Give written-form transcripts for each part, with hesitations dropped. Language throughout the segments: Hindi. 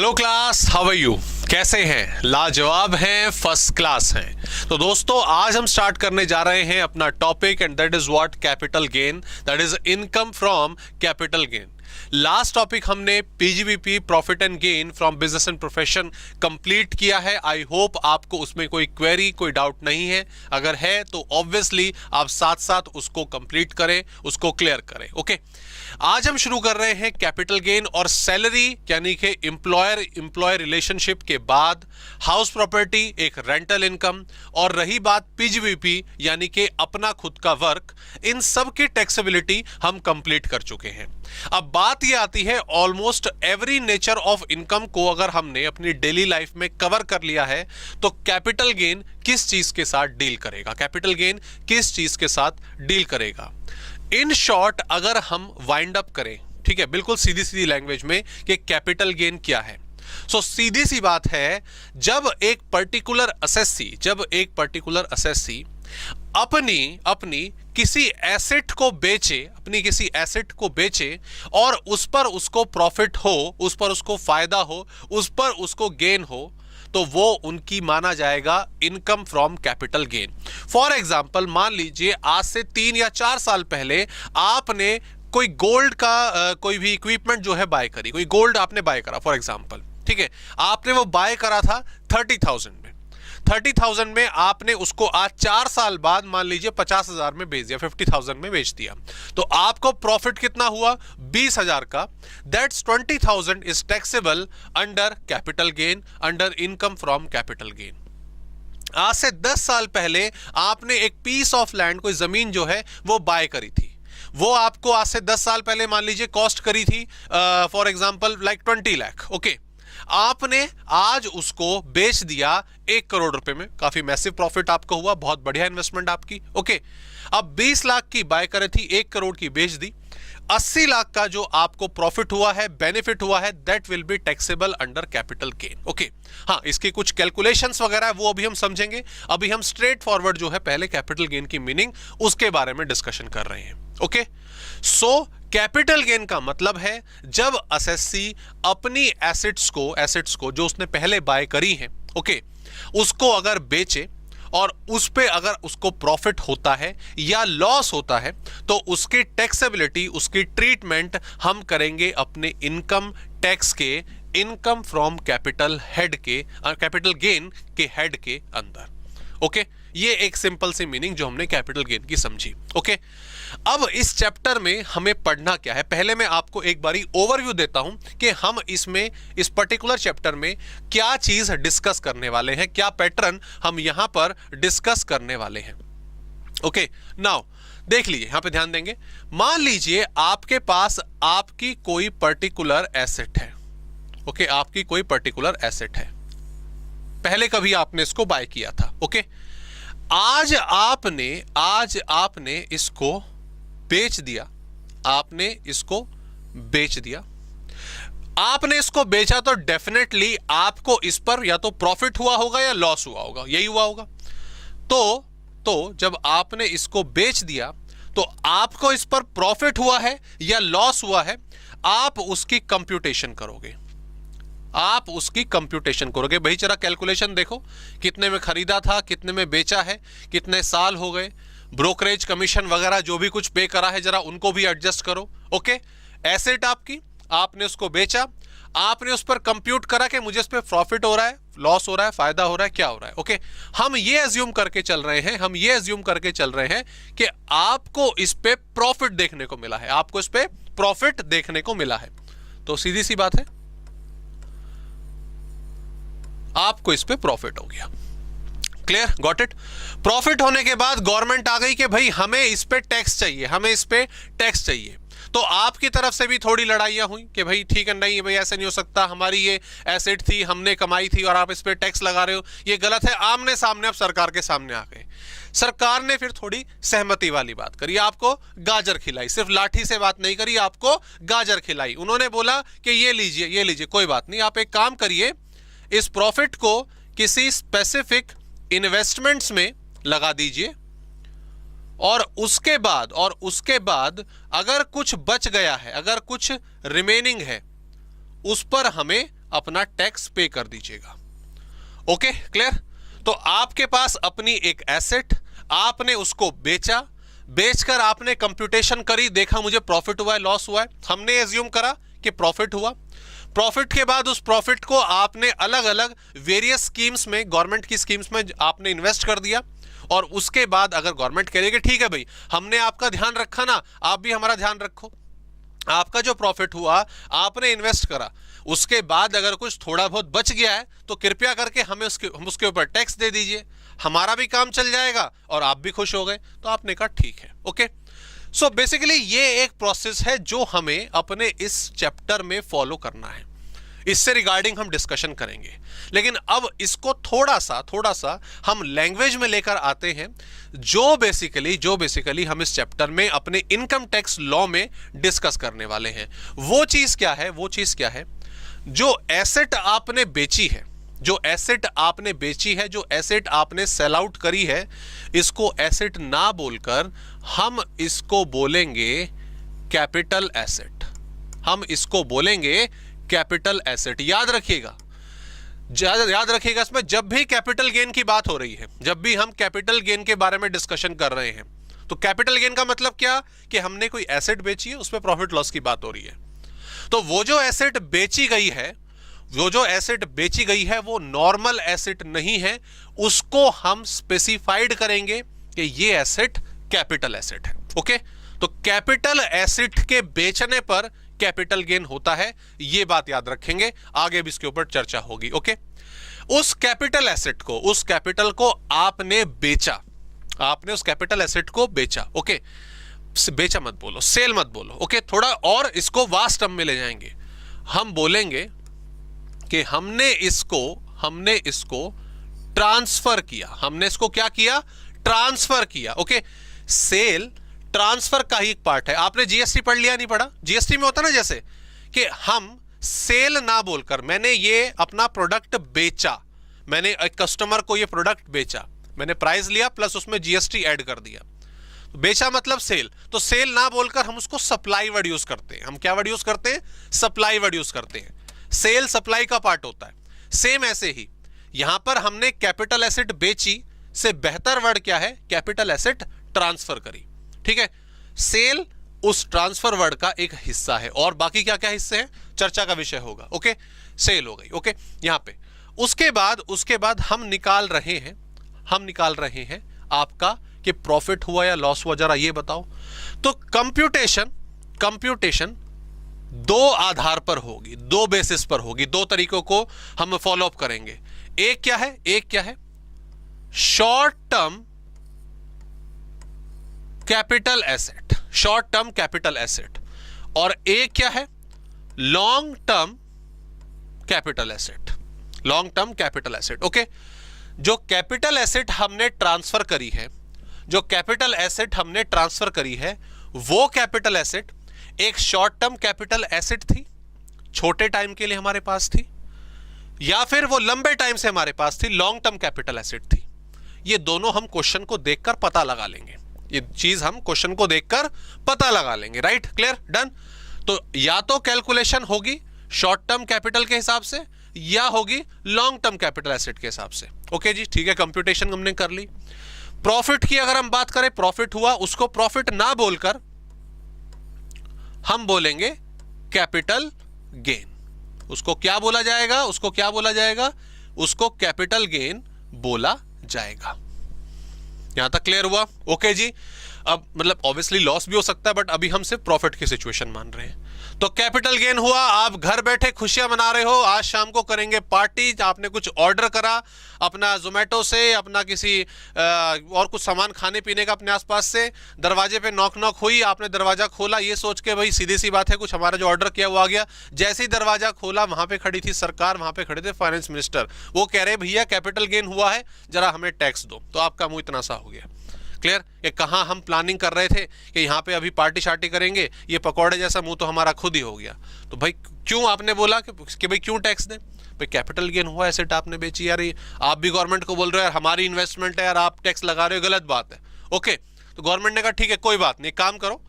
Hello class, how are you? कैसे हैं? लाजवाब हैं, फर्स्ट क्लास हैं। तो दोस्तों आज हम स्टार्ट करने जा रहे हैं अपना topic and that is what capital gain, that is income from capital gain. Last topic हमने PGBP profit and gain from business and profession complete किया है। आई होप आपको उसमें कोई क्वेरी, कोई डाउट नहीं है। अगर है तो ऑब्वियसली आप साथ साथ उसको कंप्लीट करें, उसको क्लियर करें। ओके, आज हम शुरू कर रहे हैं कैपिटल गेन और सैलरी यानी कि एम्प्लॉयर रिलेशनशिप के बाद हाउस प्रॉपर्टी एक रेंटल इनकम, और रही बात पीजीबीपी यानी कि अपना खुद का वर्क, इन सब की टैक्सेबिलिटी हम कंप्लीट कर चुके हैं। अब बात यह आती है almost every nature of income को अगर हमने अपनी डेली लाइफ में कवर कर लिया है तो कैपिटल गेन किस चीज के साथ डील करेगा, कैपिटल गेन किस चीज के साथ डील करेगा। इन शॉर्ट अगर हम वाइंड अप करें, ठीक है, बिल्कुल सीधी सीधी लैंग्वेज में कि कैपिटल गेन क्या है। सीधी सी बात है, जब एक पर्टिकुलर असेसी अपनी किसी एसेट को बेचे और उस पर उसको प्रॉफिट हो, उस पर उसको फायदा हो, उस पर उसको गेन हो, तो वो उनकी माना जाएगा income from capital gain. For example, मान लीजिए आज से 3 या 4 साल पहले आपने कोई गोल्ड का कोई भी इक्विपमेंट जो है बाय करी, कोई गोल्ड आपने बाय करा फॉर एग्जाम्पल, ठीक है, आपने वो बाय करा था 30,000 में। 30,000 में आपने उसको आज 4 साल बाद मान लीजिए 50,000 में बेच दिया, 50,000 में बेच दिया, तो आपको प्रॉफिट कितना हुआ? 20,000 का। That's 20,000 is taxable under capital gain, under income from capital gain. आज से 10 साल पहले आपने एक पीस ऑफ लैंड, कोई जमीन जो है वो बाय करी थी, वो आपको आज से 10 साल पहले मान लीजिए कॉस्ट करी थी for example like 20 lakh. Okay, आपने आज उसको बेच दिया 1 करोड़ रुपए में, काफी मैसिव प्रॉफिट आपको हुआ, बहुत बढ़िया इन्वेस्टमेंट आपकी। ओके, अब 20 लाख की बाय करे थी, 1 करोड़ की बेच दी, 80 लाख का जो आपको प्रॉफिट हुआ है, बेनिफिट हुआ है, that will be taxable under capital gain. Okay, हाँ, इसके कुछ कैलकुलेशंस वगैरह है वो अभी हम समझेंगे। अभी हम स्ट्रेट फॉरवर्ड जो है पहले कैपिटल गेन की मीनिंग उसके बारे में डिस्कशन कर रहे हैं। ओके, सो कैपिटल गेन का मतलब है जब असेसी अपनी एसेट्स को जो उसने पहले बाय करी हैं, ओके, उसको अगर बेचे और उस पे अगर उसको प्रॉफिट होता है या लॉस होता है तो उसकी टैक्सेबिलिटी, उसकी ट्रीटमेंट हम करेंगे अपने इनकम टैक्स के इनकम फ्रॉम कैपिटल गेन के हेड के अंदर। ओके, ये एक सिंपल सी मीनिंग जो हमने कैपिटल गेन की समझी। ओके, अब इस चैप्टर में हमें पढ़ना क्या है, पहले मैं आपको एक बारी ओवरव्यू देता हूं कि हम इसमें इस पर्टिकुलर चैप्टर में क्या चीज डिस्कस करने वाले हैं, क्या पैटर्न हम यहां पर डिस्कस करने वाले हैं। ओके, नाउ देख लीजिए, यहां पे ध्यान देंगे। मान लीजिए आपके पास आपकी कोई पर्टिकुलर एसेट है। ओके, आपकी कोई पर्टिकुलर एसेट है, पहले कभी आपने इसको बाय किया था। ओके, आज आपने इसको बेच दिया, आपने इसको बेचा तो डेफिनेटली आपको इस पर या तो प्रॉफिट हुआ होगा या लॉस हुआ होगा, यही हुआ होगा। तो जब आपने इसको बेच दिया तो आपको इस पर प्रॉफिट हुआ है या लॉस हुआ है, आप उसकी कंप्यूटेशन करोगे, भाई जरा कैलकुलेशन देखो, कितने में खरीदा था, कितने में बेचा है, कितने साल हो गए, ब्रोकरेज कमीशन वगैरह जो भी कुछ पे करा है जरा उनको भी एडजस्ट करो। ओके, एसेट आपकी, आपने उसको बेचा, आपने उस पर कंप्यूट करा कि मुझे इस पर प्रॉफिट हो रहा है, लॉस हो रहा है, फायदा हो रहा है, क्या हो रहा है। ओके, हम ये अज्यूम करके चल रहे हैं कि आपको इस पे प्रॉफिट देखने को मिला है, तो सीधी सी बात है, आपको इस पे प्रॉफिट हो गया। Clear, got it. प्रॉफिट होने के बाद गवर्नमेंट आ गई कि भाई हमें इस पे टैक्स चाहिए, तो आपकी तरफ से भी थोड़ी लड़ाइयां हुई कि भाई ठीक है, नहीं भाई ऐसे नहीं हो सकता, हमारी ये एसेट थी, हमने कमाई थी और आप इस पे टैक्स लगा रहे हो, ये गलत है। आमने सामने अब सरकार के सामने आ गए, सरकार ने फिर थोड़ी सहमति वाली बात करी, आपको गाजर खिलाई, सिर्फ लाठी से बात नहीं करी, आपको गाजर खिलाई। उन्होंने बोला कि ये लीजिए कोई बात नहीं, आप एक काम करिए, इस प्रॉफिट को किसी स्पेसिफिक इन्वेस्टमेंट्स में लगा दीजिए और उसके बाद अगर कुछ बच गया है, अगर कुछ रिमेनिंग है, उस पर हमें अपना टैक्स पे कर दीजिएगा। Okay, clear? तो आपके पास अपनी एक एसेट, आपने उसको बेचा, बेचकर आपने कंप्यूटेशन करी, देखा मुझे प्रॉफिट हुआ है, लॉस हुआ है, हमने एज्यूम करा कि प्रॉफिट हुआ। प्रॉफिट के बाद उस प्रॉफिट को आपने अलग अलग वेरियस स्कीम्स में, गवर्नमेंट की स्कीम्स में आपने इन्वेस्ट कर दिया। और उसके बाद अगर गवर्नमेंट कह रही है कि ठीक है भाई, हमने आपका ध्यान रखा ना, आप भी हमारा ध्यान रखो, आपका जो प्रॉफिट हुआ आपने इन्वेस्ट करा, उसके बाद अगर कुछ थोड़ा बहुत बच गया है तो कृपया करके हम उसके ऊपर टैक्स दे दीजिए, हमारा भी काम चल जाएगा और आप भी खुश हो गए। तो आपने कहा ठीक है, ओके। सो बेसिकली ये एक प्रोसेस है जो हमें अपने इस चैप्टर में फॉलो करना है, इससे रिगार्डिंग हम डिस्कशन करेंगे। लेकिन अब इसको थोड़ा सा हम लैंग्वेज में लेकर आते हैं, जो बेसिकली हम इस चैप्टर में अपने इनकम टैक्स लॉ में डिस्कस करने वाले हैं। वो चीज क्या है? जो एसेट आपने बेची है, जो एसेट आपने सेल आउट करी है, इसको एसेट ना बोलकर हम इसको बोलेंगे कैपिटल एसेट। Capital asset. याद रखिएगा इसमें जब भी कैपिटल गेन की बात हो रही है, जब भी हम कैपिटल गेन के बारे में डिस्कशन कर रहे हैं, तो कैपिटल गेन का मतलब क्या? कि हमने कोई एसेट बेची है, उसमें प्रॉफिट लॉस की बात हो रही है। तो वो जो एसेट बेची गई है वो नॉर्मल एसेट नहीं है, उसको हम स्पेसिफाइड करेंगे कि ये एसेट कैपिटल एसेट है। ओके, तो कैपिटल एसेट के बेचने पर कैपिटल गेन होता है, ये बात याद रखेंगे, आगे भी इसके ऊपर चर्चा होगी। ओके, उस कैपिटल को आपने बेचा, आपने उस कैपिटल एसेट को बेचा। ओके, बेचा मत बोलो, सेल मत बोलो। ओके, थोड़ा और इसको वास्ट टर्म में ले जाएंगे, हम बोलेंगे कि हमने इसको ट्रांसफर किया। हमने इसको क्या किया? ट्रांसफर किया। ओके, सेल ट्रांसफर का ही एक पार्ट है। आपने जीएसटी पढ़ लिया, नहीं पढ़ा? जीएसटी में होता ना जैसे कि हम सेल ना बोलकर, मैंने ये अपना प्रोडक्ट बेचा, मैंने एक कस्टमर को ये प्रोडक्ट बेचा, मैंने प्राइस लिया प्लस उसमें जीएसटी ऐड कर दिया, बेचा मतलब सेल। तो सेल ना बोलकर हम उसको सप्लाई वर्ड यूज करते हैं। हम क्या वर्ड यूज करते हैं? सप्लाई वर्ड यूज करते हैं। सेल सप्लाई का पार्ट होता है। सेम ऐसे ही यहां पर हमने कैपिटल एसेट बेची से बेहतर वर्ड क्या है? कैपिटल एसेट ट्रांसफर करी। ठीक है, सेल उस ट्रांसफर वर्ड का एक हिस्सा है, और बाकी क्या क्या हिस्से हैं चर्चा का विषय होगा। ओके, सेल हो गई। ओके, यहां पे उसके बाद हम निकाल रहे हैं आपका कि प्रॉफिट हुआ या लॉस हुआ, जरा ये बताओ। तो कंप्यूटेशन दो आधार पर होगी, दो बेसिस पर होगी, दो तरीकों को हम फॉलो अप करेंगे। एक क्या है? शॉर्ट टर्म कैपिटल एसेट, और एक क्या है? Long term capital asset. Okay, जो कैपिटल एसेट हमने ट्रांसफर करी है, वो कैपिटल एसेट एक शॉर्ट टर्म कैपिटल एसेट थी, छोटे टाइम के लिए हमारे पास थी, या फिर वो लंबे टाइम से हमारे पास थी, लॉन्ग टर्म कैपिटल एसेट थी। ये दोनों हम क्वेश्चन को देखकर पता लगा लेंगे, राइट? क्लियर? डन। तो या तो कैलकुलेशन होगी शॉर्ट टर्म कैपिटल के हिसाब से या होगी लॉन्ग टर्म कैपिटल एसेट के हिसाब से। ओके जी, ठीक है, कंप्यूटेशन हमने कर ली। प्रॉफिट की अगर हम बात करें, प्रॉफिट हुआ, उसको प्रॉफिट ना बोलकर हम बोलेंगे कैपिटल गेन। उसको क्या बोला जाएगा? उसको कैपिटल गेन बोला जाएगा। यहां तक क्लियर हुआ? ओके जी। अब मतलब ऑब्वियसली लॉस भी हो सकता है, बट अभी हम सिर्फ प्रॉफिट की सिचुएशन मान रहे हैं। तो कैपिटल गेन हुआ, आप घर बैठे खुशियां मना रहे हो, आज शाम को करेंगे पार्टी, आपने कुछ ऑर्डर करा अपना जोमेटो से, अपना किसी और कुछ सामान खाने पीने का अपने आसपास से, दरवाजे पे नॉक हुई, आपने दरवाजा खोला ये सोच के भाई सीधी सी बात है कुछ हमारा जो ऑर्डर किया वो आ गया। जैसे ही दरवाजा खोला, वहां पे खड़ी थी सरकार, वहां पे खड़े थे फाइनेंस मिनिस्टर, वो कह रहे भैया कैपिटल गेन हुआ है, जरा हमें टैक्स दो। तो आपका मुंह इतना सा हो गया। क्लियर? ये कहाँ हम प्लानिंग कर रहे थे कि यहाँ पे अभी पार्टी शार्टी करेंगे, ये पकौड़े जैसा मुंह तो हमारा खुद ही हो गया। तो भाई क्यों आपने बोला कि भाई क्यों टैक्स दें? भाई कैपिटल गेन हुआ, एसेट आपने बेची यार, आप भी गवर्नमेंट को बोल रहे हो यार हमारी इन्वेस्टमेंट है यार, आप टैक्स लगा रहे हो, गलत बात है। ओके, तो गवर्नमेंट ने कहा ठीक है कोई बात नहीं, काम करो,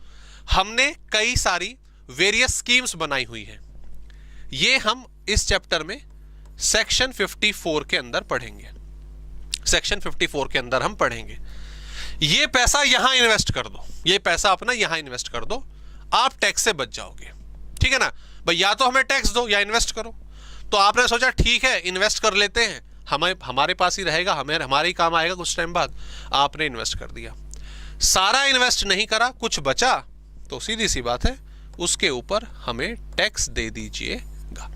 हमने कई सारी वेरियस स्कीम्स बनाई हुई हैं, ये हम इस चैप्टर में सेक्शन 54 के अंदर पढ़ेंगे। सेक्शन 54 के अंदर हम पढ़ेंगे ये पैसा यहां इन्वेस्ट कर दो, ये पैसा अपना यहां इन्वेस्ट कर दो, आप टैक्स से बच जाओगे। ठीक है ना भाई, या तो हमें टैक्स दो या इन्वेस्ट करो। तो आपने सोचा ठीक है इन्वेस्ट कर लेते हैं, हमारे पास ही रहेगा, हमारे ही काम आएगा कुछ टाइम बाद। आपने इन्वेस्ट कर दिया, सारा इन्वेस्ट नहीं करा, कुछ बचा, तो सीधी सी बात है उसके ऊपर हमें टैक्स दे दीजिएगा।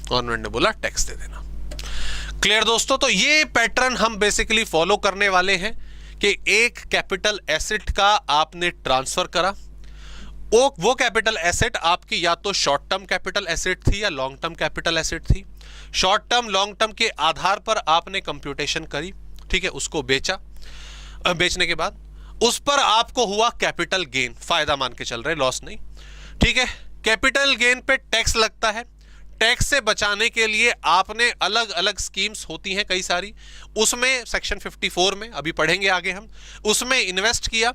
गवर्नमेंट ने बोला टैक्स दे देना। क्लियर दोस्तों? तो ये पैटर्न हम बेसिकली फॉलो करने वाले हैं कि एक कैपिटल एसेट का आपने ट्रांसफर करा, वो कैपिटल एसेट आपकी या तो शॉर्ट टर्म कैपिटल एसेट थी या लॉन्ग टर्म कैपिटल एसेट थी। शॉर्ट टर्म लॉन्ग टर्म के आधार पर आपने कंप्यूटेशन करी, ठीक है, उसको बेचा, बेचने के बाद उस पर आपको हुआ कैपिटल गेन, फायदा मान के चल रहे, लॉस नहीं। ठीक है, कैपिटल गेन पे टैक्स लगता है, टैक्स से बचाने के लिए आपने अलग अलग स्कीम्स होती हैं कई सारी, उसमें सेक्शन 54 में अभी पढ़ेंगे आगे हम, उसमें इन्वेस्ट किया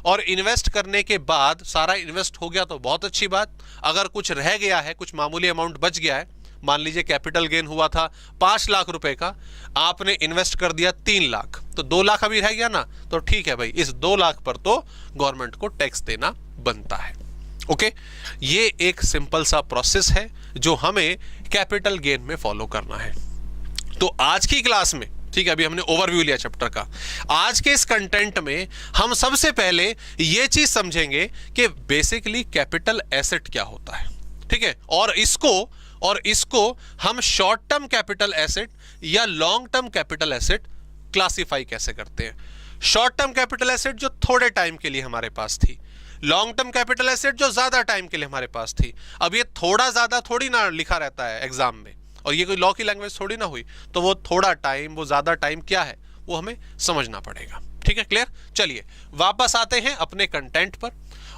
और इन्वेस्ट करने के बाद सारा इन्वेस्ट हो गया तो बहुत अच्छी बात। अगर कुछ रह गया है, कुछ मामूली अमाउंट बच गया है, मान लीजिए कैपिटल गेन हुआ था 5 लाख रुपए का, आपने इन्वेस्ट कर दिया 3 लाख, तो 2 लाख अभी रह गया ना, तो ठीक है भाई, इस 2 लाख पर तो गवर्नमेंट को टैक्स देना बनता है। ओके, ये एक सिंपल सा प्रोसेस है जो हमें कैपिटल गेन में फॉलो करना है। तो आज की क्लास में, ठीक है, अभी हमने ओवरव्यू लिया चैप्टर का, आज के इस कंटेंट में हम सबसे पहले ये चीज समझेंगे कि बेसिकली कैपिटल एसेट क्या होता है। ठीक है, और इसको हम शॉर्ट टर्म कैपिटल एसेट या long term capital asset classify कैसे करते हैं। शॉर्ट टर्म कैपिटल एसेट जो थोड़े टाइम के लिए हमारे पास थी, लॉन्ग टर्म कैपिटल एसेट जो ज्यादा टाइम के लिए हमारे पास थी। अब ये थोड़ा ज्यादा थोड़ी ना लिखा रहता है एग्जाम में, और ये कोई लॉ की लैंग्वेज थोड़ी ना हुई, तो वो थोड़ा टाइम, वो ज्यादा टाइम क्या है वो हमें समझना पड़ेगा। ठीक है, क्लियर? चलिए वापस आते हैं अपने कंटेंट पर,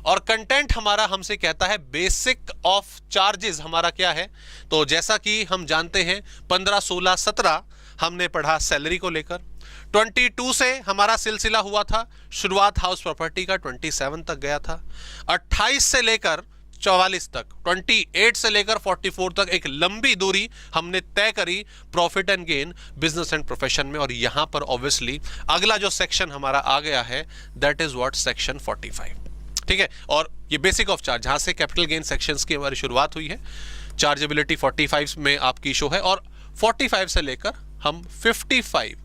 और कंटेंट हमारा हमसे कहता है बेसिक ऑफ चार्जेस हमारा क्या है। तो जैसा कि हम जानते हैं 15, 16, 17 हमने पढ़ा सैलरी को लेकर, 22 से हमारा सिलसिला हुआ था, शुरुआत हाउस प्रॉपर्टी का 27 तक गया था, 28 से लेकर 44 तक, 28 से लेकर 44 तक एक लंबी दूरी हमने तय करी profit and gain, business and profession में। और यहां पर ऑब्वियसली अगला जो सेक्शन हमारा आ गया है दैट इज व्हाट, सेक्शन 45। ठीक है, और ये बेसिक ऑफ चार्ज, जहां से कैपिटल गेन सेक्शंस की हमारी शुरुआत हुई है, चार्जेबिलिटी 45 में आपकी शो है, और 45 से लेकर हम 55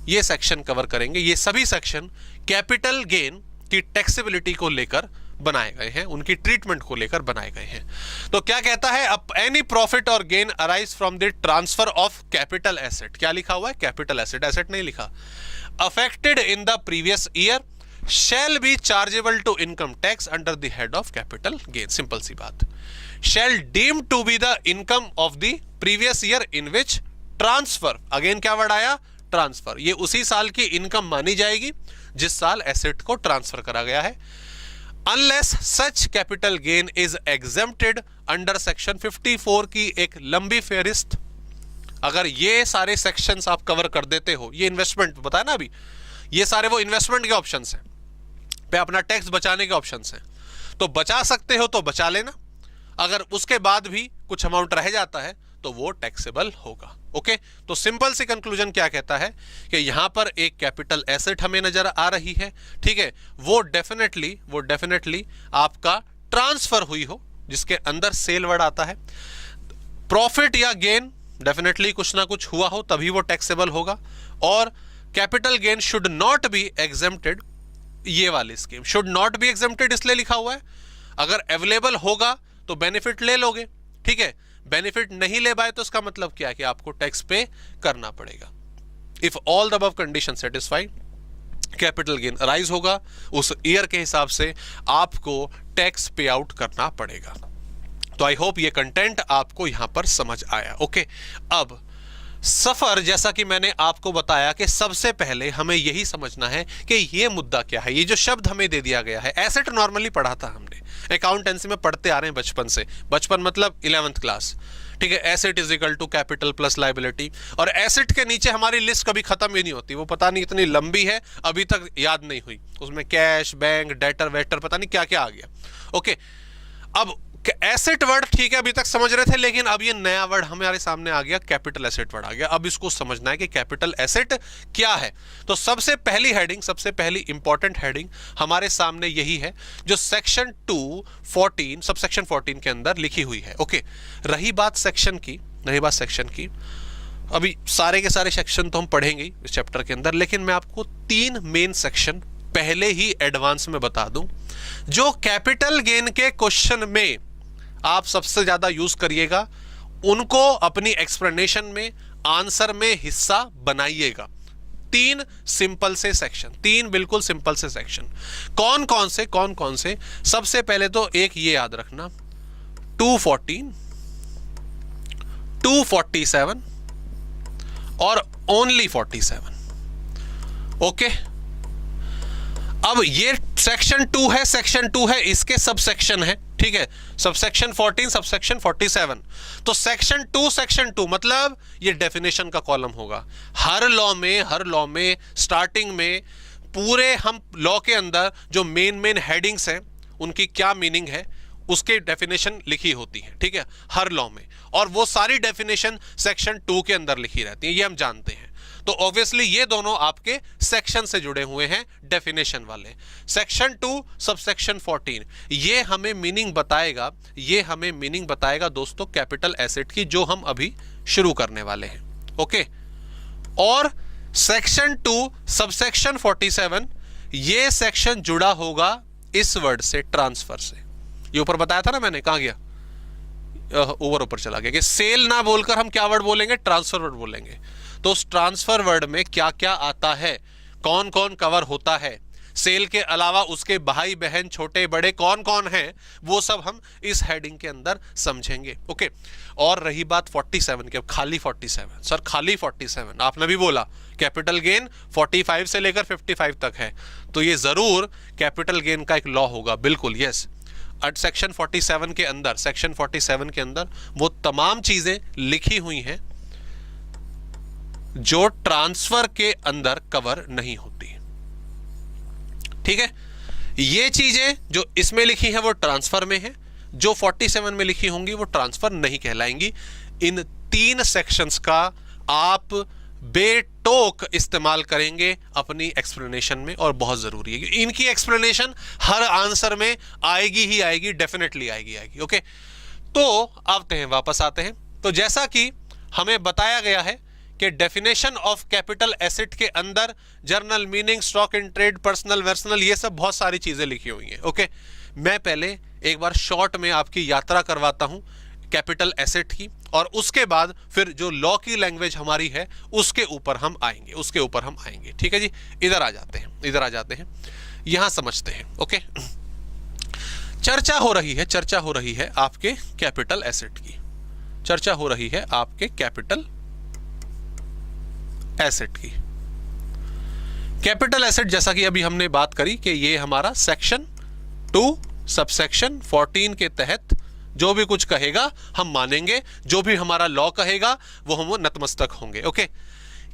ये सेक्शन कवर करेंगे। ये सभी सेक्शन कैपिटल गेन की टैक्सेबिलिटी को लेकर बनाए गए हैं, उनकी ट्रीटमेंट को लेकर बनाए गए हैं। तो क्या कहता है, अब any profit or gain arise from the transfer of capital asset, क्या लिखा हुआ है, कैपिटल एसेट, एसेट नहीं लिखा, effected in the previous year shall be chargeable to income tax under the head of capital gain. Simple सी बात, shall deem to be the income of the previous year in which transfer, again क्या वर्ड आया, ट्रांसफर, ये उसी साल की इनकम मानी जाएगी जिस साल एसेट को ट्रांसफर करा गया है, unless such capital gain is exempted under section 54 की एक लंबी फेहरिस्त। अगर ये सारे सेक्शंस आप कवर कर देते हो, ये इन्वेस्टमेंट बताया ना अभी, ये सारे वो इन्वेस्टमेंट के ऑप्शंस हैं, पे अपना टैक्स बचाने के ऑप्शंस हैं, तो बचा सकते हो तो बचा लेना, अगर उसके बाद भी कुछ अमाउंट रह जाता है तो वो टैक्सेबल होगा। ओके, तो सिंपल सी कंक्लूजन क्या कहता है कि यहां पर एक कैपिटल एसेट हमें नजर आ रही है, ठीक है, वो डेफिनेटली आपका ट्रांसफर हुई हो, जिसके अंदर सेल वर्ड आता है, प्रॉफिट या गेन डेफिनेटली कुछ ना कुछ हुआ हो तभी वो टैक्सेबल होगा, और capital gain should not be exempted, ये वाली scheme should not be exempted इसलिए लिखा हुआ है, अगर अवेलेबल होगा तो बेनिफिट ले लोगे, ठीक है, बेनिफिट नहीं ले पाए तो इसका मतलब क्या है कि आपको टैक्स पे करना पड़ेगा। If all the above condition satisfied, capital gain arise होगा, उस ईयर के हिसाब से आपको टैक्स पे आउट करना पड़ेगा। तो आई होप ये कंटेंट आपको यहां पर समझ आया। ओके, अब सफर, जैसा कि मैंने आपको बताया कि सबसे पहले हमें यही समझना है कि ये मुद्दा क्या है। ये जो शब्द हमें दे दिया गया है, एसेट नॉर्मली पढ़ा था हमने, अकाउंटेंसी में पढ़ते आ रहे हैं बचपन से, बचपन मतलब 11th क्लास, ठीक है, asset is equal to capital plus liability, और एसेट के नीचे हमारी लिस्ट कभी खत्म ही नहीं होती, वो पता नहीं इतनी लंबी है, अभी तक याद नहीं हुई, उसमें कैश, बैंक, डेटर वेटर, पता नहीं क्या क्या आ गया। ओके, अब एसेट वर्ड ठीक है, अभी तक समझ रहे थे, लेकिन अब ये नया वर्ड हमारे सामने आ गया, कैपिटल एसेट वर्ड आ गया। अब इसको समझना है कि कैपिटल एसेट क्या है। तो सबसे पहली हेडिंग, सबसे पहली इंपॉर्टेंट हेडिंग हमारे सामने यही है, जो सेक्शन 214 सब सेक्शन 14 के अंदर लिखी हुई है। ओके, रही बात सेक्शन की, अभी सारे के सारे सेक्शन तो हम पढ़ेंगे इस चैप्टर के अंदर, लेकिन मैं आपको 3 मेन सेक्शन पहले ही एडवांस में बता दूं, जो कैपिटल गेन के क्वेश्चन में आप सबसे ज्यादा यूज करिएगा, उनको अपनी एक्सप्लेनेशन में, आंसर में हिस्सा बनाइएगा। 3 सिंपल से सेक्शन, 3 बिल्कुल सिंपल से सेक्शन। कौन कौन से? सबसे पहले तो एक ये याद रखना, 214, 247 और ओनली 47। ओके, अब ये सेक्शन 2 है, सेक्शन 2 है, इसके सब सेक्शन है, ठीक है, सबसेक्शन 14, सबसेक्शन 47। तो सेक्शन 2 मतलब ये डेफिनेशन का कॉलम होगा। हर लॉ में स्टार्टिंग में पूरे हम लॉ के अंदर जो मेन हेडिंग्स हैं, उनकी क्या मीनिंग है, उसके डेफिनेशन लिखी होती है, ठीक है, हर लॉ में, और वो सारी डेफिनेशन सेक्शन 2 के अंदर लिखी रहती है, ये हम जानते हैं। तो ऑब्वियसली ये दोनों आपके सेक्शन से जुड़े हुए हैं, डेफिनेशन वाले। सेक्शन 2 सबसेक्शन 14 ये हमें मीनिंग बताएगा दोस्तों कैपिटल एसेट की, जो हम अभी शुरू करने वाले हैं। ओके, और सेक्शन 2 सबसेक्शन 47 ये सेक्शन जुड़ा होगा इस वर्ड से, ट्रांसफर से। ये ऊपर बताया था ना मैंने, कहां गया, ऊपर चला गया, कि सेल ना बोलकर हम क्या वर्ड बोलेंगे, ट्रांसफर वर्ड बोलेंगे। तो उस ट्रांसफर वर्ड में क्या क्या आता है, कौन कौन कवर होता है, सेल के अलावा उसके भाई बहन छोटे बड़े कौन कौन हैं, वो सब हम इस हेडिंग के अंदर समझेंगे। ओके, और रही बात 47 की, अब खाली 47 सर, खाली 47 आपने भी बोला कैपिटल गेन 45 से लेकर 55 तक है, तो ये जरूर कैपिटल गेन का एक लॉ होगा, बिल्कुल यस। सेक्शन 47 के अंदर, सेक्शन 47 के अंदर वो तमाम चीजें लिखी हुई हैं जो ट्रांसफर के अंदर कवर नहीं होती, ठीक है। ये चीजें जो इसमें लिखी है वो ट्रांसफर में है, जो 47 में लिखी होंगी वो ट्रांसफर नहीं कहलाएंगी। इन 3 सेक्शंस का आप बेटोक इस्तेमाल करेंगे अपनी एक्सप्लेनेशन में, और बहुत जरूरी है। इनकी एक्सप्लेनेशन हर आंसर में आएगी ही आएगी, डेफिनेटली आएगी। ओके, तो वापस आते हैं। तो जैसा कि हमें बताया गया है कि डेफिनेशन ऑफ कैपिटल एसेट के अंदर general meaning, stock in trade, personal वर्सनल, ये सब बहुत सारी चीजें लिखी हुई हैं। ओके, मैं पहले एक बार शॉर्ट में आपकी यात्रा करवाता हूं कैपिटल एसेट की, और उसके बाद फिर जो लॉ की लैंग्वेज हमारी है उसके ऊपर हम आएंगे, ठीक है जी। इधर आ जाते हैं, यहां समझते हैं। ओके, चर्चा हो रही है आपके कैपिटल एसेट की, चर्चा हो रही है आपके कैपिटल एसेट की। कैपिटल एसेट जैसा कि अभी हमने बात करी कि ये हमारा सेक्शन 2 सबसेक्शन 14 के तहत जो भी कुछ कहेगा हम मानेंगे, जो भी हमारा लॉ कहेगा वो हम नतमस्तक होंगे। ओके,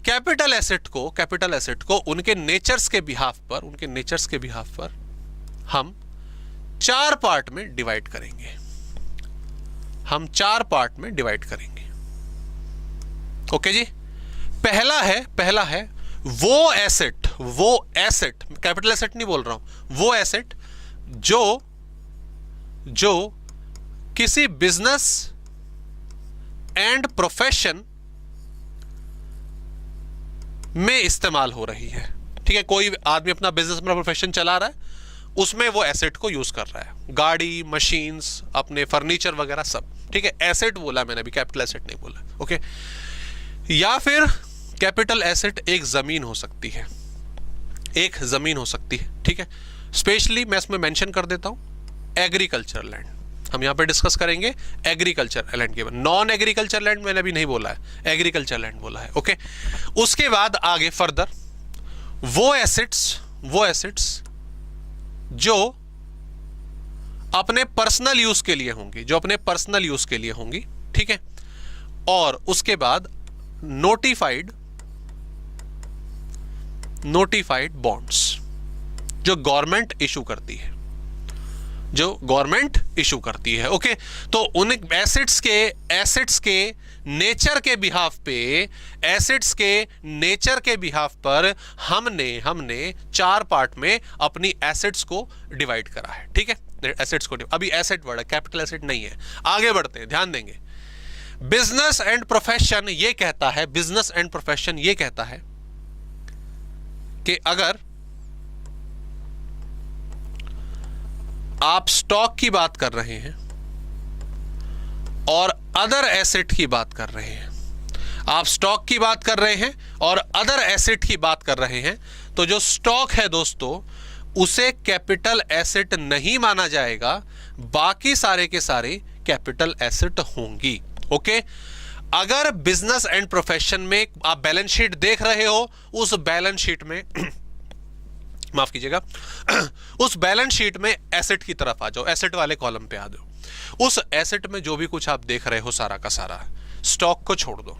कैपिटल एसेट को उनके नेचर्स के बिहाफ पर हम 4 पार्ट में डिवाइड करेंगे। ओके जी, पहला है वो एसेट, कैपिटल एसेट नहीं बोल रहा हूं, वो एसेट जो किसी बिजनेस एंड प्रोफेशन में इस्तेमाल हो रही है, ठीक है। कोई आदमी अपना बिजनेस, अपना प्रोफेशन चला रहा है, उसमें वो एसेट को यूज कर रहा है, गाड़ी, मशीन्स, अपने फर्नीचर वगैरह सब, ठीक है। एसेट बोला मैंने, अभी कैपिटल एसेट नहीं बोला। ओके, या फिर कैपिटल एसेट एक जमीन हो सकती है, ठीक है। स्पेशली मैं इसमें मेंशन कर देता हूं एग्रीकल्चर लैंड, हम यहां पे डिस्कस करेंगे एग्रीकल्चर लैंड के बाद। नॉन एग्रीकल्चर लैंड मैंने अभी नहीं बोला है, एग्रीकल्चर लैंड बोला है। ओके, उसके बाद आगे फर्दर वो एसेट्स जो अपने पर्सनल यूज के लिए होंगी, ठीक है। और उसके बाद नोटिफाइड बॉन्ड्स जो गवर्नमेंट इशू करती है, जो गवर्नमेंट इशू करती है। ओके, तो उन एसेट्स के नेचर के बिहाफ पे, एसेट्स के नेचर के बिहाफ पर हमने 4 पार्ट में अपनी एसेट्स को डिवाइड करा है। ठीक है, एसेट्स को, अभी एसेट वर्ड है, कैपिटल एसेट नहीं है। आगे बढ़ते हैं, ध्यान देंगे। बिजनेस एंड प्रोफेशन ये कहता है, बिजनेस एंड प्रोफेशन ये कहता है कि अगर आप स्टॉक की बात कर रहे हैं और अदर एसेट की बात कर रहे हैं, आप स्टॉक की बात कर रहे हैं और अदर एसेट की बात कर रहे हैं, तो जो स्टॉक है दोस्तों उसे कैपिटल एसेट नहीं माना जाएगा, बाकी सारे के सारे कैपिटल एसेट होंगी। ओके, अगर बिजनेस एंड प्रोफेशन में आप बैलेंस शीट देख रहे हो, उस बैलेंस शीट में माफ कीजिएगा, उस बैलेंस शीट में एसेट की तरफ आ जाओ, एसेट वाले कॉलम पे आ जाओ। उस एसेट में जो भी कुछ आप देख रहे हो सारा का सारा, स्टॉक को छोड़ दो।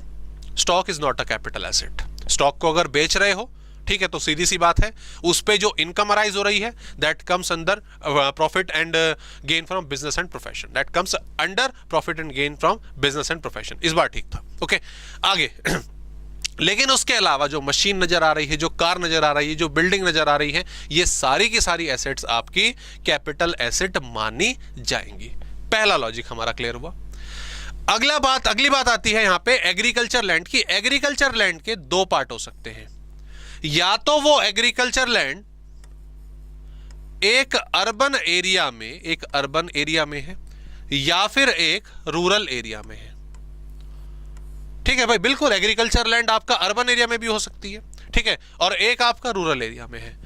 Stock is not a capital asset. Stock को अगर बेच रहे हो, ठीक है, तो सीधी सी बात है, उस पे जो इनकम अराइज हो रही है that comes under profit and gain from business and profession, that comes under profit and gain from business and profession. इस बार ठीक था। ओके, आगे लेकिन उसके अलावा जो मशीन नजर आ रही है, जो कार नजर आ रही है, जो बिल्डिंग नजर आ रही है, ये सारी की सारी एसेट्स आपकी कैपिटल एसेट मानी जाएंगी। पहला लॉजिक हमारा क्लियर हुआ। अगली बात आती है यहां पे एग्रीकल्चर लैंड की। एग्रीकल्चर लैंड के 2 पार्ट हो सकते हैं, या तो वो एग्रीकल्चर लैंड एक अर्बन एरिया में है या फिर एक रूरल एरिया में है। ठीक है भाई, बिल्कुल, एग्रीकल्चर लैंड आपका अर्बन एरिया में भी हो सकती है, ठीक है, और एक आपका रूरल एरिया में है।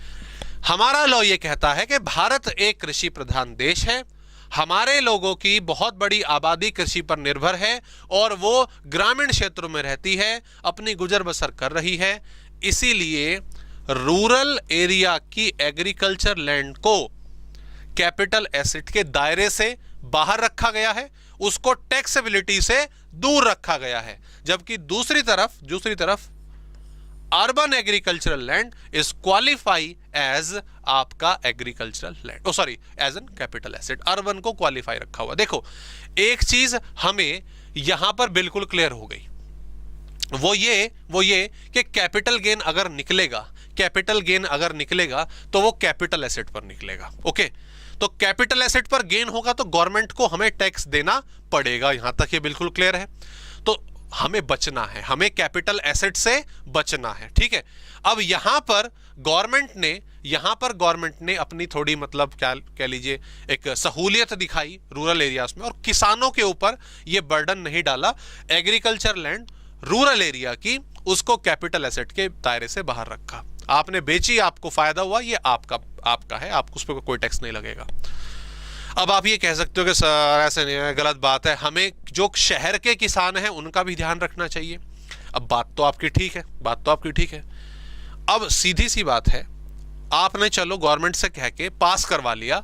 हमारा लॉ ये कहता है कि भारत एक कृषि प्रधान देश है, हमारे लोगों की बहुत बड़ी आबादी कृषि पर निर्भर है और वो ग्रामीण क्षेत्रों में रहती है, अपनी गुजर बसर कर रही है। इसीलिए रूरल एरिया की एग्रीकल्चर लैंड को कैपिटल एसेट के दायरे से बाहर रखा गया है, उसको टैक्सेबिलिटी से दूर रखा गया है, जबकि दूसरी तरफ urban agricultural land is qualify as आपका agricultural land, sorry, as an capital asset. Urban को क्वालिफाई रखा हुआ। देखो, एक चीज हमें यहां पर बिल्कुल क्लियर हो गई, वो ये कि कैपिटल गेन अगर निकलेगा तो वो कैपिटल एसेट पर निकलेगा। ओके, तो कैपिटल एसेट पर गेन होगा तो गवर्नमेंट को हमें टैक्स देना पड़ेगा। यहां तक ये बिल्कुल क्लियर है। तो हमें बचना है, हमें कैपिटल एसेट से बचना है। ठीक है, अब यहां पर गवर्नमेंट ने अपनी थोड़ी, मतलब क्या कह लीजिए, एक सहूलियत दिखाई रूरल एरियाज में, और किसानों के ऊपर ये बर्डन नहीं डाला। एग्रीकल्चर लैंड रूरल एरिया की, उसको कैपिटल एसेट के दायरे से बाहर रखा। आपने बेची, आपको फायदा हुआ, ये आपका है, आपको उस पर कोई टैक्स नहीं लगेगा। अब आप ये कह सकते हो कि सर ऐसे नहीं है, गलत बात है, हमें जो शहर के किसान हैं उनका भी ध्यान रखना चाहिए। अब बात तो आपकी ठीक है। अब सीधी सी बात है, आपने चलो गवर्नमेंट से कह के पास करवा लिया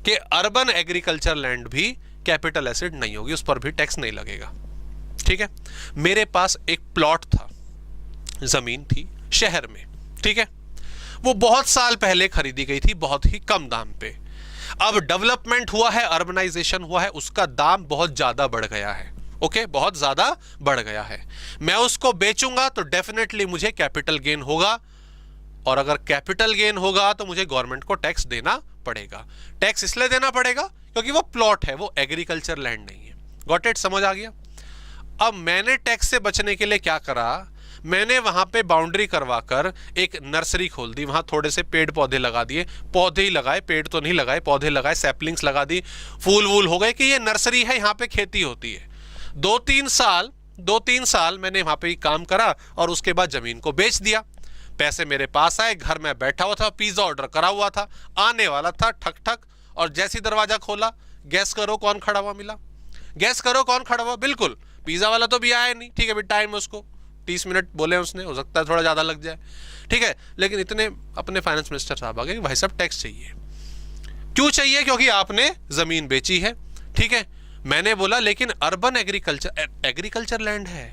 कि अर्बन एग्रीकल्चर लैंड भी कैपिटल एसेट नहीं होगी, उस पर भी टैक्स नहीं लगेगा। ठीक है, मेरे पास एक प्लॉट था, जमीन थी शहर में, ठीक है, वो बहुत साल पहले खरीदी गई थी बहुत ही कम दाम पे। अब डेवलपमेंट हुआ है, अर्बनाइजेशन हुआ है, उसका दाम बहुत ज्यादा बढ़ गया है। ओके, बहुत ज्यादा बढ़ गया है। मैं उसको बेचूंगा तो डेफिनेटली मुझे कैपिटल गेन होगा, और अगर कैपिटल गेन होगा तो मुझे गवर्नमेंट को टैक्स देना पड़ेगा। टैक्स इसलिए देना पड़ेगा क्योंकि वो प्लॉट है, वो एग्रीकल्चर लैंड नहीं है। गॉट इट, समझ आ गया। अब मैंने टैक्स से बचने के लिए क्या करा, मैंने वहां पे बाउंड्री करवाकर एक नर्सरी खोल दी, वहां थोड़े से पेड़ पौधे लगा दिए, पौधे ही लगाए, पेड़ तो नहीं लगाए, पौधे लगाए, सैपलिंग्स लगा दी, फूल वूल हो गए कि ये नर्सरी है, यहाँ पे खेती होती है। 2-3 साल मैंने वहां पे काम करा और उसके बाद जमीन को बेच दिया। पैसे मेरे पास आए, घर में बैठा हुआ था, पिज्जा ऑर्डर करा हुआ था, आने वाला था, ठक ठक, और जैसी दरवाजा खोला, गैस करो कौन खड़ा हुआ मिला, गैस करो कौन खड़ा हुआ, बिल्कुल पिज्जा वाला तो भी आया नहीं। ठीक है, टाइम उसको 30 मिनट बोले उसने, हो सकता है थोड़ा ज्यादा लग जाए, ठीक है, लेकिन इतने अपने फाइनेंस मिनिस्टर साहब आ गए, भाई साहब टैक्स चाहिए। क्यों चाहिए? क्योंकि आपने जमीन बेची है। ठीक है, मैंने बोला लेकिन अर्बन एग्रीकल्चर लैंड है,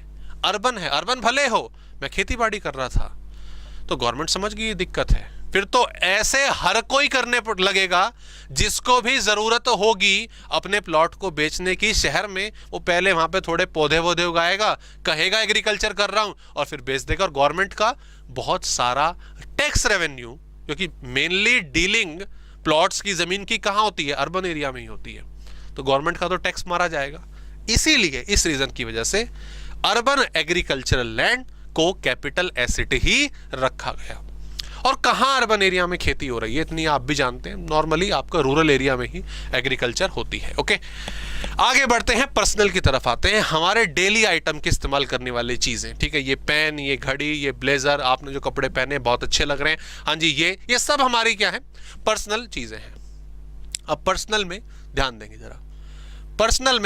अर्बन है, अर्बन भले हो, मैं खेती बाड़ी कर रहा था। तो गवर्नमेंट समझ गई ये दिक्कत है, फिर तो ऐसे हर कोई करने लगेगा जिसको भी जरूरत होगी अपने प्लॉट को बेचने की शहर में, वो पहले वहां पे थोड़े पौधे वौधे उगाएगा, कहेगा एग्रीकल्चर कर रहा हूं, और फिर बेच देगा। और गवर्नमेंट का बहुत सारा टैक्स रेवेन्यू, क्योंकि मेनली डीलिंग प्लॉट्स की जमीन की कहां होती है, अर्बन एरिया में ही होती है, तो गवर्नमेंट का तो टैक्स मारा जाएगा। इसीलिए इस रीजन की वजह से अर्बन एग्रीकल्चरल लैंड को कैपिटल एसेट ही रखा गया। और कहां अर्बन एरिया में खेती हो रही है इतनी आप भी जानते हैं, नॉर्मली आपका रूरल एरिया में ही एग्रीकल्चर होती है। ओके, आगे बढ़ते हैं, पर्सनल की तरफ आते हैं, हमारे डेली आइटम के इस्तेमाल करने वाली चीजें। ठीक है, ये पेन, ये घड़ी, ये ब्लेजर, आपने जो कपड़े पहने बहुत अच्छे लग रहे हैं, हाँ जी, ये सब हमारी क्या है, पर्सनल चीजें हैं। अब पर्सनल में ध्यान देंगे जरा, पर्सनल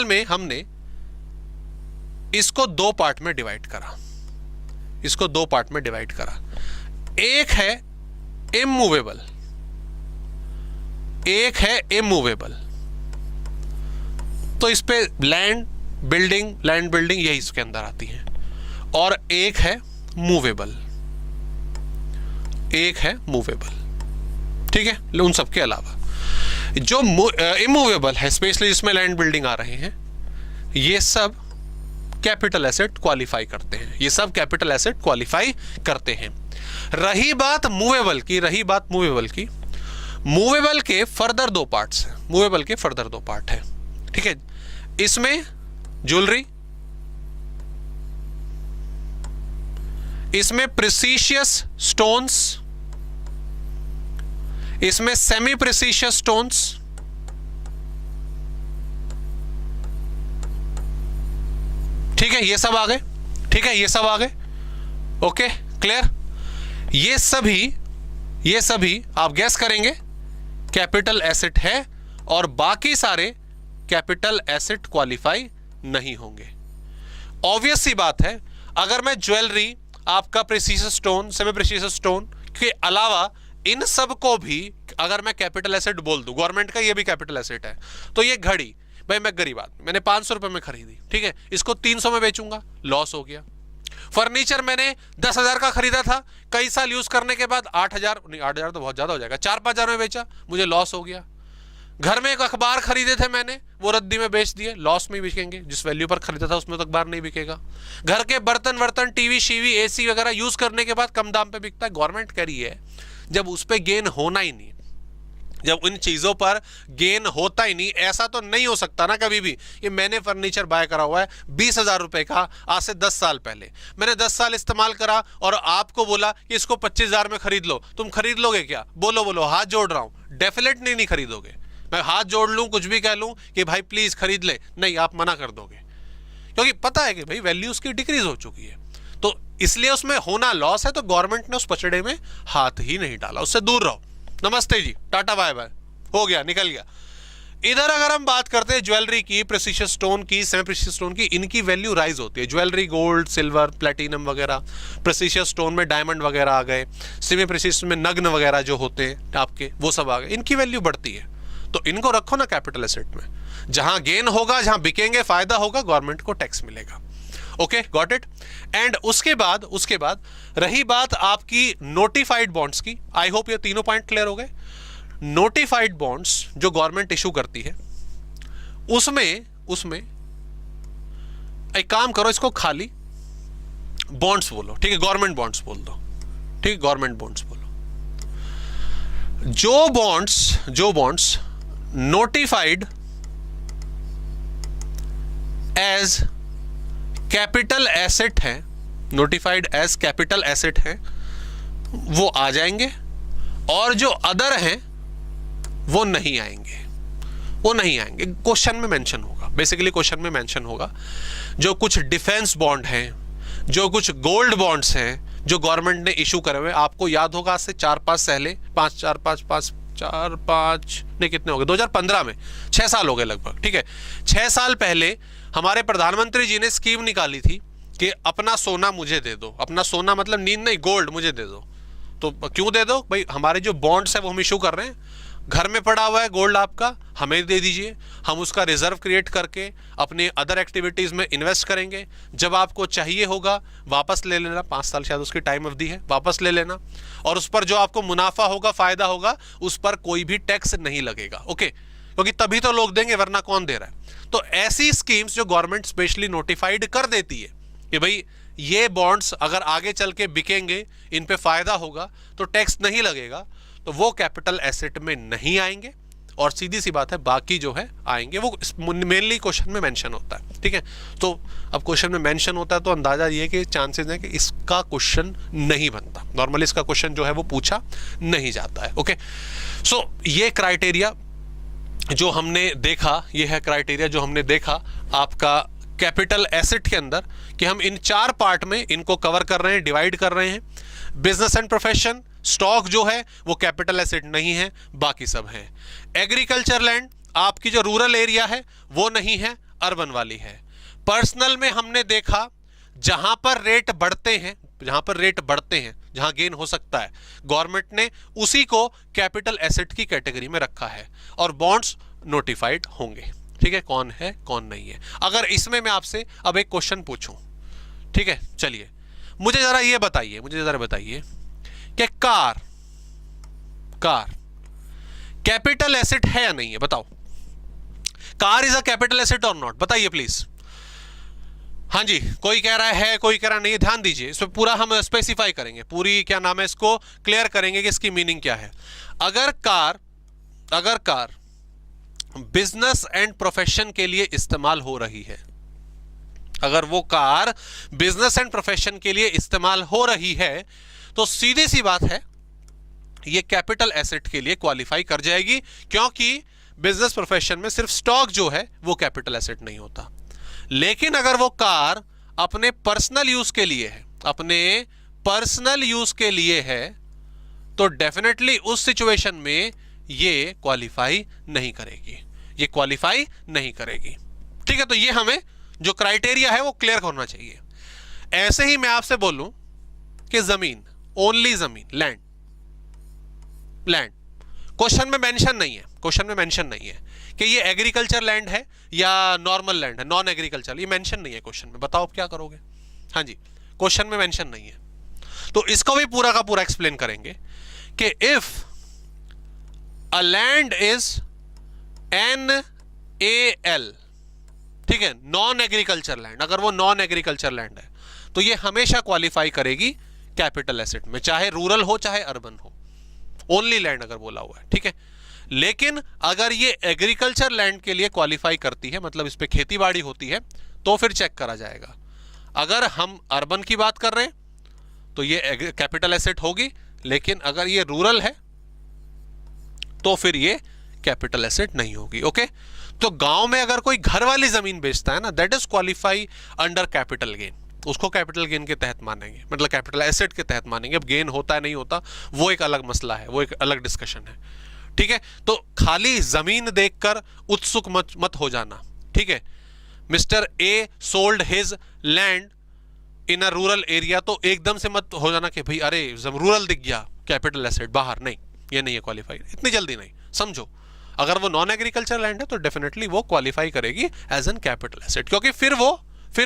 में हमने इसको दो पार्ट में डिवाइड करा, एक है इमूवेबल, एक है इमूवेबल। तो इस पे लैंड बिल्डिंग यही इसके अंदर आती है, और एक है मूवेबल, ठीक है। उन सब के अलावा जो इमूवेबल है, स्पेशली जिसमें लैंड बिल्डिंग आ रहे हैं, ये सब कैपिटल एसेट क्वालिफाई करते हैं। रही बात मूवेबल की, मूवेबल के फर्दर दो पार्ट्स हैं, ठीक है। इसमें ज्वेलरी, इसमें प्रिसीशियस स्टोन्स, इसमें सेमी प्रिसीशियस स्टोन्स, ठीक है, ये सब आ गए, ओके, क्लियर। ये सभी आप गैस करेंगे कैपिटल एसेट है, और बाकी सारे कैपिटल एसेट क्वालिफाई नहीं होंगे। ऑब्वियस सी बात है, अगर मैं ज्वेलरी, आपका प्रिसीशियस स्टोन, सेमी प्रिसीशियस स्टोन के अलावा इन सब को भी अगर मैं कैपिटल एसेट बोल दूं, गवर्नमेंट का ये भी कैपिटल एसेट है, तो ये घड़ी, भाई मैं गरीब आदमी, मैंने 500 रुपए में खरीदी, ठीक है, इसको 300 में बेचूंगा, लॉस हो गया। फर्नीचर मैंने 10,000 का खरीदा था, कई साल यूज करने के बाद 8,000 नहीं, 8,000 तो बहुत ज्यादा हो जाएगा, 4-5 हजार में बेचा, मुझे लॉस हो गया। घर में एक अखबार खरीदे थे मैंने, वो रद्दी में बेच दिए, लॉस में बिकेंगे, जिस वैल्यू पर खरीदा था उसमें तो अखबार नहीं बिकेगा। घर के बर्तन, टीवी शीवी, एसी वगैरह यूज करने के बाद कम दाम पे बिकता है। गवर्नमेंट कह रही है जब उस पर गेन होना ही नहीं, जब उन चीजों पर गेन होता ही नहीं, ऐसा तो नहीं हो सकता ना कभी भी। ये मैंने फर्नीचर बाय करा हुआ है 20,000 रुपए का, आज से 10 साल पहले, मैंने 10 साल इस्तेमाल करा और आपको बोला कि इसको 25,000 में खरीद लो, तुम खरीद लोगे क्या? बोलो, हाथ जोड़ रहा हूं, डेफिनेटली नहीं खरीदोगे। मैं हाथ जोड़ लूं, कुछ भी कह लूं कि भाई प्लीज खरीद ले, नहीं, आप मना कर दोगे, क्योंकि पता है कि भाई वैल्यू उसकी डिक्रीज हो चुकी है। तो इसलिए उसमें होना लॉस है, तो गवर्नमेंट ने उस पचड़े में हाथ ही नहीं डाला, उससे दूर रहो। नमस्ते जी, टाटा बाय बाय, हो गया, निकल गया। इधर अगर हम बात करते हैं ज्वेलरी की, प्रेसिशियस स्टोन की, सेमी प्रेसिशियस स्टोन की, इनकी वैल्यू राइज होती है। ज्वेलरी गोल्ड, सिल्वर, प्लेटिनम वगैरह, प्रेसिशियस स्टोन में डायमंड वगैरह आ गए, सेमी प्रेसिशियस में नग्न वगैरह जो होते हैं आपके, वो सब आ गए, इनकी वैल्यू बढ़ती है। तो इनको रखो ना कैपिटल एसेट में, जहां गेन होगा, जहां बिकेंगे, फायदा होगा, गवर्नमेंट को टैक्स मिलेगा। Okay, got it. एंड उसके बाद रही बात आपकी नोटिफाइड बॉन्ड्स की। आई होप ये तीनों पॉइंट क्लियर हो गए। नोटिफाइड बॉन्ड्स जो गवर्नमेंट इशू करती है, उसमें एक काम करो, इसको खाली बॉन्ड्स बोलो, ठीक है, गवर्नमेंट बॉन्ड्स बोल दो, ठीक है, गवर्नमेंट बॉन्ड्स बोलो। जो bonds notified as capital asset है, नोटिफाइड एज कैपिटल एसेट है, वो आ जाएंगे, और जो अदर हैं वो नहीं आएंगे। क्वेश्चन में मेंशन होगा, बेसिकली क्वेश्चन में मेंशन होगा। जो कुछ डिफेंस बॉन्ड हैं, जो कुछ गोल्ड बॉन्ड्स हैं जो गवर्नमेंट ने इशू करे हुए, आपको याद होगा आज से 4-5 पहले, 4-5 नहीं, कितने हो गए, 2015 में, 6 साल हो गए लगभग, ठीक है। 6 साल पहले हमारे प्रधानमंत्री जी ने स्कीम निकाली थी कि अपना सोना मुझे दे दो। अपना सोना मतलब नींद नहीं, गोल्ड मुझे दे दो। तो क्यों दे दो भाई? हमारे जो बॉन्ड्स है वो हम इशू कर रहे हैं, घर में पड़ा हुआ है गोल्ड आपका, हमें दे दीजिए, हम उसका रिजर्व क्रिएट करके अपने अदर एक्टिविटीज में इन्वेस्ट करेंगे। जब आपको चाहिए होगा वापस ले लेना, 5 साल शायद उसकी टाइम अवधि है, वापस ले लेना, और उस पर जो आपको मुनाफा होगा, फायदा होगा, उस पर कोई भी टैक्स नहीं लगेगा। ओके, क्योंकि तभी तो लोग देंगे, वरना कौन दे रहा है। तो ऐसी स्कीम्स जो गवर्नमेंट स्पेशली नोटिफाइड कर देती है कि भाई ये बॉन्ड्स अगर आगे चल के बिकेंगे, इन पे फायदा होगा, तो टैक्स नहीं लगेगा, तो वो कैपिटल एसेट में नहीं आएंगे, और सीधी सी बात है बाकी जो है आएंगे। वो मेनली क्वेश्चन में मेंशन होता है, ठीक है। तो अब क्वेश्चन में मेंशन होता है तो अंदाजा ये कि चांसेस है कि इसका क्वेश्चन नहीं बनता, नॉर्मली इसका क्वेश्चन जो है वो पूछा नहीं जाता है। ओके, सो ये क्राइटेरिया जो हमने देखा, ये है क्राइटेरिया जो हमने देखा आपका कैपिटल एसेट के अंदर, कि हम इन 4 पार्ट में इनको कवर कर रहे हैं, डिवाइड कर रहे हैं। बिजनेस एंड प्रोफेशन, स्टॉक जो है वो कैपिटल एसेट नहीं है, बाकी सब है। एग्रीकल्चर लैंड, आपकी जो रूरल एरिया है वो नहीं है, अर्बन वाली है। पर्सनल में हमने देखा जहां पर रेट बढ़ते हैं, जहां गेन हो सकता है, गवर्नमेंट ने उसी को कैपिटल एसेट की कैटेगरी में रखा है, और बॉन्ड्स नोटिफाइड होंगे, ठीक है, कौन है कौन नहीं है। अगर इसमें मैं आपसे अब एक क्वेश्चन पूछूं, ठीक है, चलिए मुझे जरा बताइए कि कार कैपिटल एसेट है या नहीं है, बताओ। Car is a capital asset और नॉट, बताइए प्लीज। हाँ जी, कोई कह रहा है, कोई कह रहा नहीं है। ध्यान दीजिए, इसमें पूरा हम स्पेसिफाई करेंगे, पूरी क्या नाम है, इसको क्लियर करेंगे कि इसकी मीनिंग क्या है। अगर कार बिजनेस एंड प्रोफेशन के लिए इस्तेमाल हो रही है, अगर वो कार बिजनेस एंड प्रोफेशन के लिए इस्तेमाल हो रही है, तो सीधी सी बात है ये कैपिटल एसेट के लिए क्वालिफाई कर जाएगी, क्योंकि बिजनेस प्रोफेशन में सिर्फ स्टॉक जो है वो कैपिटल एसेट नहीं होता। लेकिन अगर वो कार अपने पर्सनल यूज के लिए है, तो डेफिनेटली उस सिचुएशन में ये क्वालिफाई नहीं करेगी, ठीक है। तो ये हमें जो क्राइटेरिया है वो क्लियर होना चाहिए। ऐसे ही मैं आपसे बोलूं कि जमीन, ओनली जमीन, लैंड, क्वेश्चन में मेंशन नहीं है कि ये एग्रीकल्चर लैंड है या नॉर्मल लैंड है, नॉन एग्रीकल्चर, ये मेंशन नहीं है क्वेश्चन में। बताओ आप क्या करोगे? हाँ जी, क्वेश्चन में मेंशन नहीं है, तो इसको भी पूरा का पूरा एक्सप्लेन करेंगे कि if a land is NaL, ठीक है, नॉन एग्रीकल्चर लैंड, अगर वो नॉन एग्रीकल्चर लैंड है तो ये हमेशा क्वालिफाई करेगी कैपिटल एसेट में, चाहे रूरल हो चाहे अर्बन हो, ओनली लैंड अगर बोला हुआ है, ठीक है। लेकिन अगर ये एग्रीकल्चर लैंड के लिए क्वालिफाई करती है, मतलब इस पे खेती बाड़ी होती है, तो फिर चेक करा जाएगा। अगर हम अर्बन की बात कर रहे हैं तो ये कैपिटल एसेट होगी, लेकिन अगर ये रूरल है तो फिर ये कैपिटल एसेट नहीं होगी। ओके, तो गांव में अगर कोई घर वाली जमीन बेचता है ना, that is qualify under capital gain, उसको कैपिटल गेन के तहत मानेंगे, मतलब कैपिटल एसेट के तहत मानेंगे। अब गेन होता है नहीं होता वो एक अलग मसला है, वो एक अलग डिस्कशन है, ठीक है। तो खाली जमीन देखकर उत्सुक मत हो जाना, ठीक है। Mister A sold his land in a rural area, तो एकदम से मत हो जाना कि भाई अरे रूरल दिख गया कैपिटल एसेट बाहर, नहीं, ये नहीं है क्वालिफाई, इतनी जल्दी नहीं। समझो, अगर वो नॉन एग्रीकल्चर लैंड है तो डेफिनेटली वो क्वालिफाई करेगी एज एन कैपिटल एसेट, क्योंकि फिर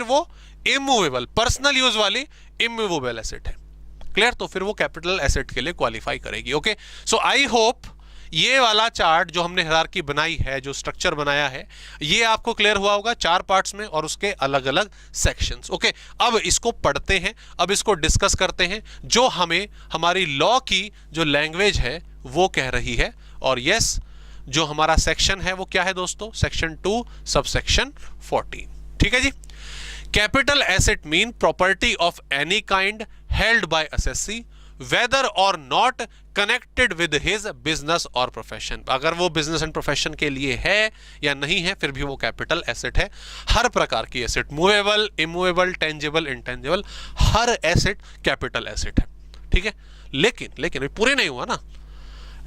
वो इमूवेबल, पर्सनल यूज वाली इमूवेबल एसेट है। क्लियर? तो फिर वो कैपिटल एसेट के लिए क्वालिफाई करेगी। ओके, सो आई होप ये वाला चार्ट जो हमने हायरार्की बनाई है, जो स्ट्रक्चर बनाया है, ये आपको क्लियर हुआ होगा 4 पार्ट्स में और उसके अलग अलग सेक्शंस। ओके, अब इसको पढ़ते हैं, अब इसको डिस्कस करते हैं, जो हमें हमारी लॉ की जो लैंग्वेज है वो कह रही है। और यस, जो हमारा सेक्शन है वो क्या है दोस्तों? सेक्शन 2 सबसेक्शन 14, ठीक है जी। Capital asset mean property of any kind held by assessee whether or not connected with his business or profession. अगर वो बिजनेस एंड प्रोफेशन के लिए है या नहीं है, फिर भी वो कैपिटल एसेट है। हर प्रकार की asset, movable, immovable, tangible, intangible, हर एसेट कैपिटल एसेट है, ठीक है। लेकिन पूरे नहीं हुआ ना,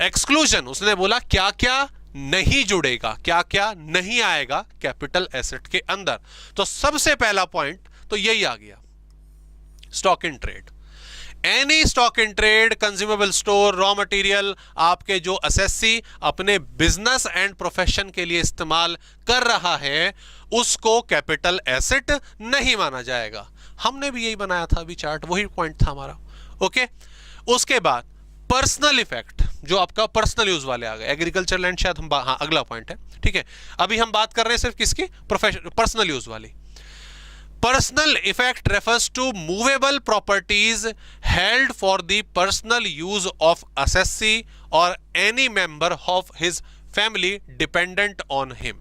एक्सक्लूजन, उसने बोला क्या क्या नहीं जुड़ेगा, क्या क्या नहीं आएगा कैपिटल एसेट के अंदर। तो सबसे पहला पॉइंट तो यही आ गया, stock in trade. Any stock in trade, consumable store, raw material आपके जो एसएससी अपने बिजनेस एंड प्रोफेशन के लिए इस्तेमाल कर रहा है उसको कैपिटल एसेट नहीं माना जाएगा। हमने भी यही बनाया था अभी चार्ट, वही पॉइंट था हमारा। ओके, उसके बाद पर्सनल इफेक्ट, जो आपका पर्सनल यूज वाले आ गए, एग्रीकल्चर लैंड शायद हम हाँ अगला पॉइंट है, ठीक है। अभी हम बात कर रहे हैं सिर्फ किसकी, प्रोफेशन पर्सनल यूज वाली। Personal effect refers to movable properties held for the personal use of assessee or any member of his family dependent on him.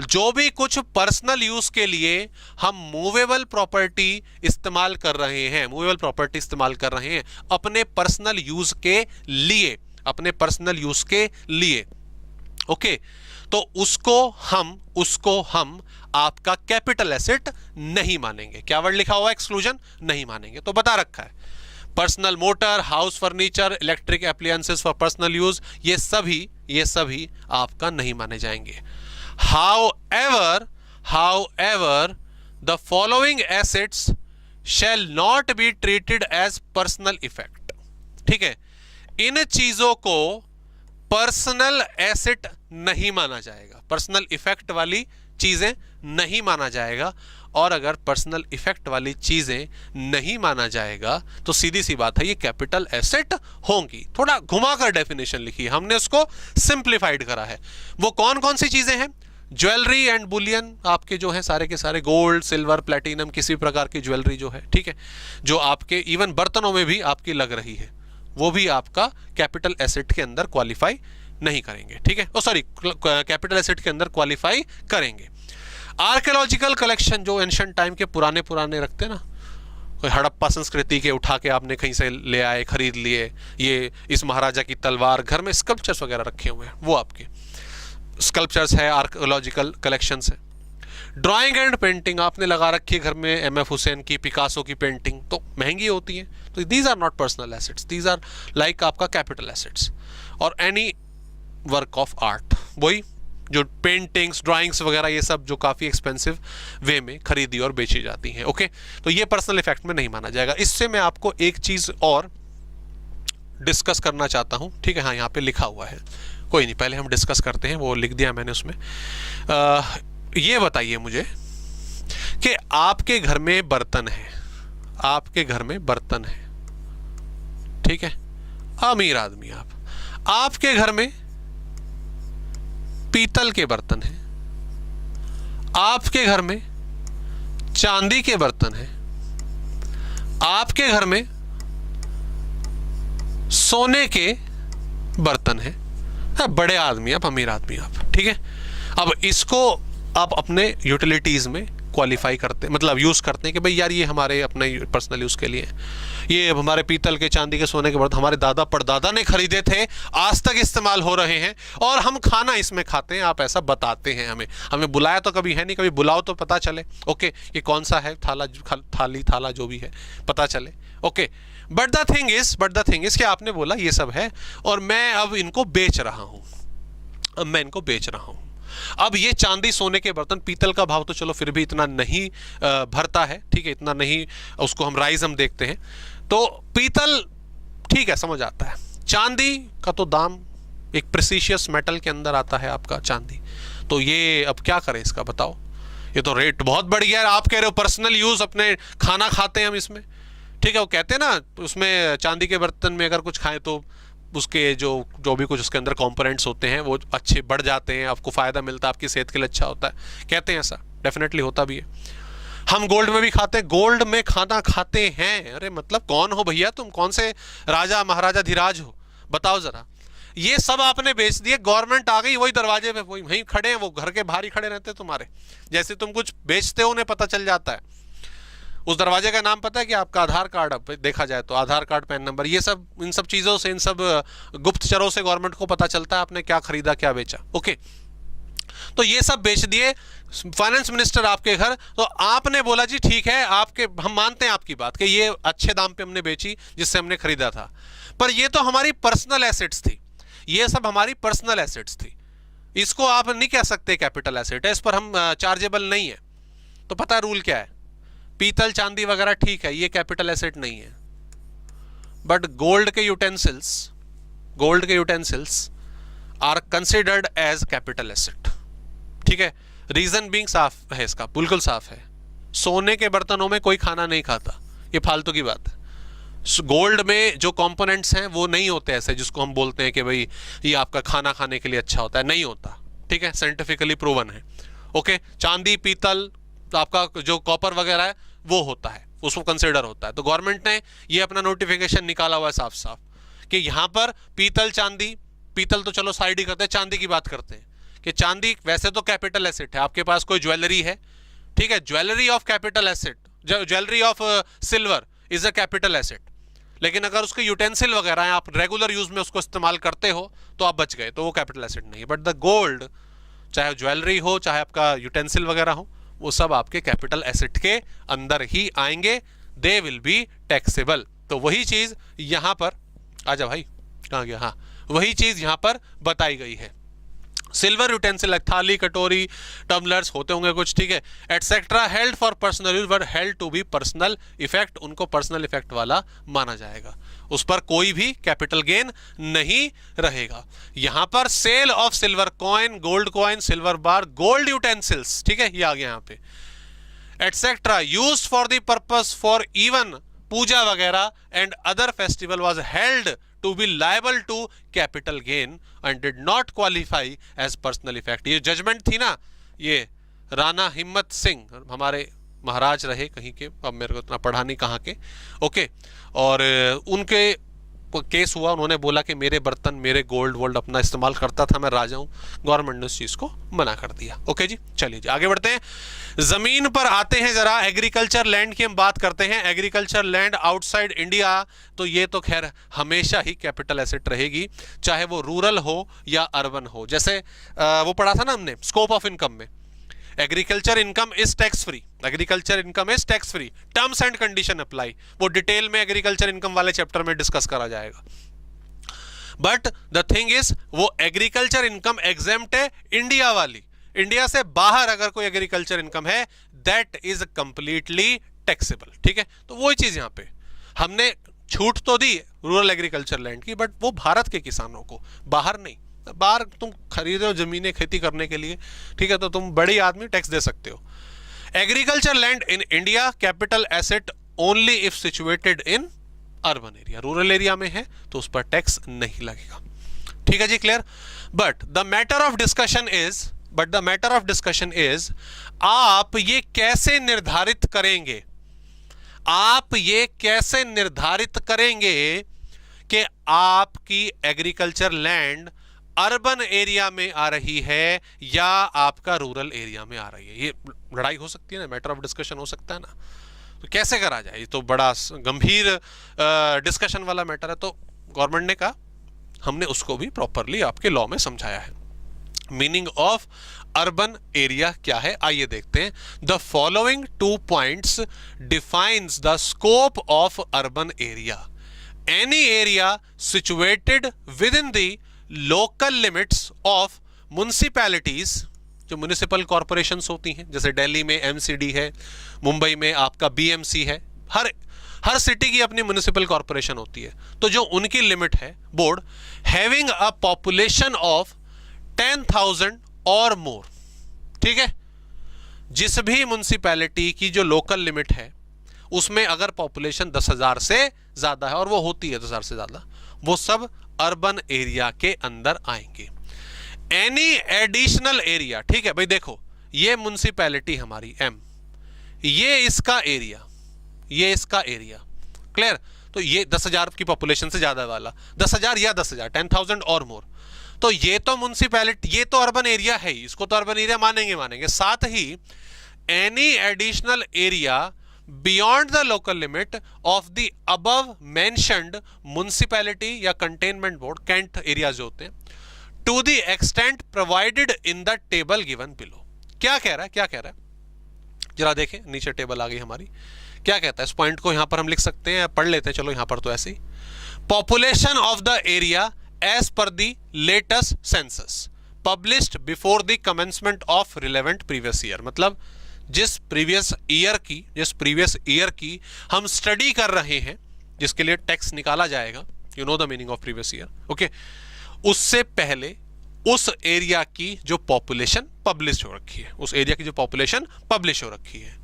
जो भी कुछ पर्सनल यूज के लिए हम मूवेबल प्रॉपर्टी इस्तेमाल कर रहे हैं, मूवेबल प्रॉपर्टी इस्तेमाल कर रहे हैं अपने पर्सनल यूज के लिए, अपने पर्सनल यूज के लिए, ओके, तो उसको हम आपका कैपिटल एसेट नहीं मानेंगे। क्या वर्ड लिखा हुआ, एक्सक्लूजन, नहीं मानेंगे। तो बता रखा है personal motor, house furniture, electric appliances for personal use, ये सभी आपका नहीं माने जाएंगे। However, the following assets shall not be treated as personal effect। ठीक है, इन चीजों को पर्सनल एसेट नहीं माना जाएगा, पर्सनल इफेक्ट वाली चीजें नहीं माना जाएगा। और अगर पर्सनल इफेक्ट वाली चीजें नहीं माना जाएगा तो सीधी सी बात है ये कैपिटल एसेट होंगी। थोड़ा घुमाकर डेफिनेशन लिखी है हमने, उसको सिंप्लीफाइड करा है। वो कौन कौन सी चीजें हैं, ज्वेलरी एंड बुलियन, आपके जो है सारे के सारे गोल्ड, सिल्वर, प्लेटिनम, किसी प्रकार की ज्वेलरी जो है, ठीक है, जो आपके इवन बर्तनों में भी आपकी लग रही है, वो भी आपका कैपिटल एसेट के अंदर क्वालिफाई नहीं करेंगे। ठीक है, सॉरी, कैपिटल एसेट के अंदर क्वालिफाई करेंगे। आर्कियोलॉजिकल कलेक्शन, जो एंशिएंट टाइम के पुराने रखते हैं ना, कोई हड़प्पा संस्कृति के उठा के आपने कहीं से ले आए, खरीद लिए, ये इस महाराजा की तलवार, घर में स्कल्पचर्स वगैरह रखे हुए हैं, वो आपके स्कल्पचर्स है, आर्कियोलॉजिकल कलेक्शंस है। ड्राइंग एंड पेंटिंग आपने लगा रखी है घर में, एम.एफ. हुसैन की, पिकासो की पेंटिंग, तो महंगी होती है, तो these are not personal assets, these are like आपका कैपिटल एसेट्स। और एनी वर्क ऑफ आर्ट, वही जो पेंटिंग्स, ड्राइंग्स वगैरह, ये सब जो काफ़ी एक्सपेंसिव वे में खरीदी और बेची जाती हैं। ओके, तो ये पर्सनल इफेक्ट में नहीं माना जाएगा। इससे मैं आपको एक चीज़ और डिस्कस करना चाहता हूँ, ठीक है, हाँ यहाँ पे लिखा हुआ है, कोई नहीं, पहले हम डिस्कस करते हैं, वो लिख दिया मैंने उसमें। ये बताइए मुझे कि आपके घर में बर्तन है, आपके घर में बर्तन है, ठीक है, अमीर आदमी आपके घर में पीतल के बर्तन हैं, आपके घर में चांदी के बर्तन हैं, आपके घर में सोने के बर्तन हैं, बड़े आदमी आप, अमीर आदमी आप, ठीक है। अब इसको आप अपने यूटिलिटीज में क्वालिफाई करते, मतलब यूज करते हैं कि भाई यार ये हमारे अपने पर्सनल यूज के लिए, ये हमारे पीतल के, चांदी के, सोने के बर्तन हमारे दादा परदादा ने खरीदे थे, आज तक इस्तेमाल हो रहे हैं और हम खाना इसमें खाते हैं, आप ऐसा बताते हैं हमें बुलाया तो कभी है नहीं, कभी बुलाओ तो पता चले, ओके, ये कौन सा है, थाला जो भी है पता चले, okay. But the thing is कि आपने बोला ये सब है और मैं अब इनको बेच रहा हूं, अब ये चांदी, सोने के बर्तन, पीतल का भाव तो चलो फिर भी इतना नहीं भरता है, ठीक है, इतना नहीं, उसको हम राइज हम देखते हैं, तो पीतल ठीक है, समझ आता है। चांदी का तो दाम एक प्रेसिशियस मेटल के अंदर आता है आपका चांदी, तो ये अब क्या करें इसका, बताओ, ये तो रेट बहुत बढ़ गया है। आप कह रहे हो पर्सनल यूज, अपने खाना खाते हैं हम इसमें, ठीक है, वो कहते हैं ना उसमें चांदी के बर्तन में अगर कुछ खाएं तो उसके जो भी कुछ उसके अंदर कंपोनेंट्स होते हैं वो अच्छे बढ़ जाते हैं, आपको फ़ायदा मिलता है, आपकी सेहत के लिए अच्छा होता है, कहते हैं ऐसा, डेफिनेटली होता भी है। हम गोल्ड में भी खाते हैं, गोल्ड में खाना खाते हैं, अरे मतलब कौन हो भैया तुम, कौन से राजा महाराजा धीराज हो, बताओ ज़रा। ये सब आपने बेच दिए, गवर्नमेंट आ गई, वही दरवाजे पे वहीं खड़े हैं, वो घर के बाहर ही खड़े रहते हैं तुम्हारे, जैसे तुम कुछ बेचते हो उन्हें पता चल जाता है। उस दरवाजे का नाम पता है कि आपका आधार कार्ड, अब देखा जाए तो आधार कार्ड, पैन नंबर, ये सब, इन सब चीज़ों से, इन सब गुप्तचरों से गवर्नमेंट को पता चलता है आपने क्या खरीदा, क्या बेचा, ओके। तो ये सब बेच दिए, फाइनेंस मिनिस्टर आपके घर, तो आपने बोला जी ठीक है, हम मानते हैं आपकी बात कि ये अच्छे दाम पे हमने बेची जिससे हमने खरीदा था, पर ये तो हमारी पर्सनल एसेट्स थी, ये सब हमारी पर्सनल एसेट्स थी, इसको आप नहीं कह सकते कैपिटल एसेट है, इस पर हम चार्जेबल नहीं है। तो पता है रूल क्या है, पीतल चांदी वगैरह ठीक है, ये कैपिटल एसेट नहीं है, बट गोल्ड के utensils are considered as capital asset. ठीक है, रीजन बीइंग साफ है, इसका बिल्कुल साफ है। सोने के बर्तनों में कोई खाना नहीं खाता, ये फालतू की बात है। गोल्ड में जो कंपोनेंट्स हैं वो नहीं होते ऐसे जिसको हम बोलते हैं कि भाई ये आपका खाना खाने के लिए अच्छा होता है, नहीं होता। ठीक है, साइंटिफिकली प्रूवन है। ओके, चांदी पीतल आपका जो कॉपर वगैरह है वो होता है, उसको कंसिडर होता है। तो गवर्नमेंट ने ये अपना नोटिफिकेशन निकाला हुआ है साफ साफ कि यहां पर पीतल चांदी, पीतल तो चलो साइड ही करते हैं, चांदी की बात करते हैं कि चांदी वैसे तो कैपिटल एसेट है। आपके पास कोई ज्वेलरी है, ठीक है, jewellery of capital asset, jewellery of silver is a capital asset, लेकिन अगर उसके यूटेंसिल वगैरह हैं, आप रेगुलर यूज में उसको इस्तेमाल करते हो तो आप बच गए, तो वो कैपिटल एसेट नहीं है। बट द गोल्ड, चाहे ज्वेलरी हो चाहे आपका यूटेंसिल वगैरह हो, वो सब आपके कैपिटल एसेट के अंदर ही आएंगे, दे विल बी टैक्सेबल। तो वही चीज यहां पर, आजा भाई कहां गया, हाँ वही चीज यहां पर बताई गई है। सिल्वर यूटेंसिल, थाली कटोरी टम्बलर्स होते होंगे कुछ, ठीक है, etcetera held for personal use were held to be personal effect, उनको पर्सनल इफेक्ट वाला माना जाएगा, उस पर कोई भी कैपिटल गेन नहीं रहेगा। यहां पर sale of silver coin, gold coin, silver bar, gold utensils, ठीक है, ये आ गया यहां पे, etcetera used for the purpose for even puja वगैरह and other festival was held to be liable to capital gain and did not qualify as personal effect। ये जजमेंट थी ना, ये राणा हिम्मत सिंह हमारे महाराज रहे कहीं के, अब मेरे को इतना पढ़ा नहीं कहाँ के, ओके, और उनके केस हुआ, उन्होंने बोला कि मेरे बर्तन, मेरे गोल्ड वोल्ड अपना इस्तेमाल करता था, मैं राजा हूं, गवर्नमेंट ने उस चीज को मना कर दिया। ओके जी, चलिए जी आगे बढ़ते हैं। जमीन पर आते हैं जरा, एग्रीकल्चर लैंड की हम बात करते हैं। एग्रीकल्चर लैंड आउटसाइड इंडिया, तो ये तो खैर हमेशा ही कैपिटल एसेट रहेगी, चाहे वो रूरल हो या अर्बन हो। जैसे वो पढ़ा था ना हमने स्कोप ऑफ इनकम में, agriculture income is tax free, agriculture income is tax free, terms and condition apply, वो डिटेल में एग्रीकल्चर इनकम वाले चैप्टर में डिस्कस करा जाएगा। बट द थिंग इज वो एग्रीकल्चर इनकम एग्जेम्प्ट है इंडिया वाली, इंडिया से बाहर अगर कोई एग्रीकल्चर इनकम है दैट इज कंप्लीटली टैक्सेबल। ठीक है, तो वही चीज यहां पे हमने छूट तो दी रूरल एग्रीकल्चर लैंड की, बट वो भारत के किसानों को, बाहर नहीं। बाहर तुम खरीदे हो जमीनें खेती करने के लिए, ठीक है, तो तुम बड़ी आदमी टैक्स दे सकते हो। Agriculture land in India capital asset only if situated in urban area, rural area में है तो उस पर टैक्स नहीं लगेगा। ठीक है जी, clear. But the matter of discussion is आप ये कैसे निर्धारित करेंगे, आप ये कैसे निर्धारित करेंगे कि आपकी एग्रीकल्चर लैंड अर्बन एरिया में आ रही है या आपका रूरल एरिया में आ रही है। ये लड़ाई हो सकती है ना, मैटर ऑफ डिस्कशन हो सकता है ना, तो कैसे करा जाए, ये तो बड़ा गंभीर डिस्कशन वाला मैटर है। तो गवर्नमेंट ने कहा, हमने उसको भी प्रॉपरली आपके लॉ में समझाया है। मीनिंग ऑफ अर्बन एरिया क्या है, आइए देखते हैं। The following 2 points defines the scope of urban area. Any area situated with in the local limits of municipalities, जो म्युनिसिपल कॉरपोरेशंस होती हैं, जैसे दिल्ली में एमसीडी है, मुंबई में आपका बीएमसी है, हर सिटी की अपनी म्युनिसिपल कॉरपोरेशन होती है, तो जो उनकी लिमिट है board, having a population of 10,000 और मोर। ठीक है, जिस भी म्युनिसिपैलिटी की जो लोकल लिमिट है उसमें अगर पॉपुलेशन 10,000 से ज्यादा है, और वो होती है 10,000 से ज्यादा, वो सब अर्बन एरिया के अंदर आएंगे। एनी एडिशनल एरिया, ठीक है भाई, देखो ये म्युनिसिपैलिटी हमारी एम, ये इसका एरिया, ये इसका एरिया, क्लियर। तो ये 10,000 की पॉपुलेशन से ज्यादा वाला, 10,000 या 10,000, 10,000 और मोर, तो ये तो म्युनिसिपैलिटी, ये तो अर्बन एरिया है ही, इसको तो अर्बन एरिया मानेंगे। साथ ही any additional area beyond the local limit of the above mentioned municipality या कंटेनमेंट बोर्ड, कैंट एरिया जो होते हैं, to the extent provided in the table given below. क्या कह रहा है, जरा देखें, नीचे टेबल आ गई हमारी, क्या कहता है, इस पॉइंट को यहां पर हम लिख सकते हैं, पढ़ लेते हैं, चलो यहां पर तो ऐसे ही, population of the area as per the latest census published before the commencement of relevant previous year. मतलब जिस प्रीवियस ईयर की हम स्टडी कर रहे हैं, जिसके लिए टैक्स निकाला जाएगा, you know the meaning of previous year, okay, उससे पहले उस एरिया की जो पॉपुलेशन पब्लिश हो रखी है, उस एरिया की जो पॉपुलेशन पब्लिश हो रखी है।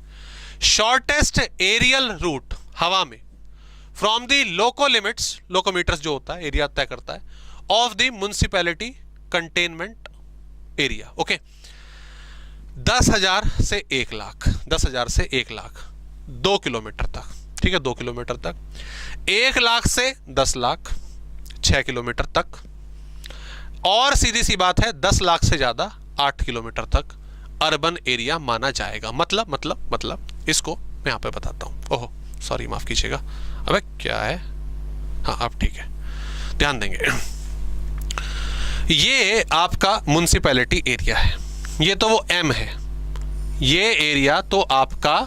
शॉर्टेस्ट एरियल रूट हवा में फ्रॉम द लोको लिमिट्स, लोकोमीटर्स जो होता है एरिया तय करता है, of the municipality containment area, okay, 10,000 से 1 लाख, 10,000 से 1 लाख 2 किलोमीटर तक, ठीक है, 2 किलोमीटर तक, 1 लाख से 10 लाख 6 किलोमीटर तक, और सीधी सी बात है 10 लाख से ज्यादा 8 किलोमीटर तक अर्बन एरिया माना जाएगा। मतलब इसको मैं यहां पे बताता हूं। ओहो सॉरी, माफ कीजिएगा, अबे क्या है, हाँ अब ठीक है, ध्यान देंगे। ये आपका म्युनिसिपैलिटी एरिया है, ये तो वो M है, ये एरिया तो आपका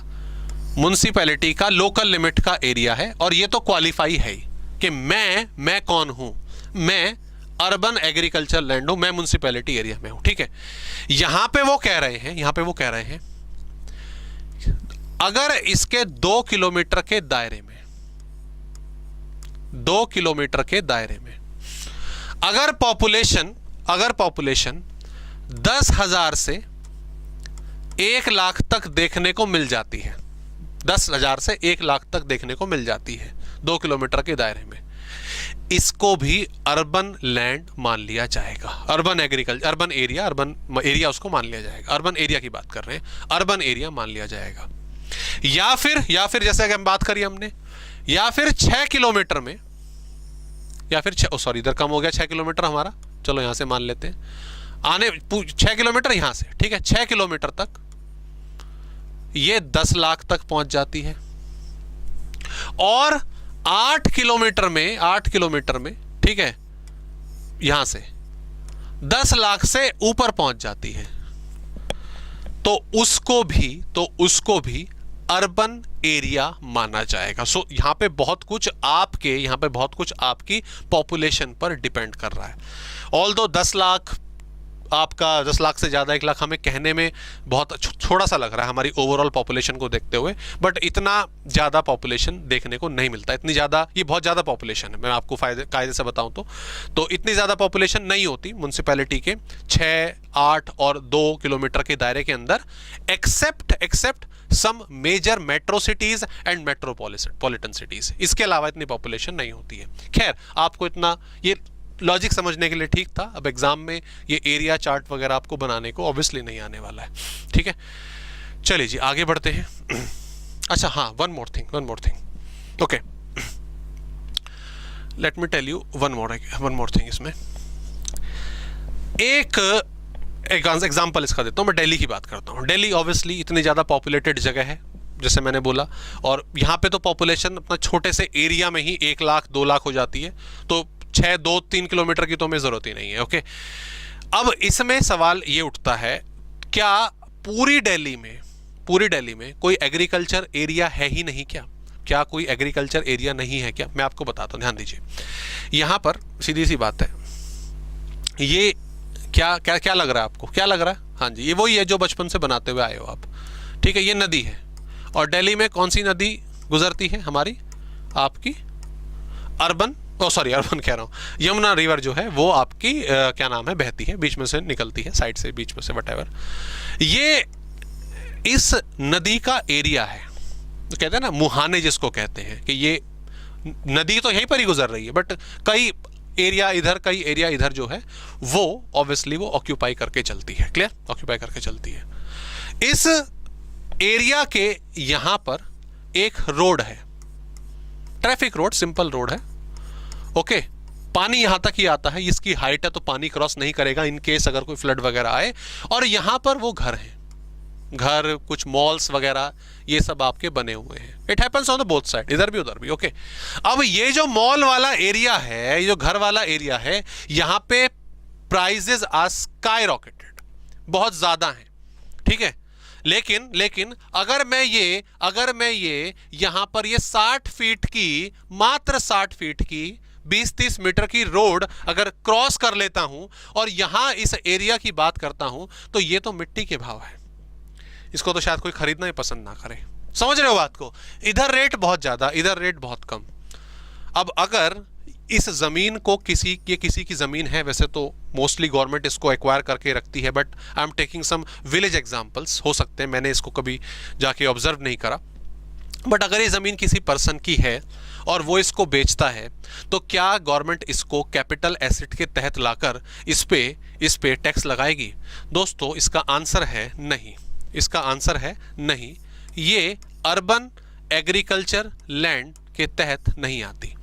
म्युनिसिपैलिटी का लोकल लिमिट का एरिया है, और ये तो क्वालिफाई है कि मैं कौन हूं, मैं अर्बन एग्रीकल्चर लैंड हूं, मैं म्युनिसिपैलिटी एरिया में हूं, ठीक है। यहां पे वो कह रहे हैं अगर इसके 2 किलोमीटर के दायरे में, 2 किलोमीटर के दायरे में अगर पॉपुलेशन 10,000 से 1 लाख तक देखने को मिल जाती है, 10,000 से 1 लाख तक देखने को मिल जाती है 2 किलोमीटर के दायरे में, इसको भी अर्बन लैंड मान लिया जाएगा, अर्बन एरिया उसको मान लिया जाएगा। अर्बन एरिया की बात कर रहे हैं, अर्बन एरिया मान लिया जाएगा। या फिर जैसे कि हम बात करी हमने, या फिर 6 किलोमीटर में, या फिर सॉरी इधर कम हो गया 6 किलोमीटर हमारा, चलो यहां से मान लेते हैं, 6 किलोमीटर यहां से, ठीक है, 6 किलोमीटर तक ये 10 लाख तक पहुंच जाती है, और 8 किलोमीटर में, ठीक है, यहां से 10 लाख से ऊपर पहुंच जाती है, तो उसको भी अर्बन एरिया माना जाएगा। सो यहां पे बहुत कुछ आपकी पॉपुलेशन पर डिपेंड कर रहा है। ऑल्दो 10 लाख आपका 10 लाख से ज़्यादा 1 लाख हमें कहने में बहुत थोड़ा सा लग रहा है हमारी ओवरऑल पॉपुलेशन को देखते हुए, बट इतना ज़्यादा पॉपुलेशन देखने को नहीं मिलता, इतनी ज़्यादा, ये बहुत ज़्यादा पॉपुलेशन है, मैं आपको कायदे से बताऊं तो इतनी ज़्यादा पॉपुलेशन नहीं होती म्युनिसिपैलिटी के 6, 8 और 2 किलोमीटर के दायरे के अंदर, except some major metro cities and metropolitan cities, इसके अलावा इतनी पॉपुलेशन नहीं होती है। खैर आपको इतना ये लॉजिक समझने के लिए ठीक था, अब एग्जाम में ये एरिया चार्ट वगैरह आपको बनाने को ऑब्वियसली नहीं आने वाला है, ठीक है। चलिए जी आगे बढ़ते हैं। अच्छा हाँ, one more thing, okay, let me tell you one more thing. इसमें एक एग्जाम्पल इसका देता हूँ, मैं दिल्ली की बात करता हूँ। दिल्ली ऑब्वियसली इतनी ज़्यादा पॉपुलेटेड जगह है जैसे मैंने बोला, और यहाँ पे तो पॉपुलेशन अपना छोटे से एरिया में ही 1 लाख 2 लाख हो जाती है, तो 2-3 किलोमीटर की तो हमें जरूरत ही नहीं है, ओके। अब इसमें सवाल ये उठता है, क्या पूरी दिल्ली में कोई एग्रीकल्चर एरिया है ही नहीं क्या कोई एग्रीकल्चर एरिया नहीं है क्या? मैं आपको बताता हूँ, ध्यान दीजिए। यहां पर सीधी सी बात है, ये क्या लग रहा है आपको, क्या लग रहा है? हाँ जी, ये वही है जो बचपन से बनाते हुए आए हो आप, ठीक है। ये नदी है, और दिल्ली में कौन सी नदी गुजरती है हमारी, आपकी अर्बन कह रहा हूँ, यमुना रिवर जो है वो आपकी क्या नाम है, बहती है, बीच में से निकलती है, साइड से, बीच में से, व्हाटएवर। ये इस नदी का एरिया है, तो कहते हैं ना मुहाने जिसको कहते हैं, कि ये नदी तो यहीं पर ही गुजर रही है, बट कई एरिया इधर, कई एरिया इधर जो है वो ऑब्वियसली वो ऑक्यूपाई करके चलती है, क्लियर, ऑक्यूपाई करके चलती है। इस एरिया के यहां पर एक रोड है, ट्रैफिक रोड, सिंपल रोड है, ओके। पानी यहां तक ही आता है, इसकी हाइट है तो पानी क्रॉस नहीं करेगा इन केस अगर कोई फ्लड वगैरह आए, और यहां पर वो घर हैं, घर, कुछ मॉल्स वगैरह, ये सब आपके बने हुए हैं। It happens on the both side, इधर भी उधर भी, ओके। अब ये जो मॉल वाला एरिया है, ये जो घर वाला एरिया है, यहां पे प्राइजेस आर स्काई रॉकेटेड, बहुत ज्यादा हैं, ठीक है। लेकिन अगर मैं ये यहां पर ये 60 फीट की, मात्र 60 फीट की 20-30 मीटर की रोड अगर क्रॉस कर लेता हूं और यहां इस एरिया की बात करता हूं, तो ये तो मिट्टी के भाव है, इसको तो शायद कोई खरीदना ही पसंद ना करे। समझ रहे हो बात को? इधर रेट बहुत ज्यादा, इधर रेट बहुत कम, अब अगर इस ज़मीन को किसी की ज़मीन है, वैसे तो मोस्टली गवर्नमेंट इसको एक्वायर करके रखती है, but I am taking some village examples, हो सकते हैं मैंने इसको कभी जाके ऑब्जर्व नहीं करा, बट अगर ये ज़मीन किसी पर्सन की है और वो इसको बेचता है, तो क्या गवर्नमेंट इसको कैपिटल एसेट के तहत लाकर इस पे टैक्स लगाएगी? दोस्तों इसका आंसर है नहीं, इसका आंसर है नहीं। ये अर्बन एग्रीकल्चर लैंड के तहत नहीं आती।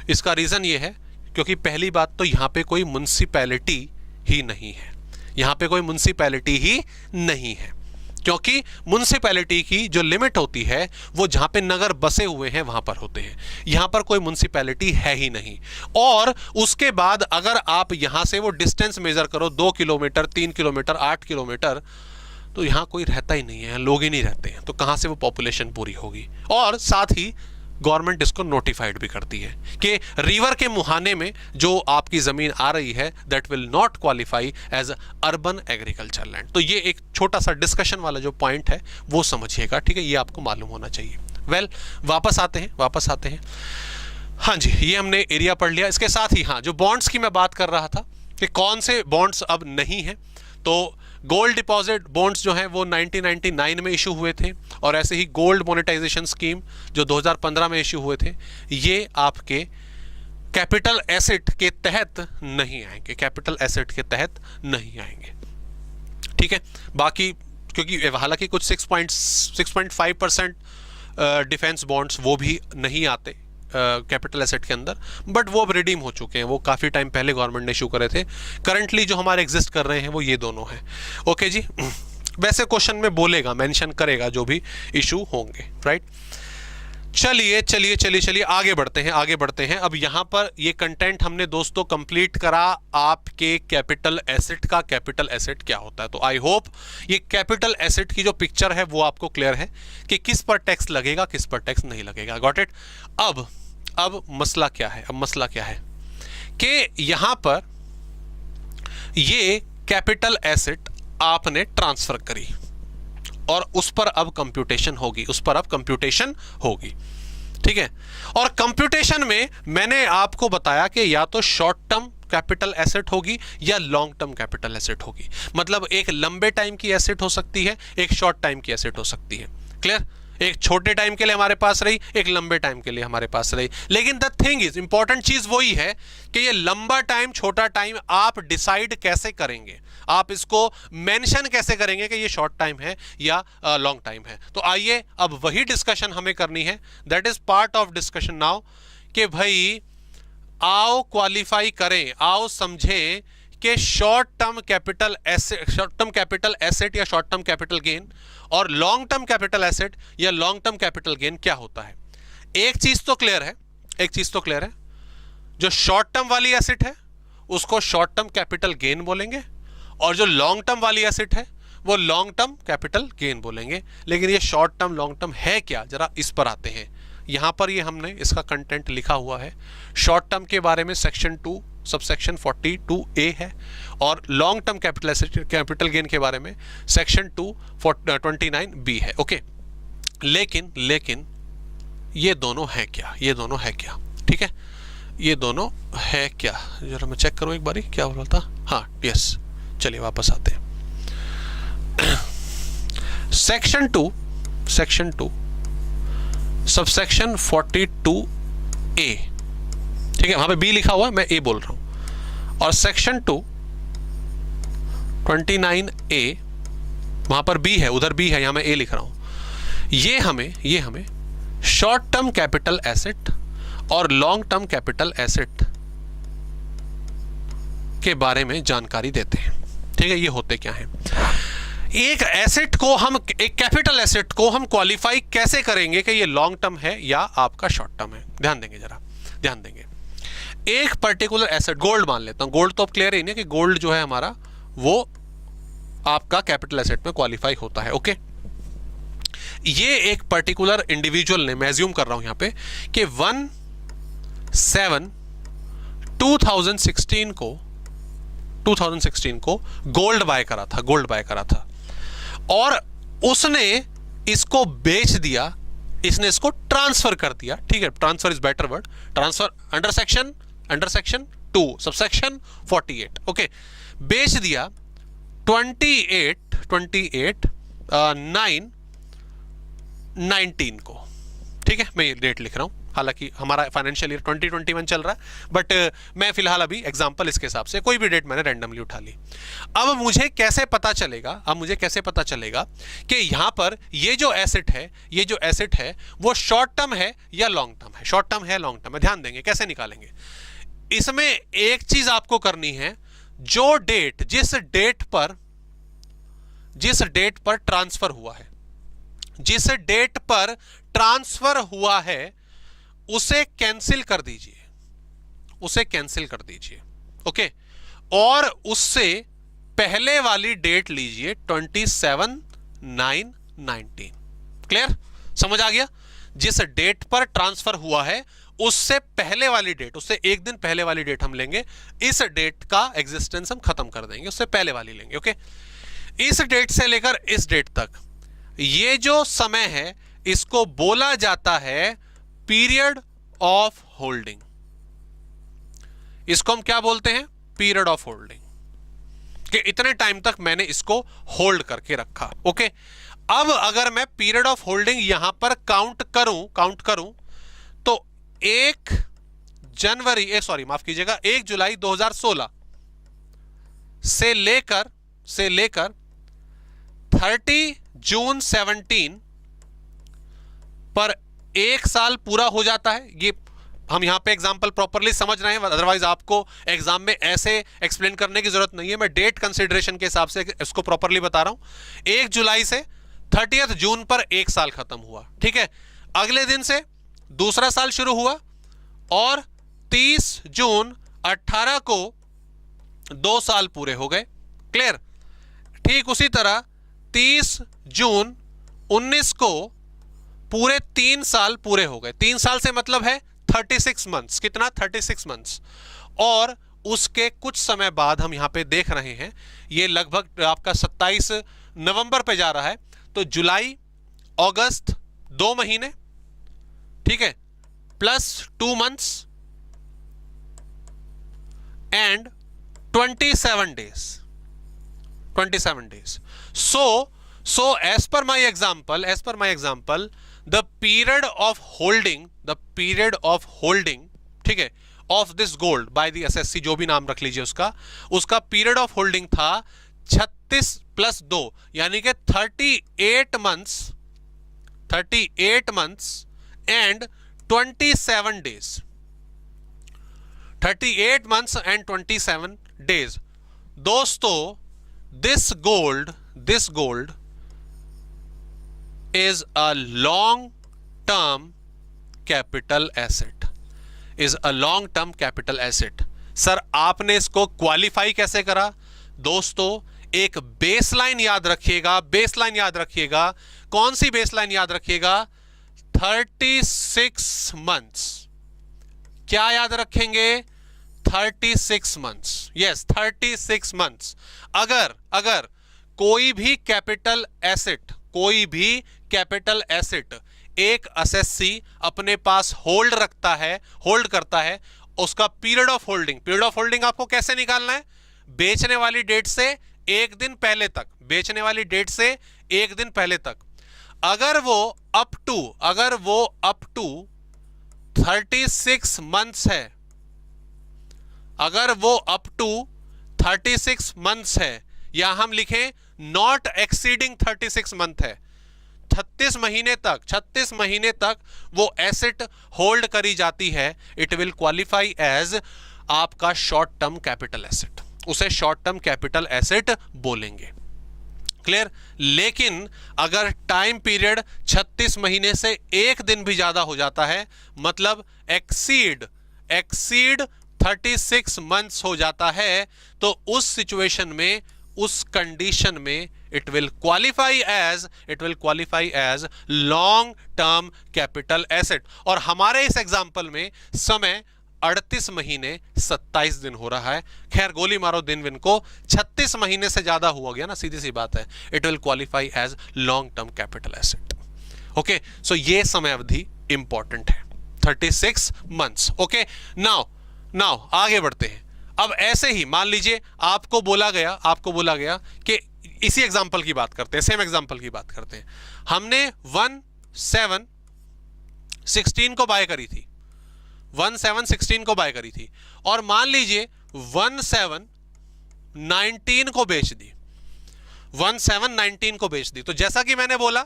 इसका रीज़न ये है क्योंकि पहली बात तो यहाँ पे कोई म्युनिसिपैलिटी ही नहीं है, यहाँ पे कोई म्युनिसिपैलिटी ही नहीं है, क्योंकि म्युनिसिपैलिटी की जो लिमिट होती है वो जहाँ पे नगर बसे हुए हैं वहाँ पर होते हैं, यहाँ पर कोई म्युनिसिपैलिटी है ही नहीं। और उसके बाद अगर आप यहाँ से वो डिस्टेंस मेजर करो 2 किलोमीटर, 3 किलोमीटर, 8 किलोमीटर, तो यहाँ कोई रहता ही नहीं है, लोग ही नहीं रहते हैं, तो कहाँ से वो पॉपुलेशन पूरी होगी? और साथ ही गवर्नमेंट इसको नोटिफाइड भी करती है कि रिवर के मुहाने में जो आपकी ज़मीन आ रही है that will not qualify as urban agriculture land. तो ये एक छोटा सा डिस्कशन वाला जो पॉइंट है वो समझिएगा, ठीक है, ये आपको मालूम होना चाहिए। वापस आते हैं। हाँ जी, ये हमने एरिया पढ़ लिया। इसके साथ ही हाँ, जो बॉन्ड्स की मैं बात कर रहा था कि कौन से बॉन्ड्स अब नहीं हैं, तो गोल्ड डिपॉजिट बॉन्ड्स जो हैं वो 1999 में इशू हुए थे, और ऐसे ही गोल्ड मोनेटाइजेशन स्कीम जो 2015 में इशू हुए थे, ये आपके कैपिटल एसेट के तहत नहीं आएंगे, कैपिटल एसेट के तहत नहीं आएंगे, ठीक है। बाकी क्योंकि हालांकि कुछ 6.5% डिफेंस बॉन्ड्स वो भी नहीं आते कैपिटल एसेट के अंदर, बट वो अब रिडीम हो चुके हैं, वो काफ़ी टाइम पहले गवर्नमेंट ने इशू करे थे। करंटली जो हमारे एग्जिस्ट कर रहे हैं वो ये दोनों हैं। ओके जी, वैसे क्वेश्चन में बोलेगा, मेंशन करेगा जो भी इशू होंगे, राइट। चलिए आगे बढ़ते हैं। अब यहाँ पर ये कंटेंट हमने दोस्तों कंप्लीट करा आपके कैपिटल एसेट का, कैपिटल एसेट क्या होता है। तो आई होप ये कैपिटल एसेट की जो पिक्चर है वो आपको क्लियर है कि किस पर टैक्स लगेगा, किस पर टैक्स नहीं लगेगा। Got it. अब मसला क्या है? कि यहाँ पर ये कैपिटल एसेट आपने ट्रांसफर करी और उस पर अब कंप्यूटेशन होगी, ठीक है। और कंप्यूटेशन में मैंने आपको बताया कि या तो शॉर्ट टर्म कैपिटल एसेट होगी या लॉन्ग टर्म कैपिटल एसेट होगी। मतलब एक लंबे टाइम की एसेट हो सकती है, एक शॉर्ट टाइम की एसेट हो सकती है। क्लियर? एक छोटे टाइम के लिए हमारे पास रही, एक लंबे टाइम के लिए हमारे पास रही। लेकिन द थिंग इज, इंपॉर्टेंट चीज वही है कि ये लंबा टाइम छोटा टाइम आप डिसाइड कैसे करेंगे, आप इसको मेंशन कैसे करेंगे कि ये शॉर्ट टाइम है या लॉन्ग टाइम है। तो आइए अब वही डिस्कशन हमें करनी है, that is part of discussion now, कि भाई आओ क्वालिफाई करें, आओ समझें कि शॉर्ट टर्म कैपिटल एसेट या शॉर्ट टर्म कैपिटल गेन और लॉन्ग टर्म कैपिटल एसेट या लॉन्ग टर्म कैपिटल गेन क्या होता है। एक चीज तो क्लियर है, जो शॉर्ट टर्म वाली एसेट है उसको शॉर्ट टर्म कैपिटल गेन बोलेंगे, और जो लॉन्ग टर्म वाली एसेट है वो लॉन्ग टर्म कैपिटल गेन बोलेंगे। लेकिन ये शॉर्ट टर्म लॉन्ग टर्म है क्या, जरा इस पर आते हैं। यहां पर ये हमने इसका कंटेंट लिखा हुआ है। शॉर्ट टर्म के बारे में सेक्शन 2 सबसेक्शन 42A है, और लॉन्ग टर्म कैपिटल गेन के बारे में सेक्शन 229B है। ओके, लेकिन ये दोनों है क्या, ठीक है, ये दोनों है क्या, जरा मैं चेक करूं एक बारी क्या बोल रहा था। हाँ, यस, चलिए वापस आते हैं। सेक्शन 2 सबसेक्शन 42A, ठीक है, वहां पे बी लिखा हुआ है, मैं ए बोल रहा हूं, और सेक्शन 229A वहां पर बी है, उधर बी है, यहां मैं ए लिख रहा हूं। ये हमें शॉर्ट टर्म कैपिटल एसेट और लॉन्ग टर्म कैपिटल एसेट के बारे में जानकारी देते हैं, ठीक है। ये होते क्या हैं? एक कैपिटल एसेट को हम क्वालिफाई कैसे करेंगे कि ये लॉन्ग टर्म है या आपका शॉर्ट टर्म है? ध्यान देंगे। एक पर्टिकुलर एसेट, गोल्ड मान लेता हूं, गोल्ड तो अब क्लियर ही नहीं कि गोल्ड जो है हमारा वो आपका कैपिटल एसेट में क्वालिफाई होता है। ओके, ये एक पर्टिकुलर इंडिविजुअल ने, मैं एज्यूम कर रहा हूं यहां पे कि 2016 को गोल्ड बाय करा था, और उसने इसको बेच दिया इसने इसको ट्रांसफर कर दिया, ठीक है, transfer is better word, transfer under section 2 subsection 48, okay, बेच दिया 9/19 को, ठीक है, मैं ये डेट लिख रहा हूं, हालांकि हमारा फाइनेंशियल ईयर 2021 चल रहा है, बट मैं फिलहाल अभी एग्जांपल इसके हिसाब से कोई भी डेट मैंने रैंडमली उठा ली। अब मुझे कैसे पता चलेगा कि यहां पर ये जो एसेट है वो शॉर्ट टर्म है या लॉन्ग टर्म है, शॉर्ट टर्म है लॉन्ग टर्म है, ध्यान देंगे कैसे निकालेंगे। इसमें एक चीज आपको करनी है, जो डेट जिस डेट पर ट्रांसफर हुआ है उसे कैंसिल कर दीजिए, ओके, और उससे पहले वाली डेट लीजिए 27/9/19, क्लियर, समझ आ गया। जिस डेट पर ट्रांसफर हुआ है उससे पहले वाली डेट, उससे एक दिन पहले वाली डेट हम लेंगे, इस डेट का एग्जिस्टेंस हम खत्म कर देंगे, उससे पहले वाली लेंगे, ओके। इस डेट से लेकर इस डेट तक ये जो समय है इसको बोला जाता है पीरियड ऑफ होल्डिंग। इसको हम क्या बोलते हैं? पीरियड ऑफ होल्डिंग, कि इतने टाइम तक मैंने इसको होल्ड करके रखा, ओके। अब अगर मैं पीरियड ऑफ होल्डिंग यहां पर काउंट करूं तो 1 जुलाई 2016 से लेकर 30 जून 17 पर एक साल पूरा हो जाता है। ये हम यहां पे एग्जांपल प्रॉपरली समझ रहे हैं, अदरवाइज आपको एग्जाम में ऐसे एक्सप्लेन करने की जरूरत नहीं है। मैं डेट कंसीडरेशन के हिसाब से इसको प्रॉपरली बता रहा हूं। 1 जुलाई से 30 जून पर एक साल खत्म हुआ, ठीक है। अगले दिन से दूसरा साल शुरू हुआ और 30 जून 18 को 2 साल पूरे हो गए, क्लियर। ठीक उसी तरह 30 जून 19 को पूरे 3 साल पूरे हो गए। 3 साल से मतलब है 36 मंथ्स, कितना? 36 मंथ्स। और उसके कुछ समय बाद हम यहां पे देख रहे हैं, ये लगभग आपका 27 नवंबर पे जा रहा है, तो जुलाई अगस्त 2 महीने, ठीक है, plus 2 months and 27 days. So as per my example, the period of holding, ठीक है, of this gold by the SSC, जो भी नाम रख लीजिए उसका पीरियड ऑफ होल्डिंग था 36 + 2 यानी कि 38 months and 27 days. 38 months and 27 days. दोस्तों, this gold is a long term capital asset. Sir आपने इसको क्वालिफाई कैसे करा? दोस्तों, एक बेसलाइन याद रखिएगा। कौन सी बेसलाइन याद रखिएगा? 36 मंथ्स। क्या याद रखेंगे? 36 मंथ्स। Yes, 36 months. अगर कोई भी कैपिटल एसेट एक एसएससी अपने पास होल्ड करता है, उसका पीरियड ऑफ होल्डिंग आपको कैसे निकालना है? बेचने वाली डेट से एक दिन पहले तक अगर वो अप टू 36 मंथ्स है, या हम लिखें नॉट एक्सीडिंग 36 मंथ है, 36 महीने तक वो एसेट होल्ड करी जाती है, इट विल क्वालिफाई एज आपका शॉर्ट टर्म कैपिटल एसेट। उसे शॉर्ट टर्म कैपिटल एसेट बोलेंगे, क्लियर। लेकिन अगर टाइम पीरियड 36 महीने से एक दिन भी ज्यादा हो जाता है, मतलब एक्सीड 36 मंथ्स हो जाता है, तो उस सिचुएशन में, उस कंडीशन में it will qualify as long term capital asset. और हमारे इस एग्जांपल में समय 38 महीने 27 दिन हो रहा है। खैर गोली मारो दिन विन को, 36 महीने से ज्यादा हुआ गया ना, सीधी सी बात है, it will qualify as long term capital asset. Okay, so ये समय अवधि इंपॉर्टेंट है, 36 मंथ्स। ओके, नाउ आगे बढ़ते हैं। अब ऐसे ही मान लीजिए आपको बोला गया कि इसी एग्जांपल की बात करते हैं, सेम एग्जांपल की बात करते हैं। हमने 1/7/16 को बाय करी थी, 1/7/16 को बाय करी थी, और मान लीजिए 1/7/19 को बेच दी, 1/7/19 को बेच दी। तो जैसा कि मैंने बोला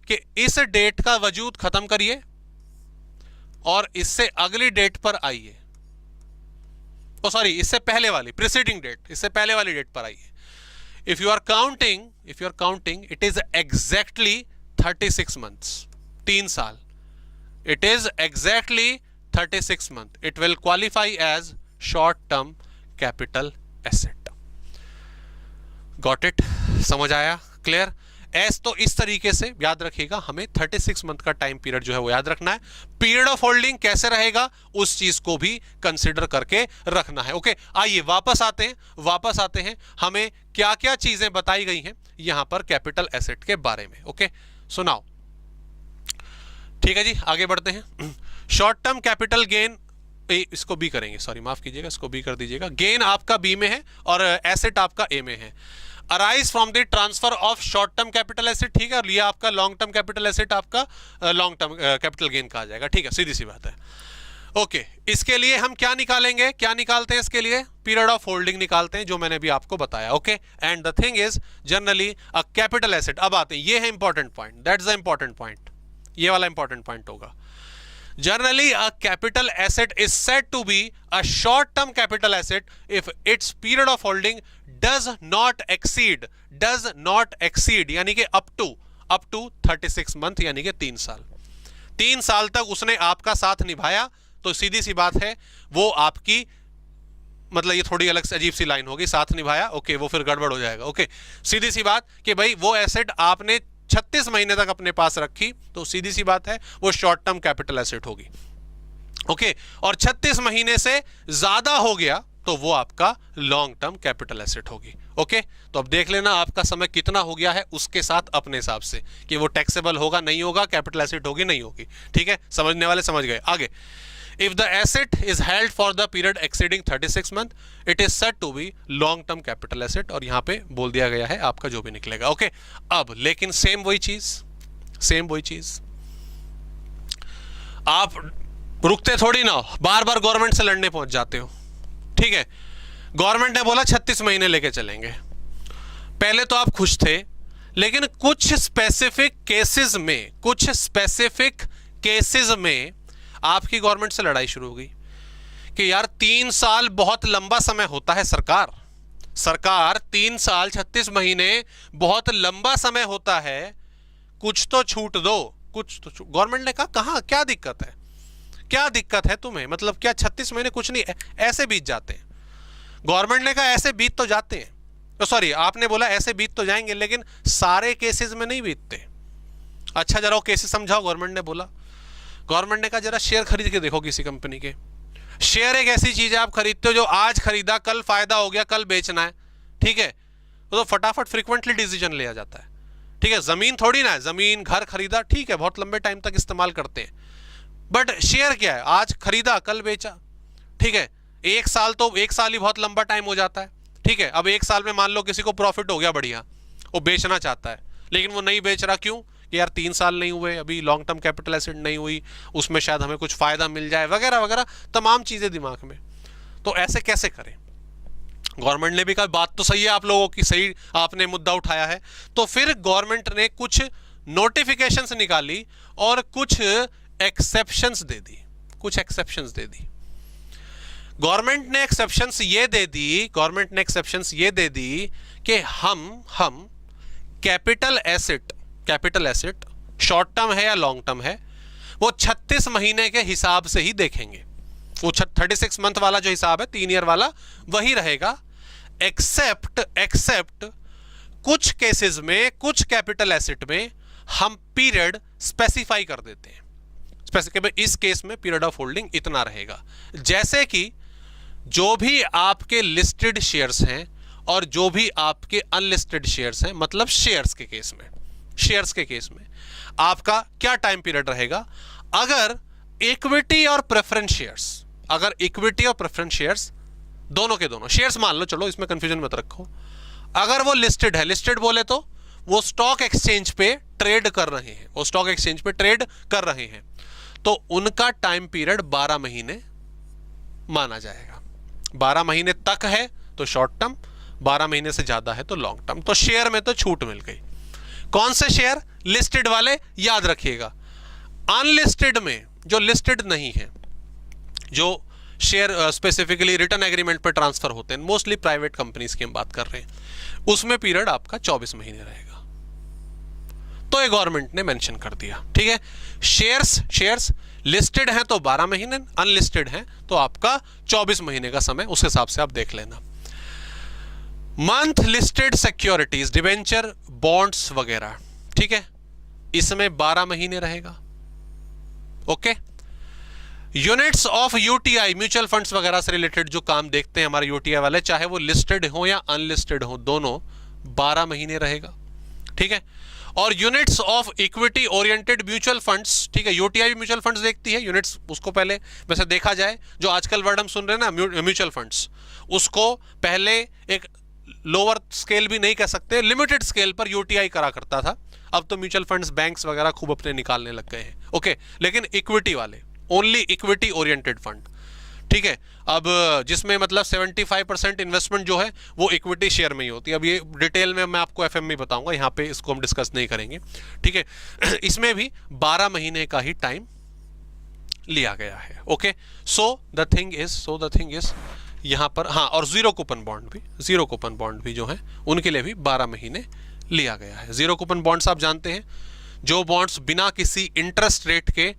कि इस डेट का वजूद खत्म करिए और इससे अगली डेट पर आइए, इससे पहले वाली प्रीसीडिंग डेट, इससे पहले वाली डेट पर आइए। If you are counting it is exactly 36 months, 3 साल। It is exactly 36 month. It will qualify as short term capital asset. Got it? समझ आया? क्लियर? एस तो इस तरीके से याद रखिएगा, हमें 36 मंथ का टाइम पीरियड जो है वो याद रखना है। पीरियड ऑफ होल्डिंग कैसे रहेगा उस चीज को भी कंसिडर करके रखना है। ओके, आइए वापस आते हैं हमें क्या क्या चीजें बताई गई हैं यहां पर कैपिटल एसेट के बारे में। ओके, सुनाओ। ठीक है जी, आगे बढ़ते हैं। शॉर्ट टर्म कैपिटल गेन, इसको बी करेंगे, सॉरी माफ कीजिएगा, इसको बी कर दीजिएगा। गेन आपका बी में है और एसेट आपका ए में है। Arise from the transfer of short term capital asset, ठीक है, और ये आपका लॉन्ग टर्म कैपिटल एसेट आपका लॉन्ग टर्म कैपिटल गेन कहा जाएगा। ठीक है, सीधी सी बात है। ओके, इसके लिए हम क्या निकालेंगे, क्या निकालते हैं इसके लिए? पीरियड ऑफ होल्डिंग निकालते हैं, जो मैंने भी आपको बताया। Okay, and the thing is generally a capital asset. अब आते हैं, ये है important point, that's the important point, ये वाला इंपॉर्टेंट पॉइंट होगा। Generally, a capital asset is said to be a short-term capital asset if its period of holding does not exceed यानी कि up to 36 month, यानी कि 3 साल। 3 साल तक उसने आपका साथ निभाया, तो सीधी सी बात है वो आपकी, मतलब ये थोड़ी अलग से अजीब सी लाइन होगी, साथ निभाया, ओके, वो फिर गड़बड़ हो जाएगा। ओके, सीधी सी बात कि भाई वो एसेट आपने 36 महीने तक अपने पास रखी, तो सीधी सी बात है वो शॉर्ट टर्म कैपिटल एसेट होगी। ओके, और 36 महीने से ज्यादा हो गया तो वो आपका लॉन्ग टर्म कैपिटल एसेट होगी। ओके, तो अब देख लेना आपका समय कितना हो गया है, उसके साथ अपने हिसाब से कि वो टैक्सेबल होगा नहीं होगा, कैपिटल एसेट होगी नहीं होगी। ठीक है, समझने वाले समझ गए। आगे, if the asset is held for the period exceeding 36 month, it is said to be long term capital asset, और यहां पे बोल दिया गया है आपका जो भी निकलेगा। ओके, अब लेकिन सेम वही चीज आप रुकते थोड़ी ना हो, बार बार गवर्नमेंट से लड़ने पहुंच जाते हो। ठीक है, गवर्नमेंट ने बोला 36 महीने लेके चलेंगे, पहले तो आप खुश थे, लेकिन कुछ स्पेसिफिक केसेस में आपकी गवर्नमेंट से लड़ाई शुरू हो गई कि यार 3 साल बहुत लंबा समय होता है सरकार, 3 साल 36 महीने बहुत लंबा समय होता है, कुछ तो छूट दो, कुछ तो। गवर्नमेंट ने कहा कहां, क्या दिक्कत है तुम्हें, मतलब क्या 36 महीने कुछ नहीं, ऐसे बीत जाते हैं। गवर्नमेंट ने कहा ऐसे बीत तो जाते हैं, तो सॉरी आपने बोला ऐसे बीत तो जाएंगे, लेकिन सारे केसेस में नहीं बीतते। अच्छा जरा वो केसेस समझाओ, गवर्नमेंट ने बोला। गवर्नमेंट ने कहा जरा शेयर खरीद के देखो किसी कंपनी के। शेयर एक ऐसी चीज है आप खरीदते हो जो आज खरीदा कल फायदा हो गया, कल बेचना है। ठीक है, तो फटाफट फ्रीक्वेंटली डिसीजन लिया जाता है। ठीक है, जमीन थोड़ी ना है, जमीन घर खरीदा, ठीक है, बहुत लंबे टाइम तक इस्तेमाल करते हैं, बट शेयर क्या है, आज खरीदा कल बेचा। ठीक है, 1 साल तो 1 साल ही बहुत लंबा टाइम हो जाता है। ठीक है, अब 1 साल में मान लो किसी को प्रॉफिट हो गया बढ़िया, वो बेचना चाहता है, लेकिन वो नहीं बेच रहा, क्यों? कि यार 3 साल नहीं हुए, अभी लॉन्ग टर्म कैपिटल एसेट नहीं हुई, उसमें शायद हमें कुछ फायदा मिल जाए, वगैरह वगैरह तमाम चीजें दिमाग में। तो ऐसे कैसे करें? गवर्नमेंट ने भी कहा बात तो सही है आप लोगों की, सही आपने मुद्दा उठाया है। तो फिर गवर्नमेंट ने कुछ नोटिफिकेशंस निकाली और कुछ एक्सेप्शंस दे दी, गवर्नमेंट ने एक्सेप्शंस ये दे दी कि हम कैपिटल एसेट शॉर्ट टर्म है या लॉन्ग टर्म है, वो 36 महीने के हिसाब से ही देखेंगे। वो 36 मंथ वाला जो हिसाब है, 3 ईयर वाला, वही रहेगा। एक्सेप्ट कुछ केसेस में, कुछ कैपिटल एसेट में हम पीरियड स्पेसिफाई कर देते हैं, इस केस में पीरियड ऑफ होल्डिंग इतना रहेगा। जैसे कि जो भी आपके लिस्टेड शेयर्स हैं और जो भी आपके अनलिस्टेड शेयर्स हैं, मतलब शेयर्स के केस में, शेयर्स के केस में आपका क्या टाइम पीरियड रहेगा? अगर इक्विटी और प्रेफरेंस शेयर्स, अगर इक्विटी और प्रेफरेंस शेयर्स दोनों के दोनों शेयर्स मान लो, चलो इसमें कंफ्यूजन मत रखो, अगर वो लिस्टेड है, लिस्टेड बोले तो वो स्टॉक एक्सचेंज पे ट्रेड कर रहे हैं, वो स्टॉक एक्सचेंज पे ट्रेड कर रहे हैं, तो उनका टाइम पीरियड 12 महीने माना जाएगा। 12 महीने तक है तो शॉर्ट टर्म, 12 महीने से ज्यादा है तो लॉन्ग टर्म। तो शेयर में तो छूट मिल गई। कौन से शेयर? लिस्टेड वाले, याद रखिएगा। अनलिस्टेड में जो लिस्टेड नहीं है, जो शेयर स्पेसिफिकली रिटर्न एग्रीमेंट पर ट्रांसफर होते हैं, मोस्टली प्राइवेट कंपनीज की हम बात कर रहे हैं, उसमें पीरियड आपका 24 महीने रहेगा। तो ये गवर्नमेंट ने मेंशन कर दिया, ठीक है। शेयर्स लिस्टेड हैं तो 12 महीने, अनलिस्टेड हैं तो आपका 24 महीने का समय, उस हिसाब से आप देख लेना। Month listed securities, debenture, bonds वगैरह, ठीक है, इसमें 12 महीने रहेगा। Okay. Units of UTI, mutual funds वगैरह से रिलेटेड जो काम देखते हैं हमारे यूटीआई वाले, चाहे वो लिस्टेड हो या अनलिस्टेड हो, दोनों 12 महीने रहेगा, ठीक है। और units of equity oriented mutual funds, ठीक है, यूटीआई भी म्यूचुअल फंड्स देखती है, यूनिट्स उसको पहले वैसे देखा जाए, जो आजकल वर्ड हम सुन रहे हैं ना म्यूचुअल फंड्स, उसको पहले एक लोअर स्केल भी नहीं कह सकते, लिमिटेड स्केल पर यूटीआई करा करता था। अब तो म्यूचुअल फंड्स, बैंक्स वगैरह खूब अपने निकालने लग गए हैं, ओके। लेकिन इक्विटी वाले, ओनली इक्विटी ओरिएंटेड फंड, ठीक है। अब जिसमें मतलब 75% इन्वेस्टमेंट जो है वो इक्विटी शेयर में ही होती है। अब ये डिटेल में मैं आपको एफएम में बताऊंगा, यहाँ पे इसको हम डिस्कस नहीं करेंगे, ठीक है। इसमें भी 12 महीने का ही टाइम लिया गया है, okay. So the thing is यहाँ पर, हाँ, और जीरो कूपन बॉन्ड भी जो है उनके लिए भी 12 महीने लिया गया है। जीरो कूपन बॉन्ड्स आप जानते हैं, जो बॉन्ड्स बिना किसी इंटरेस्ट रेट के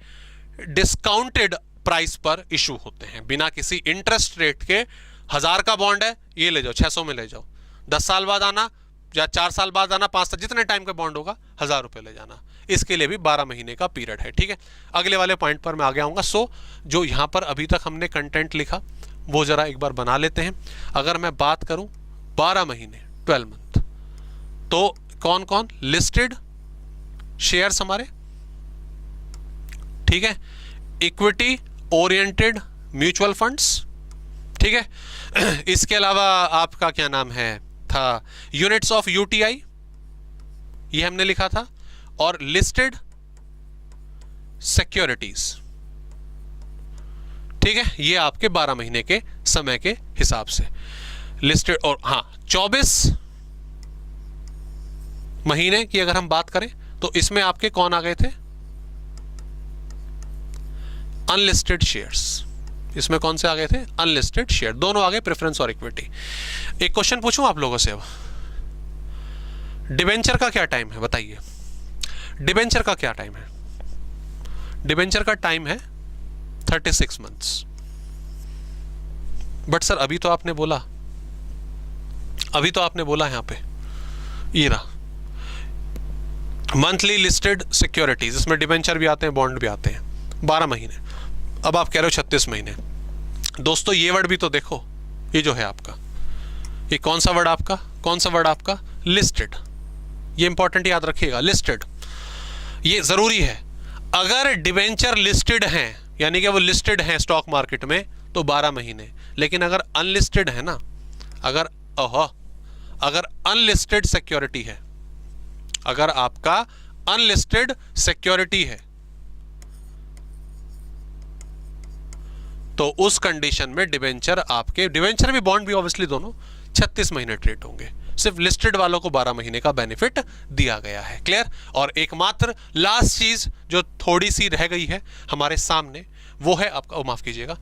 डिस्काउंटेड प्राइस पर इशू होते हैं, बिना किसी इंटरेस्ट रेट के। 1000 का बॉन्ड है, ये ले जाओ, 600 में ले जाओ, 10 साल बाद आना या 4 साल बाद आना, 5 साल, जितने टाइम का बॉन्ड होगा 1000 रुपये ले जाना। इसके लिए भी 12 महीने का पीरियड है, ठीक है। अगले वाले पॉइंट पर मैं आगे आऊंगा। सो जो यहाँ पर अभी तक हमने कंटेंट लिखा वो जरा एक बार बना लेते हैं। अगर मैं बात करूं 12 महीने, 12 मंथ, तो कौन कौन? लिस्टेड शेयर्स हमारे, ठीक है, इक्विटी ओरिएंटेड म्यूचुअल फंड्स, ठीक है। इसके अलावा आपका क्या नाम है था, यूनिट्स ऑफ यूटीआई, ये हमने लिखा था, और लिस्टेड सिक्योरिटीज, ठीक है। ये आपके 12 महीने के समय के हिसाब से लिस्टेड। और हाँ, 24 महीने की अगर हम बात करें तो इसमें आपके कौन आ गए थे? Unlisted shares. इसमें कौन से आ गए थे? अनलिस्टेड शेयर, दोनों आ गए, प्रेफरेंस और इक्विटी। एक क्वेश्चन पूछूं आप लोगों से, अब डिबेंचर का क्या टाइम है बताइए? डिबेंचर का क्या टाइम है? डिबेंचर का टाइम है 36 मंथ्स। बट सर अभी तो आपने बोला, यहां पे ये रहा मंथली लिस्टेड सिक्योरिटीज, इसमें डिबेंचर भी आते हैं, बॉन्ड भी आते हैं, 12 महीने। अब आप कह रहे हो 36 महीने। दोस्तों ये वर्ड भी तो देखो, ये जो है आपका, ये कौन सा वर्ड आपका? लिस्टेड। ये इंपॉर्टेंट याद रखिएगा, लिस्टेड, ये जरूरी है। अगर डिबेंचर लिस्टेड हैं, यानी कि वो लिस्टेड हैं स्टॉक मार्केट में, तो 12 महीने। लेकिन अगर अनलिस्टेड है ना, अगर अनलिस्टेड सिक्योरिटी है, अगर आपका अनलिस्टेड सिक्योरिटी है, तो उस कंडीशन में डिबेंचर भी बॉन्ड भी ऑब्वियसली दोनों 36 महीने ट्रेड होंगे। सिर्फ लिस्टेड वालों को 12 महीने का बेनिफिट दिया गया है। क्लियर? और एकमात्र लास्ट चीज जो थोड़ी सी रह गई है हमारे सामने, वो है आपका, माफ कीजिएगा,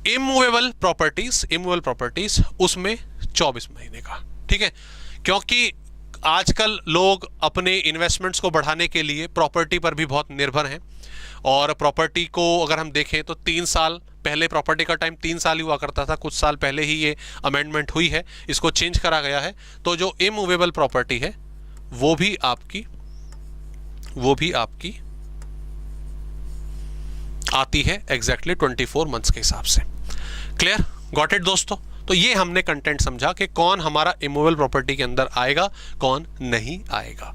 इमूवेबल प्रॉपर्टीज, उसमें 24 महीने का, ठीक है। क्योंकि आजकल लोग अपने इन्वेस्टमेंट्स को बढ़ाने के लिए प्रॉपर्टी पर भी बहुत निर्भर हैं, और प्रॉपर्टी को अगर हम देखें तो 3 साल पहले प्रॉपर्टी का टाइम 3 साल ही हुआ करता था, कुछ साल पहले ही ये अमेंडमेंट हुई है, इसको चेंज करा गया है। तो जो इमूवेबल प्रॉपर्टी है वो भी आपकी आती है एग्जैक्टली 24 मंथ्स के हिसाब से। क्लियर? गॉट इट दोस्तों? तो ये हमने कंटेंट समझा कि कौन हमारा इमूवेबल प्रॉपर्टी के अंदर आएगा, कौन नहीं आएगा।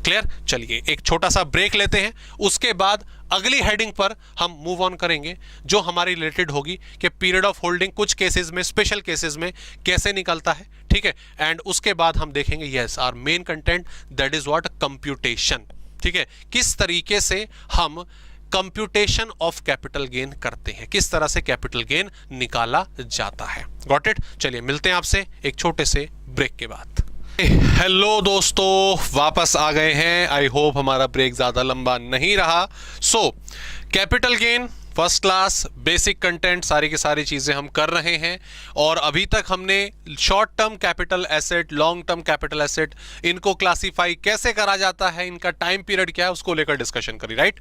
क्लियर? चलिए एक छोटा सा ब्रेक लेते हैं, उसके बाद अगली हेडिंग पर हम मूव ऑन करेंगे जो हमारी रिलेटेड होगी कि पीरियड ऑफ होल्डिंग कुछ केसेस में, स्पेशल केसेस में कैसे निकलता है, ठीक है। एंड उसके बाद हम देखेंगे yes our main content that is what computation, ठीक है। किस तरीके से हम कंप्यूटेशन ऑफ कैपिटल गेन करते हैं, किस तरह से कैपिटल गेन निकाला जाता है। Got it? चलिए मिलते हैं आपसे एक छोटे से ब्रेक के बाद। हेलो दोस्तों, वापस आ गए हैं। आई होप हमारा ब्रेक ज्यादा लंबा नहीं रहा। So capital gain first class basic content सारी की सारी चीजें हम कर रहे हैं, और अभी तक हमने short term capital asset, long term capital asset, इनको क्लासिफाई कैसे करा जाता है, इनका टाइम पीरियड क्या है, उसको लेकर डिस्कशन करी, राइट।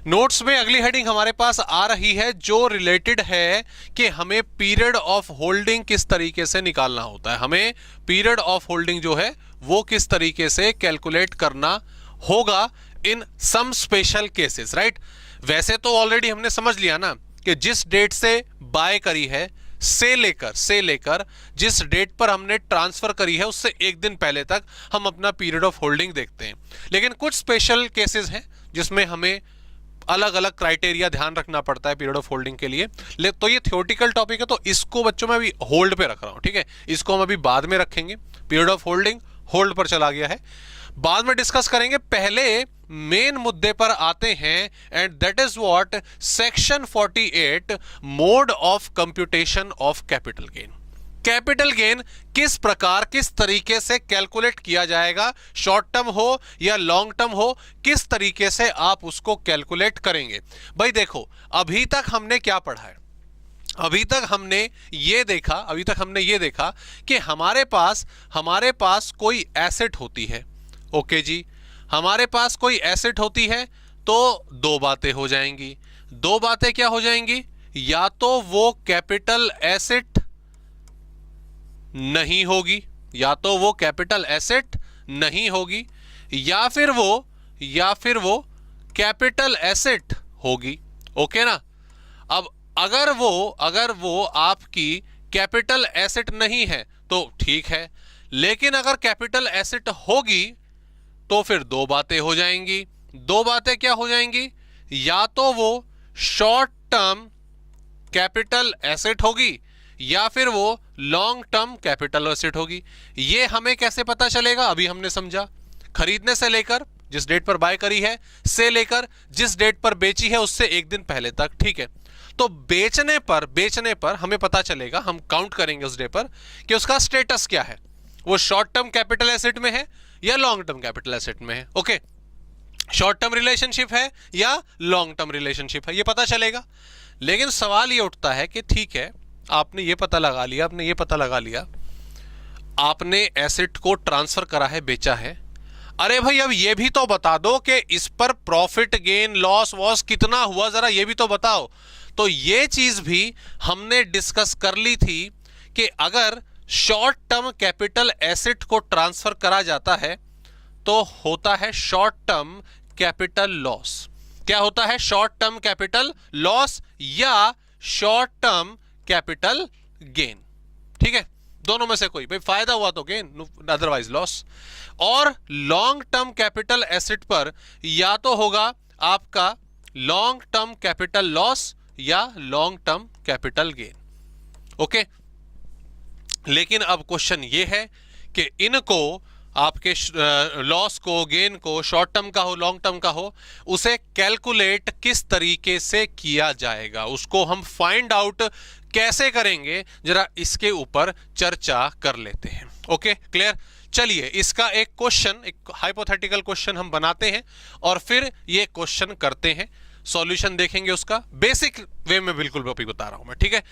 नोट्स में अगली हेडिंग हमारे पास आ रही है जो रिलेटेड है कि हमें पीरियड ऑफ होल्डिंग किस तरीके से निकालना होता है, हमें पीरियड ऑफ होल्डिंग जो है वो किस तरीके से कैलकुलेट करना होगा इन सम स्पेशल केसेस, राइट। वैसे तो ऑलरेडी हमने समझ लिया ना कि जिस डेट से बाय करी है से लेकर जिस डेट पर हमने ट्रांसफर करी है उससे एक दिन पहले तक हम अपना पीरियड ऑफ होल्डिंग देखते हैं। लेकिन कुछ स्पेशल केसेस हैं जिसमें हमें अलग अलग क्राइटेरिया ध्यान रखना पड़ता है पीरियड ऑफ होल्डिंग के लिए। तो ये थ्योरेटिकल टॉपिक है, तो इसको बच्चों में अभी होल्ड पे रख रहा हूं, ठीक है। इसको हम अभी बाद में रखेंगे। पीरियड ऑफ होल्डिंग होल्ड पर चला गया है, बाद में डिस्कस करेंगे। पहले मेन मुद्दे पर आते हैं, and that is what section 48 mode of computation of capital gain. Capital gain किस प्रकार, किस तरीके से कैलकुलेट किया जाएगा, शॉर्ट टर्म हो या लॉन्ग टर्म हो, किस तरीके से आप उसको कैलकुलेट करेंगे। भाई देखो, अभी तक हमने क्या पढ़ा है, अभी तक हमने ये देखा कि हमारे पास कोई एसेट होती है। ओके जी, हमारे पास कोई एसेट होती है तो दो बातें हो जाएंगी। दो बातें क्या हो जाएंगी? या तो वो कैपिटल एसेट नहीं होगी, या तो वो कैपिटल एसेट नहीं होगी, या फिर वो कैपिटल एसेट होगी। ओके ना? अब अगर वो आपकी कैपिटल एसेट नहीं है तो ठीक है, लेकिन अगर कैपिटल एसेट होगी तो फिर दो बातें हो जाएंगी। दो बातें क्या हो जाएंगी? या तो वो शॉर्ट टर्म कैपिटल एसेट होगी या फिर वो लॉन्ग टर्म कैपिटल एसेट होगी। ये हमें कैसे पता चलेगा? अभी हमने समझा, खरीदने से लेकर जिस डेट पर बाय करी है से लेकर जिस डेट पर बेची है उससे एक दिन पहले तक, ठीक है। तो बेचने पर हमें पता चलेगा, हम काउंट करेंगे उस डे पर कि उसका स्टेटस क्या है, वो शॉर्ट टर्म कैपिटल एसेट में है या लॉन्ग टर्म कैपिटल एसेट में है। ओके, शॉर्ट टर्म रिलेशनशिप है या लॉन्ग टर्म रिलेशनशिप है, ये पता चलेगा। लेकिन सवाल ये उठता है कि ठीक है, आपने ये पता लगा लिया, आपने एसेट को ट्रांसफर करा है, बेचा है। अरे भाई अब ये भी तो बता दो कि इस पर प्रॉफिट गेन लॉस वॉस कितना हुआ, जरा ये भी तो बताओ। तो ये चीज भी हमने डिस्कस कर ली थी कि अगर शॉर्ट टर्म कैपिटल एसेट को ट्रांसफर करा जाता है तो होता है शॉर्ट टर्म कैपिटल लॉस। क्या होता है? शॉर्ट टर्म कैपिटल लॉस या शॉर्ट टर्म कैपिटल गेन, ठीक है। दोनों में से कोई, भाई फायदा हुआ तो गेन, अदरवाइज लॉस। और लॉन्ग टर्म कैपिटल एसेट पर या तो होगा आपका लॉन्ग टर्म कैपिटल लॉस या long term capital gain. Okay, लेकिन अब क्वेश्चन ये है कि इनको, आपके लॉस को, गेन को, शॉर्ट टर्म का हो लॉन्ग टर्म का हो, उसे कैलकुलेट किस तरीके से किया जाएगा, उसको हम फाइंड आउट कैसे करेंगे, जरा इसके ऊपर चर्चा कर लेते हैं। Okay, clear? चलिए इसका एक क्वेश्चन, एक हाइपोथेटिकल क्वेश्चन हम बनाते हैं और फिर ये क्वेश्चन करते हैं, सॉल्यूशन देखेंगे उसका। बेसिक वे में बिल्कुल बता रहा हूं मैं, ठीक है।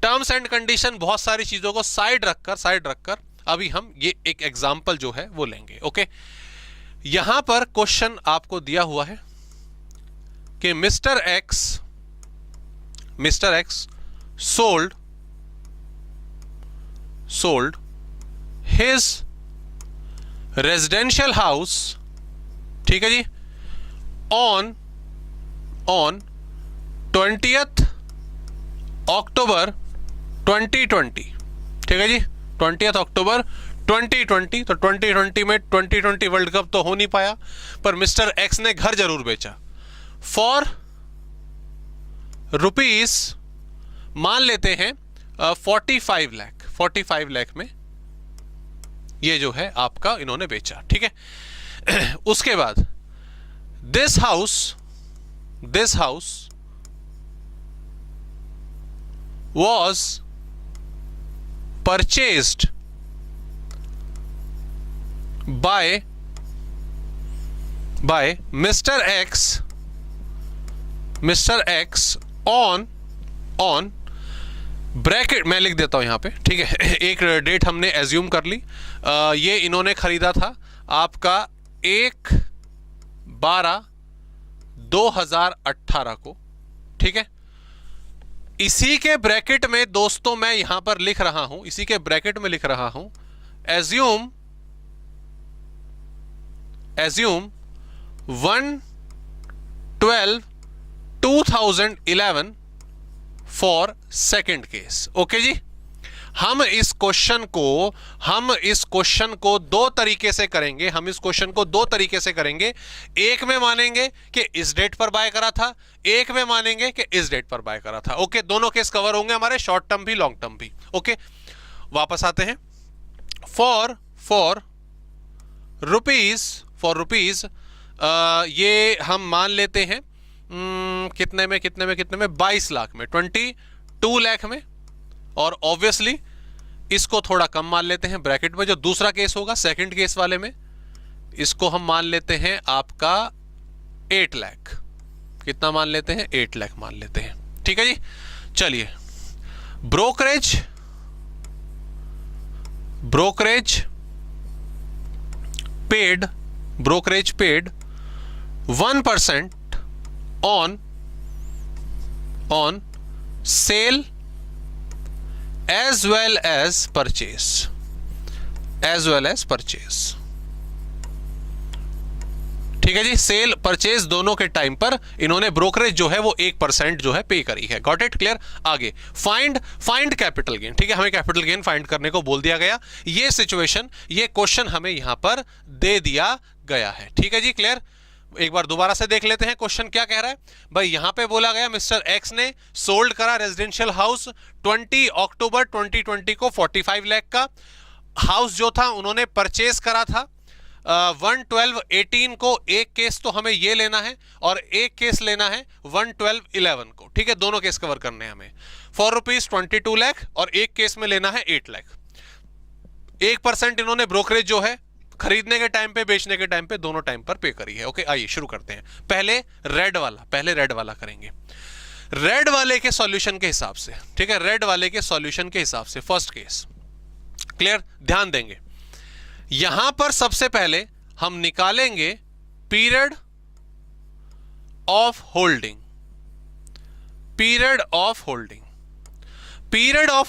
टर्म्स एंड कंडीशन, बहुत सारी चीजों को साइड रखकर अभी हम ये एक एग्जांपल जो है वो लेंगे। ओके, यहां पर क्वेश्चन आपको दिया हुआ है कि mister x sold his residential house, ठीक है जी, on 20th October 2020, ठीक है जी, 20th October 2020, तो 2020 में 2020 वर्ल्ड कप तो हो नहीं पाया, पर मिस्टर एक्स ने घर जरूर बेचा फॉर रुपीज, मान लेते हैं 45 लाख, 45 लाख में ये जो है आपका इन्होंने बेचा, ठीक है। उसके बाद this house was purchased by Mr. X on bracket मैं लिख देता हूं यहां पे, ठीक है। एक डेट हमने एज्यूम कर ली, ये इन्होंने खरीदा था आपका 1/12/2018 को, ठीक है। इसी के ब्रैकेट में दोस्तों मैं यहां पर लिख रहा हूं, इसी के ब्रैकेट में लिख रहा हूं, assume 1/12/2011 for second case. Okay जी, हम इस क्वेश्चन को दो तरीके से करेंगे, एक में मानेंगे कि इस डेट पर बाय करा था, एक में मानेंगे कि इस डेट पर बाय करा था। ओके, दोनों केस कवर होंगे हमारे, शॉर्ट टर्म भी लॉन्ग टर्म भी। ओके, वापस आते हैं। फॉर रुपीज ये हम मान लेते हैं कितने में 22 लाख में, 22 लाख में, और ऑब्वियसली इसको थोड़ा कम मान लेते हैं ब्रैकेट में, जो दूसरा केस होगा सेकंड केस वाले में, इसको हम मान लेते हैं आपका 8 लाख। कितना मान लेते हैं? 8 लाख मान लेते हैं, ठीक है जी। चलिए, brokerage 1% on sale as well as purchase, ठीक है जी। सेल परचेज दोनों के टाइम पर इन्होंने ब्रोकरेज जो है वो 1% जो है पे करी है। Got it? क्लियर? आगे फाइंड कैपिटल गेन, ठीक है, हमें कैपिटल गेन फाइंड करने को बोल दिया गया। ये सिचुएशन, ये क्वेश्चन हमें यहां पर दे दिया गया है, ठीक है जी। क्लियर? एक बार दोबारा से देख लेते हैं क्वेश्चन क्या कह रहा है। भाई यहां पे बोला गया मिस्टर एक्स ने सोल्ड करा रेजिडेंशियल हाउस 20 अक्टूबर 2020 को 45 लाख का। हाउस जो था उन्होंने परचेज करा था 1/12/18 को। एक केस तो हमें ये लेना है और एक केस लेना है 1/12/11 को, ठीक है। दोनों केस कवर करने हैं हमें। फॉर रुपीज 22 लाख और एक केस में लेना है 8 लाख। 1% इन्होंने ब्रोकरेज जो है खरीदने के टाइम पे, बेचने के टाइम पे, दोनों टाइम पर पे करी है। ओके, आइए शुरू करते हैं। पहले रेड वाला करेंगे, रेड वाले के सॉल्यूशन के हिसाब से, ठीक है। रेड वाले के सॉल्यूशन के हिसाब से फर्स्ट केस। क्लियर? ध्यान देंगे, यहां पर सबसे पहले हम निकालेंगे पीरियड ऑफ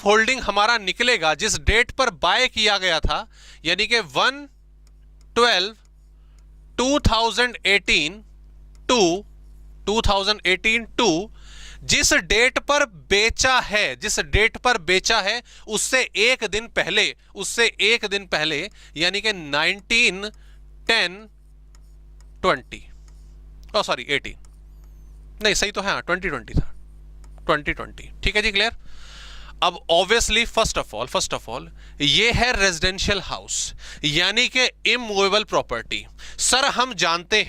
होल्डिंग हमारा निकलेगा जिस डेट पर बाय किया गया था, यानी कि 1/12/2018 टू जिस डेट पर बेचा है उससे एक दिन पहले यानी कि 18 नहीं, सही तो है, 2020 था, 2020, ठीक है जी। क्लियर? अब ऑब्वियसली फर्स्ट ऑफ ऑल ये है रेजिडेंशियल हाउस, यानी कि इमूवेबल प्रॉपर्टी। सर हम जानते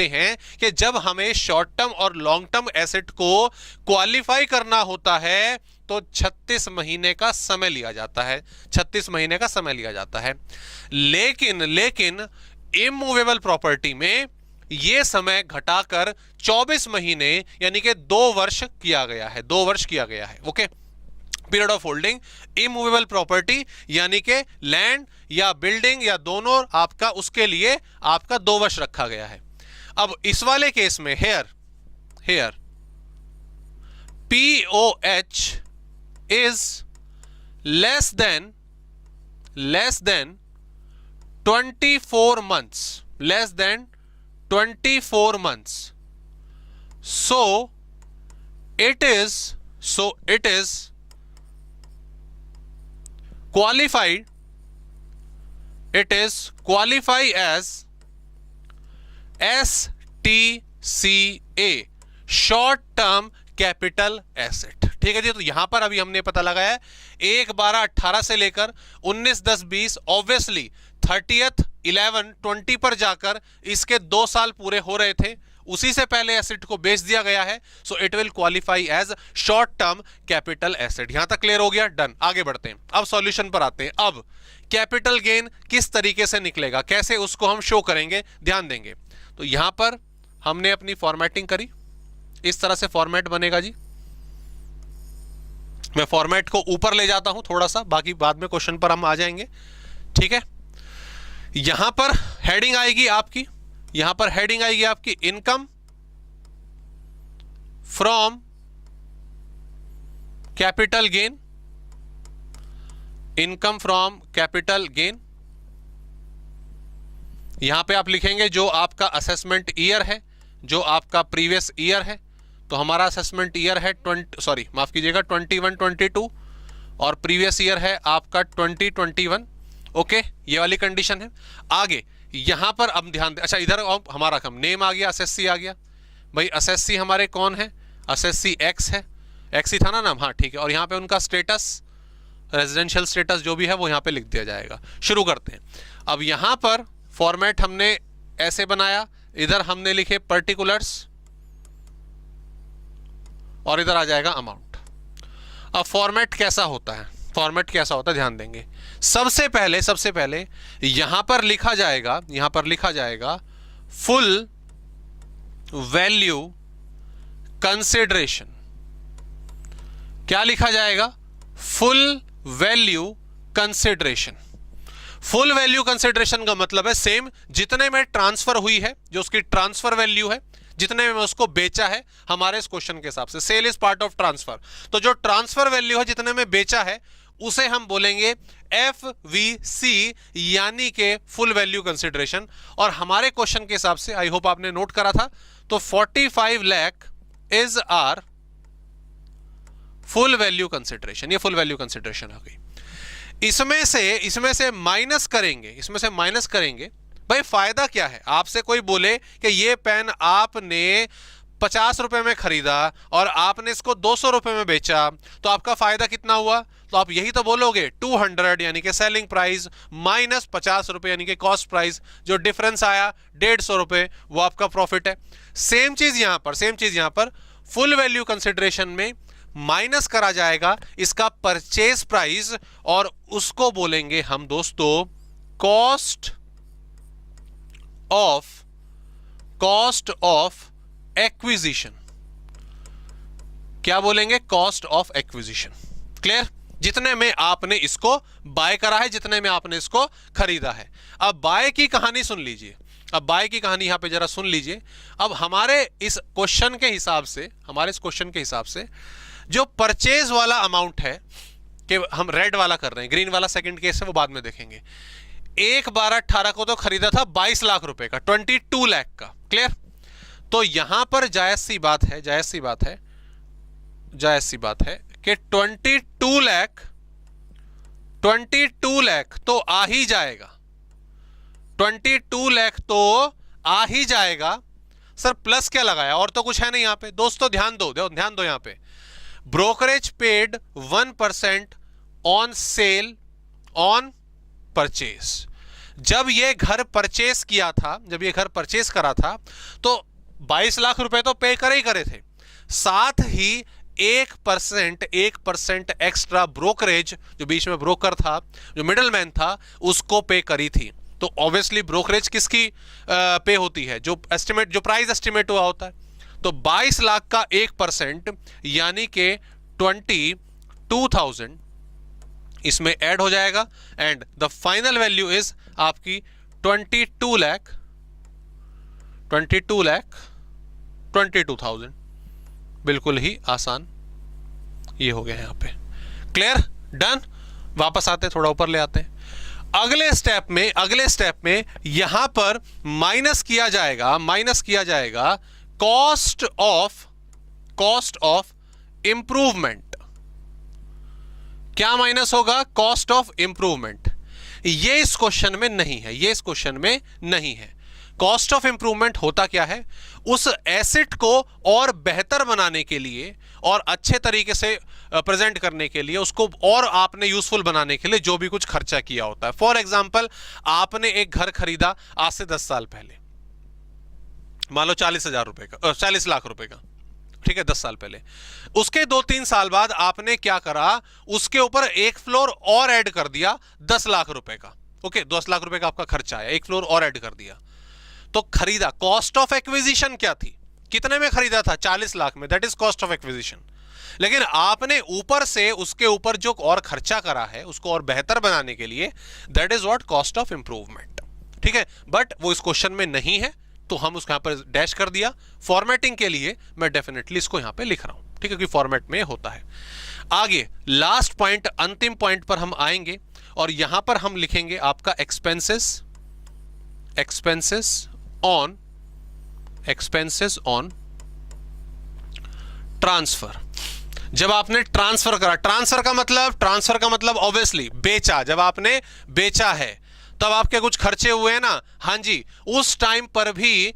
हैं कि जब हमें शॉर्ट टर्म और लॉन्ग टर्म एसेट को क्वालिफाई करना होता है तो 36 महीने का समय लिया जाता है, लेकिन इमूवेबल प्रॉपर्टी में यह समय घटाकर 24 महीने यानी कि 2 वर्ष किया गया है। Okay, period of holding immovable property यानी कि लैंड या बिल्डिंग या दोनों आपका, उसके लिए आपका 2 वर्ष रखा गया है। अब इस वाले केस में hair POH is less than 24 months, so it is qualified it is qualify as STCA, short term capital asset. ठीक है जी, तो यहां पर अभी हमने पता लगाया है 1/12/18 से लेकर 19/10/20, ऑब्वियसली 30/11/20 पर जाकर इसके 2 साल पूरे हो रहे थे, उसी से पहले एसेट को बेच दिया गया है, so it will qualify as short term capital asset. यहां तक क्लियर हो गया, डन। आगे बढ़ते हैं, अब सॉल्यूशन पर आते हैं। अब कैपिटल गेन किस तरीके से निकलेगा, कैसे उसको हम शो करेंगे, ध्यान देंगे। तो यहां पर हमने अपनी फॉर्मेटिंग करी, इस तरह से फॉर्मेट बनेगा जी। मैं फॉर्मेट को ऊपर ले जाता हूं थोड़ा सा, बाकी बाद में क्वेश्चन पर हम आ जाएंगे। ठीक है, यहां पर हेडिंग आएगी आपकी, यहां पर हेडिंग आएगी आपकी income from capital gain, income from capital gain. यहां पे आप लिखेंगे जो आपका असेसमेंट ईयर है, जो आपका प्रीवियस ईयर है। तो हमारा असेसमेंट ईयर है 21-22 और प्रीवियस ईयर है आपका 2021। ओके, ये वाली कंडीशन है। आगे यहां पर अब ध्यान दें, अच्छा इधर हमारा नेम आ गया, एसएससी आ गया भाई। एसएससी हमारे कौन है, एसएससी एक्स है, एक्स ही था ना नाम, हाँ ठीक है। और यहां पे उनका स्टेटस, रेजिडेंशियल स्टेटस जो भी है वो यहां पे लिख दिया जाएगा। शुरू करते हैं। अब यहां पर फॉर्मेट हमने ऐसे बनाया, इधर हमने लिखे पर्टिकुलर्स और इधर आ जाएगा अमाउंट। अब फॉर्मेट कैसा होता है, फॉर्मेट कैसा होता है ध्यान देंगे। सबसे पहले यहां पर लिखा जाएगा फुल वैल्यू कंसिडरेशन। क्या लिखा जाएगा, full value consideration. Full value consideration का मतलब है सेम, जितने में ट्रांसफर हुई है, जो उसकी ट्रांसफर वैल्यू है, जितने में उसको बेचा है हमारे इस क्वेश्चन के हिसाब से। Sale is part of transfer, तो जो ट्रांसफर वैल्यू है, जितने में बेचा है, उसे हम बोलेंगे FVC, यानी के फुल वैल्यू कंसिडरेशन। और हमारे क्वेश्चन के हिसाब से, आई होप आपने नोट करा था, तो 45 lakh is our full value consideration. ये फुल वैल्यू कंसिडरेशन हो गई। इसमें से माइनस करेंगे भाई। फायदा क्या है, आपसे कोई बोले कि ये पेन आपने 50 रुपए में खरीदा और आपने इसको 200 रुपए में बेचा, तो आपका फायदा कितना हुआ? तो आप यही तो बोलोगे 200 यानी कि सेलिंग प्राइस माइनस 50 रुपए यानी कि कॉस्ट प्राइस, जो डिफरेंस आया 150 रुपए, वो आपका प्रॉफिट है। सेम चीज यहां पर फुल वैल्यू कंसिडरेशन में माइनस करा जाएगा इसका परचेज प्राइस, और उसको बोलेंगे हम दोस्तों कॉस्ट ऑफ एक्विजिशन। क्या बोलेंगे? Cost of acquisition. क्लियर? जितने में आपने इसको बाय करा है, जितने में आपने इसको खरीदा है। अब बाय की कहानी सुन लीजिए, अब बाय की कहानी यहां पे जरा सुन लीजिए। अब हमारे इस क्वेश्चन के हिसाब से जो परचेज वाला अमाउंट है, कि हम रेड वाला कर रहे हैं, ग्रीन वाला सेकंड केस है, वो बाद में देखेंगे। 1/12/18 को तो खरीदा था 22 लाख रुपए का, 22 लाख का। क्लियर? तो यहां पर जायज सी बात है कि 22 लाख तो आ ही जाएगा, 22 लाख तो आ ही जाएगा। सर प्लस क्या लगाया? और तो कुछ है नहीं यहां पे। दोस्तों ध्यान दो यहां पे, brokerage paid 1% on sale on purchase. जब ये घर परचेज करा था, तो 22 लाख रुपए तो पे करे ही करे थे, साथ ही 1% एक्स्ट्रा ब्रोकरेज, जो बीच में ब्रोकर था, जो मिडलमैन था, उसको पे करी थी। तो ऑब्वियसली ब्रोकरेज किसकी पे होती है? जो प्राइस एस्टिमेट हुआ होता है। तो 22 लाख का 1% यानी कि 22,000 इसमें ऐड हो जाएगा, and the final value is आपकी 22,000। बिल्कुल ही आसान ये हो गया यहां पे। क्लियर? डन। वापस आते, थोड़ा ऊपर ले आते हैं। अगले स्टेप में यहां पर माइनस किया जाएगा कॉस्ट ऑफ इंप्रूवमेंट। क्या माइनस होगा? Cost of improvement. ये इस क्वेश्चन में नहीं है, ये इस क्वेश्चन में नहीं है। कॉस्ट ऑफ इंप्रूवमेंट होता क्या है, उस एसेट को और बेहतर बनाने के लिए और अच्छे तरीके से प्रेजेंट करने के लिए, उसको और आपने यूजफुल बनाने के लिए जो भी कुछ खर्चा किया होता है। फॉर एग्जांपल, आपने एक घर खरीदा आज से 10 साल पहले, मान लो 40,000 रुपए का, 40 लाख रुपए का, ठीक है, 10 साल पहले। उसके 2-3 साल बाद आपने क्या करा, उसके ऊपर एक फ्लोर और ऐड कर दिया 10 लाख रुपए का। ओके, 10 लाख रुपए का आपका खर्चा आया, एक फ्लोर और ऐड कर दिया। तो खरीदा, कॉस्ट ऑफ एक्विजिशन क्या थी, कितने में खरीदा था, 40 लाख में, that is cost of acquisition. लेकिन आपने ऊपर से उसके ऊपर जो और खर्चा करा है उसको और बेहतर बनाने के लिए, that is what cost of improvement. ठीक है, बट वो इस क्वेश्चन में नहीं है तो हम उसको यहां पर डैश कर दिया। फॉर्मेटिंग के लिए मैं डेफिनेटली इसको यहां पे लिख रहा हूं, ठीक है, क्योंकि फॉर्मेट में होता है। आगे लास्ट पॉइंट, अंतिम पॉइंट पर हम आएंगे और यहां पर हम लिखेंगे आपका एक्सपेंसेस ऑन ट्रांसफर। जब आपने ट्रांसफर करा, ट्रांसफर का मतलब ऑब्वियसली बेचा, जब आपने बेचा है तब आपके कुछ खर्चे हुए हैं ना, हां जी, उस टाइम पर भी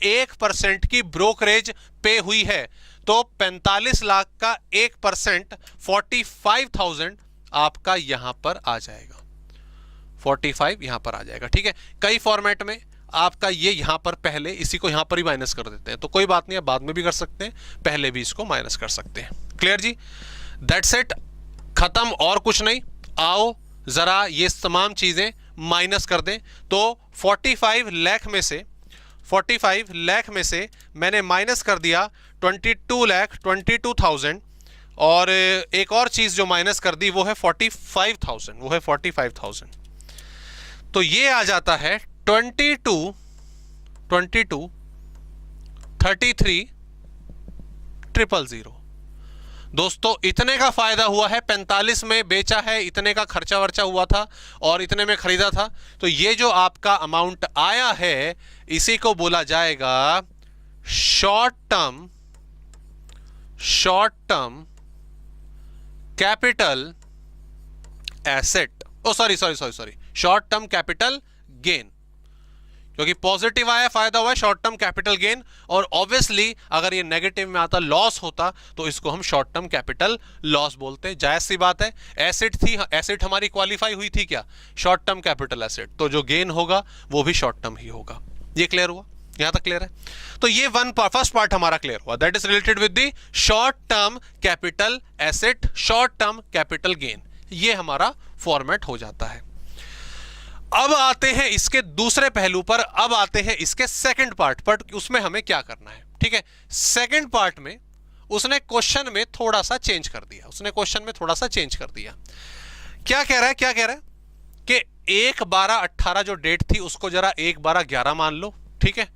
1% की ब्रोकरेज पे हुई है। तो 45 लाख का 1% 45,000 आपका यहां पर आ जाएगा, 45 यहां पर आ जाएगा। ठीक है, कई फॉर्मेट में आपका ये यहां पर पहले इसी को यहां पर ही माइनस कर देते हैं, तो कोई बात नहीं है, बाद में भी कर सकते हैं, पहले भी इसको माइनस कर सकते हैं। क्लियर जी, दैट्स इट, खत्म, और कुछ नहीं। आओ जरा ये तमाम चीजें माइनस कर दें। तो 45 लाख में से मैंने माइनस कर दिया 22,22,000, और एक और चीज जो माइनस कर दी वो है 45,000, तो ये आ जाता है 22 33,000। दोस्तों इतने का फायदा हुआ है, 45 में बेचा है, इतने का खर्चा वर्चा हुआ था और इतने में खरीदा था। तो ये जो आपका अमाउंट आया है इसी को बोला जाएगा short term capital asset, short term capital gain, क्योंकि पॉजिटिव आया, फायदा हुआ, शॉर्ट टर्म कैपिटल गेन। और ऑब्वियसली अगर ये नेगेटिव में आता, लॉस होता, तो इसको हम शॉर्ट टर्म कैपिटल लॉस बोलते हैं। जायज सी बात है, एसेट थी, एसेट हमारी क्वालिफाई हुई थी क्या, शॉर्ट टर्म कैपिटल एसेट, तो जो गेन होगा वो भी शॉर्ट टर्म ही होगा। ये क्लियर हुआ, यहां तक क्लियर है। तो ये फर्स्ट पार्ट हमारा क्लियर हुआ, that is related with the short term capital asset, short term capital gain. ये हमारा फॉर्मेट हो जाता है। अब आते हैं इसके दूसरे पहलू पर, अब आते हैं इसके सेकंड पार्ट पर, उसमें हमें क्या करना है। ठीक है, सेकंड पार्ट में उसने क्वेश्चन में थोड़ा सा चेंज कर दिया, क्या कह रहा है कि 1/12/18 जो डेट थी उसको जरा 1/12/11 मान लो, ठीक है,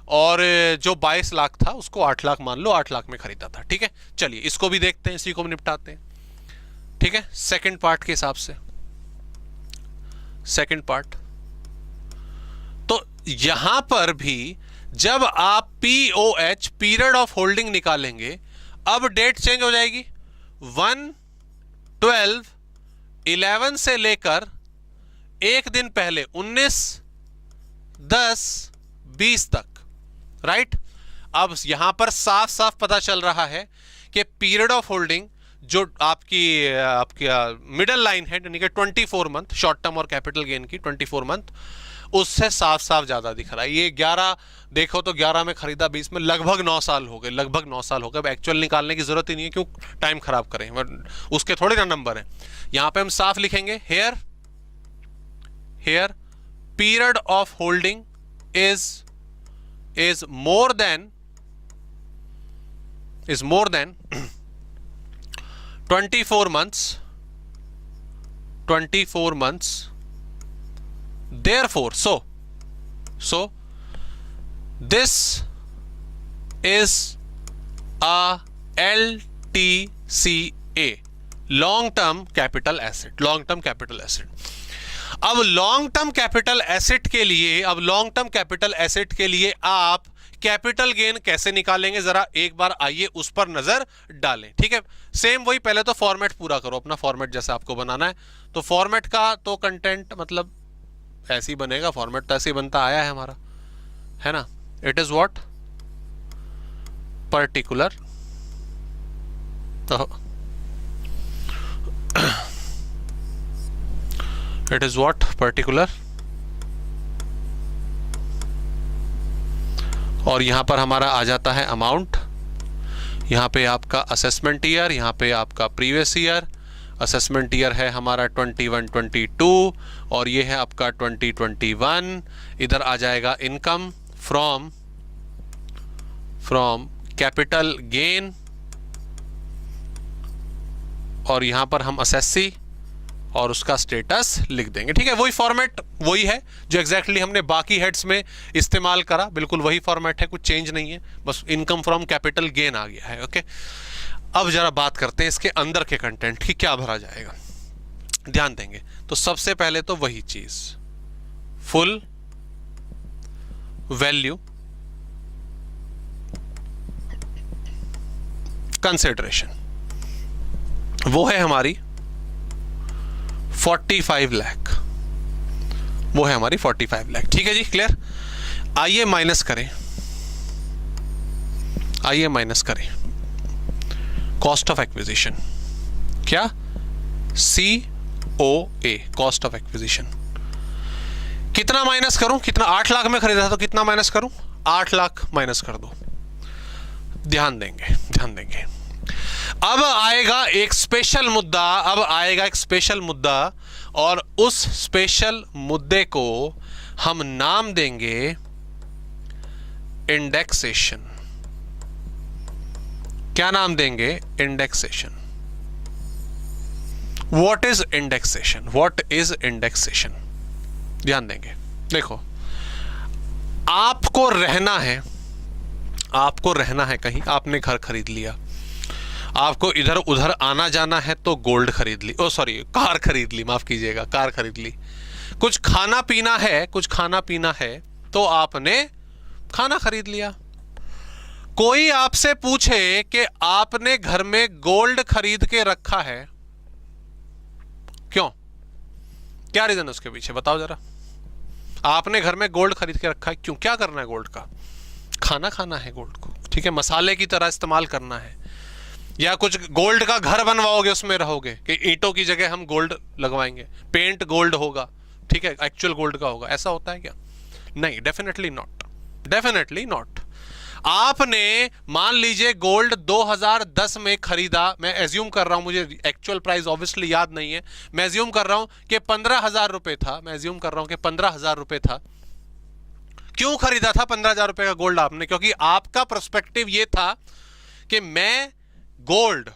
और जो 22 लाख था उसको 8 लाख मान लो, 8 लाख में खरीदा था। ठीक है, चलिए इसको भी देखते हैं, इसी को निपटाते हैं। ठीक है, सेकंड पार्ट के हिसाब से सेकंड पार्ट, तो यहां पर भी जब आप POH पीरियड ऑफ होल्डिंग निकालेंगे, अब डेट चेंज हो जाएगी, 1/12/11 से लेकर एक दिन पहले 19/10/20 तक, राइट। अब यहां पर साफ साफ पता चल रहा है कि पीरियड ऑफ होल्डिंग जो आपकी मिडल लाइन है, यानी कि 24 मंथ, शॉर्ट टर्म और कैपिटल गेन की 24 मंथ, उससे साफ साफ ज्यादा दिख रहा है। ये 11 देखो तो 11 में खरीदा, 20 में, लगभग 9 साल हो गए, अब एक्चुअल निकालने की जरूरत ही नहीं है, क्यों टाइम खराब करें, उसके थोड़े ना नंबर है। यहां पे हम साफ लिखेंगे, here period of holding is more than 24 months, therefore so this is a LTCA, long term capital asset। अब लॉन्ग टर्म कैपिटल एसेट के लिए आप कैपिटल गेन कैसे निकालेंगे, जरा एक बार आइए उस पर नजर डालें। ठीक है, सेम वही, पहले तो फॉर्मेट पूरा करो अपना, फॉर्मेट जैसे आपको बनाना है। तो फॉर्मेट का तो कंटेंट मतलब ऐसे ही बनेगा, फॉर्मेट तो ऐसे ही बनता आया है हमारा, है ना। It is what particular it is what particular, और यहां पर हमारा आ जाता है अमाउंट, यहां पे आपका असेसमेंट ईयर, यहां पे आपका प्रीवियस ईयर, असेसमेंट ईयर है हमारा 21-22 और ये है आपका 2021। इधर आ जाएगा इनकम फ्रॉम कैपिटल गेन, और यहां पर हम असेसी और उसका स्टेटस लिख देंगे। ठीक है, वही फॉर्मेट वही है जो एग्जैक्टली हमने बाकी हेड्स में इस्तेमाल करा, बिल्कुल वही फॉर्मेट है, कुछ चेंज नहीं है, बस इनकम फ्रॉम कैपिटल गेन आ गया है। ओके, अब जरा बात करते हैं इसके अंदर के कंटेंट की, क्या भरा जाएगा, ध्यान देंगे। तो सबसे पहले तो वही चीज, फुल वैल्यू कंसिडरेशन, वो है हमारी 45 लाख, वो है हमारी 45 लाख। ठीक है जी, क्लियर। आइए माइनस करें कॉस्ट ऑफ एक्विजिशन, क्या COA, कॉस्ट ऑफ एक्विजिशन। कितना माइनस करूं, कितना, 8 लाख में खरीदा था तो कितना माइनस करूं, 8 लाख माइनस कर दो। ध्यान देंगे। अब आएगा एक स्पेशल मुद्दा, और उस स्पेशल मुद्दे को हम नाम देंगे इंडेक्सेशन। क्या नाम देंगे, इंडेक्सेशन। व्हाट इज इंडेक्सेशन, ध्यान देंगे। देखो, आपको रहना है कहीं, आपने घर खरीद लिया, आपको इधर उधर आना जाना है तो गोल्ड खरीद ली, कार खरीद ली, माफ कीजिएगा, कार खरीद ली। कुछ खाना पीना है तो आपने खाना खरीद लिया। कोई आपसे पूछे कि आपने घर में गोल्ड खरीद के रखा है, क्यों, क्या रीजन उसके पीछे, बताओ जरा। आपने घर में गोल्ड खरीद के रखा है, क्यों, क्या करना है गोल्ड का, खाना है गोल्ड को, ठीक है, मसाले की तरह इस्तेमाल करना है, या कुछ गोल्ड का घर बनवाओगे, उसमें रहोगे कि ईंटों की जगह हम गोल्ड लगवाएंगे, पेंट गोल्ड होगा, ठीक है, एक्चुअल गोल्ड का होगा, ऐसा होता है क्या, नहीं, डेफिनेटली नॉट। आपने मान लीजिए गोल्ड 2010 में खरीदा, मैं एज्यूम कर रहा हूं, मुझे एक्चुअल प्राइस ऑब्वियसली याद नहीं है, मैं एज्यूम कर रहा हूं कि 15,000 रुपए था, क्यों खरीदा था 15,000 रुपए का गोल्ड आपने, क्योंकि आपका पर्सपेक्टिव यह था कि मैं गोल्ड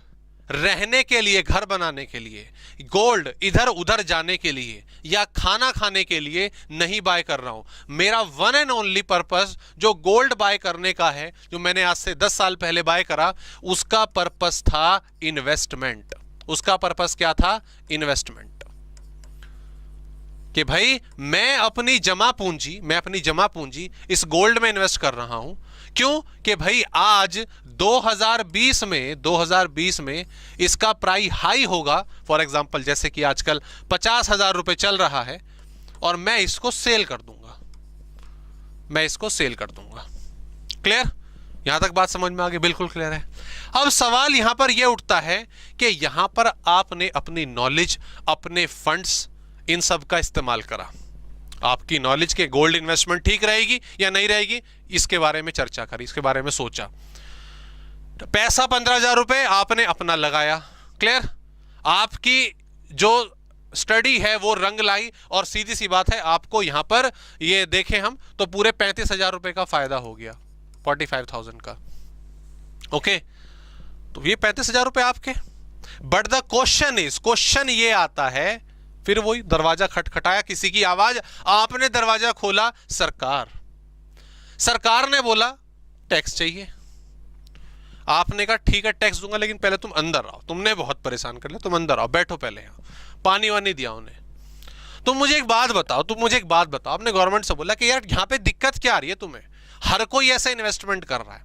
रहने के लिए, घर बनाने के लिए, गोल्ड इधर उधर जाने के लिए या खाना खाने के लिए नहीं बाय कर रहा हूं। मेरा वन एंड ओनली पर्पस जो गोल्ड बाय करने का है, जो मैंने आज से 10 साल पहले बाय करा, उसका पर्पस था इन्वेस्टमेंट। उसका पर्पस क्या था, इन्वेस्टमेंट, कि भाई मैं अपनी जमा पूंजी इस गोल्ड में इन्वेस्ट कर रहा हूं। क्यों, कि भाई आज 2020 में इसका प्राइस हाई होगा, फॉर एग्जांपल जैसे कि आजकल 50,000 रुपए चल रहा है, और मैं इसको सेल कर दूंगा। क्लियर, यहां तक बात समझ में आ गई, बिल्कुल क्लियर है। अब सवाल यहां पर यह उठता है कि यहां पर आपने अपनी नॉलेज, अपने फंड्स, इन सब का इस्तेमाल करा, आपकी नॉलेज के गोल्ड इन्वेस्टमेंट ठीक रहेगी या नहीं रहेगी, इसके बारे में चर्चा करी, इसके बारे में सोचा। पैसा 15,000 रुपए आपने अपना लगाया, क्लियर, आपकी जो स्टडी है वो रंग लाई, और सीधी सी बात है, आपको यहां पर ये देखें हम तो पूरे 35,000 रुपए का फायदा हो गया, 45,000 का। ओके, तो ये 35,000 रुपए आपके। बट द क्वेश्चन ये आता है, फिर वही दरवाजा खटखटाया, किसी की आवाज, आपने दरवाजा खोला, सरकार ने बोला टैक्स चाहिए। आपने कहा ठीक है टैक्स दूंगा, लेकिन पहले तुम अंदर आओ, तुमने बहुत परेशान कर लिया, तुम अंदर आओ, बैठो पहले, यहां पानी वानी दिया उन्हें। तुम मुझे एक बात बताओ, आपने गवर्नमेंट से बोला कि यार यहां पे दिक्कत क्या आ रही है तुम्हें, हर कोई ऐसा इन्वेस्टमेंट कर रहा है,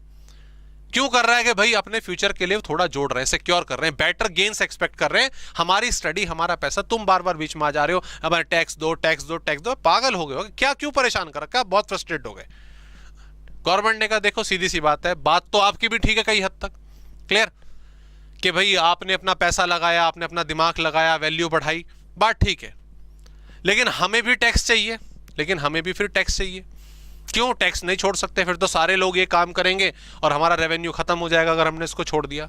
क्यों कर रहा है? कि भाई अपने फ्यूचर के लिए थोड़ा जोड़ रहे हैं, सिक्योर कर रहे हैं, बेटर गेन्स एक्सपेक्ट कर रहे हैं, हमारी स्टडी हमारा पैसा, तुम बार बार बीच में आ जा रहे हो, हमारे टैक्स दो टैक्स दो टैक्स दो, पागल हो गए हो क्या? क्यों परेशान कर रखा? बहुत फ्रस्ट्रेट हो गए। गवर्नमेंट ने कहा देखो सीधी सी बात है, बात तो आपकी भी ठीक है कई हद तक, क्लियर, कि भाई आपने अपना पैसा लगाया, आपने अपना दिमाग लगाया, वैल्यू बढ़ाई, बात ठीक है, लेकिन हमें भी टैक्स चाहिए, लेकिन हमें भी फिर टैक्स चाहिए। क्यों टैक्स नहीं छोड़ सकते? फिर तो सारे लोग ये काम करेंगे और हमारा रेवेन्यू खत्म हो जाएगा अगर हमने इसको छोड़ दिया।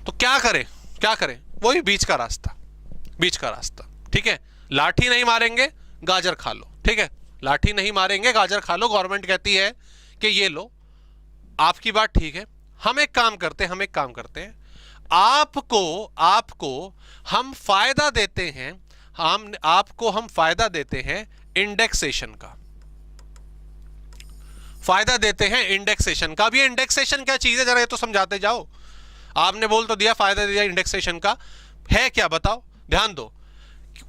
तो क्या करें, क्या करें? वही बीच का रास्ता, बीच का रास्ता, ठीक है। लाठी नहीं मारेंगे गाजर खा लो, ठीक है, लाठी नहीं मारेंगे गाजर खा लो। गवर्नमेंट कहती है कि ये लो, आपकी बात ठीक है, हम एक काम करते हैं, आपको हम फायदा देते हैं, हम फायदा देते हैं इंडेक्सेशन का, फायदा देते हैं इंडेक्सेशन का। अब ये इंडेक्सेशन क्या चीज है, जरा ये तो समझाते जाओ। आपने बोल तो दिया फायदा दिया इंडेक्सेशन का, है क्या बताओ, ध्यान दो।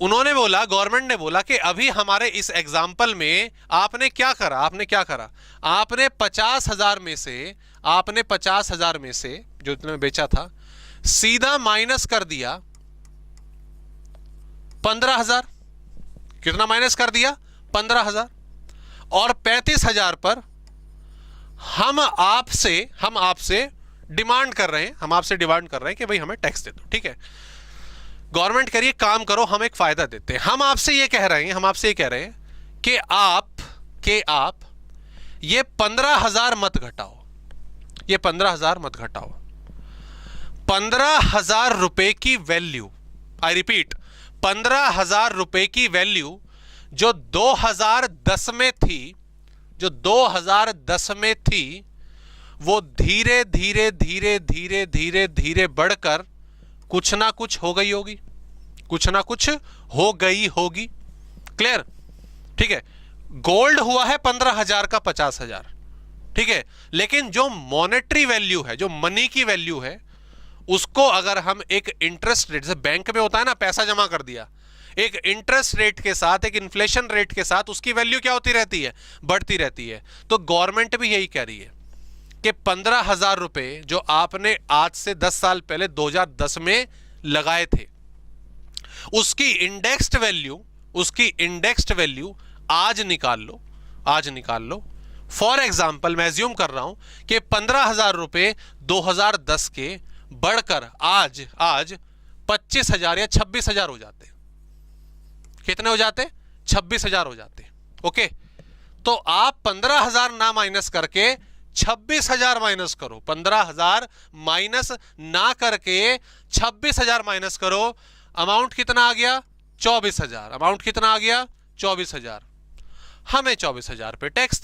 उन्होंने बोला, गवर्नमेंट ने बोला कि अभी हमारे इस एग्जाम्पल में आपने क्या करा, आपने 50,000 में से जो इतने में बेचा था सीधा माइनस कर दिया 15,000। कितना माइनस कर दिया? 15,000। और 35,000 पर हम आपसे डिमांड कर रहे हैं, कि भाई हमें टैक्स दे दो, ठीक है। गवर्नमेंट कह रही है काम करो, हम एक फायदा देते हैं। हम आपसे ये कह रहे हैं कि आप ये 15,000 मत घटाओ, 15,000 रुपए की वैल्यू, आई रिपीट, 15,000 रुपए की वैल्यू जो 2010 में थी, वो धीरे धीरे बढ़कर कुछ ना कुछ हो गई होगी, क्लियर, ठीक है। गोल्ड हुआ है 15,000 का 50,000, ठीक है, लेकिन जो मॉनेटरी वैल्यू है, जो मनी की वैल्यू है, उसको अगर हम एक इंटरेस्ट रेट, जैसे बैंक में होता है ना, पैसा जमा कर दिया, एक इंटरेस्ट रेट के साथ, एक इन्फ्लेशन रेट के साथ उसकी वैल्यू क्या होती रहती है? बढ़ती रहती है। तो गवर्नमेंट भी यही कह रही है कि 15,000 रुपए जो आपने आज से 10 साल पहले 2010 में लगाए थे, उसकी इंडेक्स्ड वैल्यू आज निकाल लो। फॉर एग्जाम्पल मैं एज्यूम कर रहा हूं कि 15,000 रुपए 2010 के बढ़कर आज 25,000 या 26,000 हो जाते। कितने हो जाते? 26,000 हो जाते, ओके। तो आप 15,000 ना माइनस करके 26,000 माइनस करो, 15,000 माइनस ना करके 26,000 माइनस करो। अमाउंट कितना आ गया? 24,000। हमें 24,000 पे टैक्स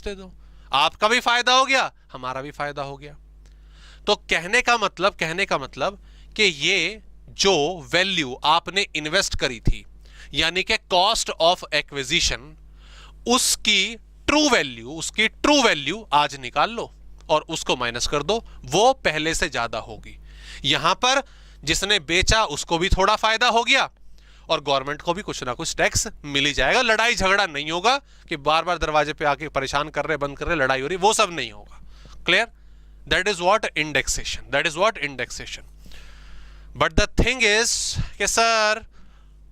दे दो, आपका भी फायदा हो गया, हमारा भी फायदा हो गया। तो कहने का मतलब कि ये जो वैल्यू आपने इन्वेस्ट करी थी, यानी कि कॉस्ट ऑफ एक्विजिशन, उसकी ट्रू वैल्यू आज निकाल लो और उसको माइनस कर दो, वो पहले से ज्यादा होगी। यहां पर जिसने बेचा उसको भी थोड़ा फायदा हो गया और गवर्नमेंट को भी कुछ ना कुछ टैक्स मिल ही जाएगा। लड़ाई झगड़ा नहीं होगा कि बार बार दरवाजे पे आके परेशान कर रहे, बंद कर रहे, लड़ाई हो रही, वो सब नहीं होगा, clear. That is what indexation. But the thing is कि सर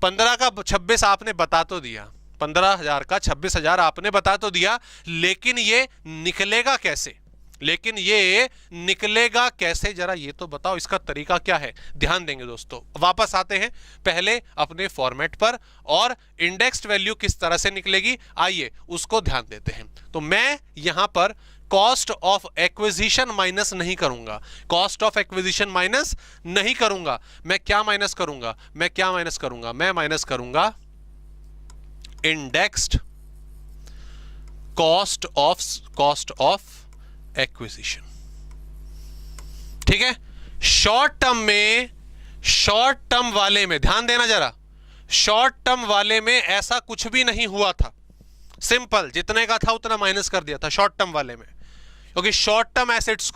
15 का 26 आपने बता तो दिया, 15,000 का 26,000 आपने बता तो दिया, लेकिन ये निकलेगा कैसे? जरा ये तो बताओ, इसका तरीका क्या है? ध्यान देंगे दोस्तों। वापस आते हैं पहले अपने फॉर्मेट पर, और इंडेक्स्ड वैल्यू किस तरह से निकलेगी, आइए उसको ध्यान देते हैं। तो मैं यहां पर कॉस्ट ऑफ एक्विजिशन माइनस नहीं करूंगा, मैं क्या माइनस करूंगा? मैं माइनस करूंगा इंडेक्स्ड कॉस्ट ऑफ एक्विजिशन, ठीक है। शॉर्ट टर्म वाले में ध्यान देना जरा, शॉर्ट टर्म वाले में ऐसा कुछ भी नहीं हुआ था, सिंपल, जितने का था उतना माइनस कर दिया था शॉर्ट टर्म वाले में, क्योंकि शॉर्ट टर्म एसेट्स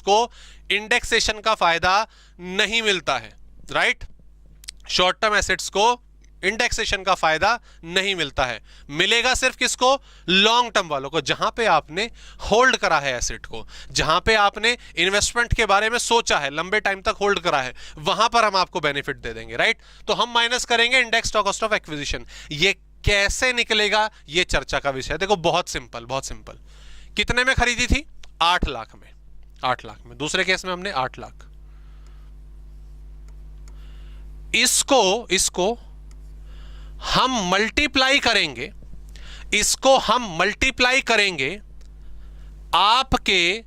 को इंडेक्सेशन का फायदा नहीं मिलता है, राइट। शॉर्ट टर्म एसेट्स को इंडेक्सेशन का फायदा नहीं मिलता है, मिलेगा सिर्फ किसको? लॉन्ग टर्म वालों को, जहां पे आपने होल्ड करा है एसेट को, जहां पे आपने इन्वेस्टमेंट के बारे में सोचा है, लंबे टाइम तक होल्ड करा है, वहां पर हम आपको बेनिफिट दे देंगे, राइट? तो हम माइनस करेंगे इंडेक्स कॉस्ट ऑफ एक्विजिशन। ये कैसे निकलेगा, ये चर्चा का विषय है। देखो बहुत सिंपल, बहुत सिंपल। कितने में खरीदी थी? 8 लाख में, 8 लाख में। दूसरे केस में हमने 8 लाख। इसको हम मल्टीप्लाई करेंगे, इसको हम मल्टीप्लाई करेंगे आपके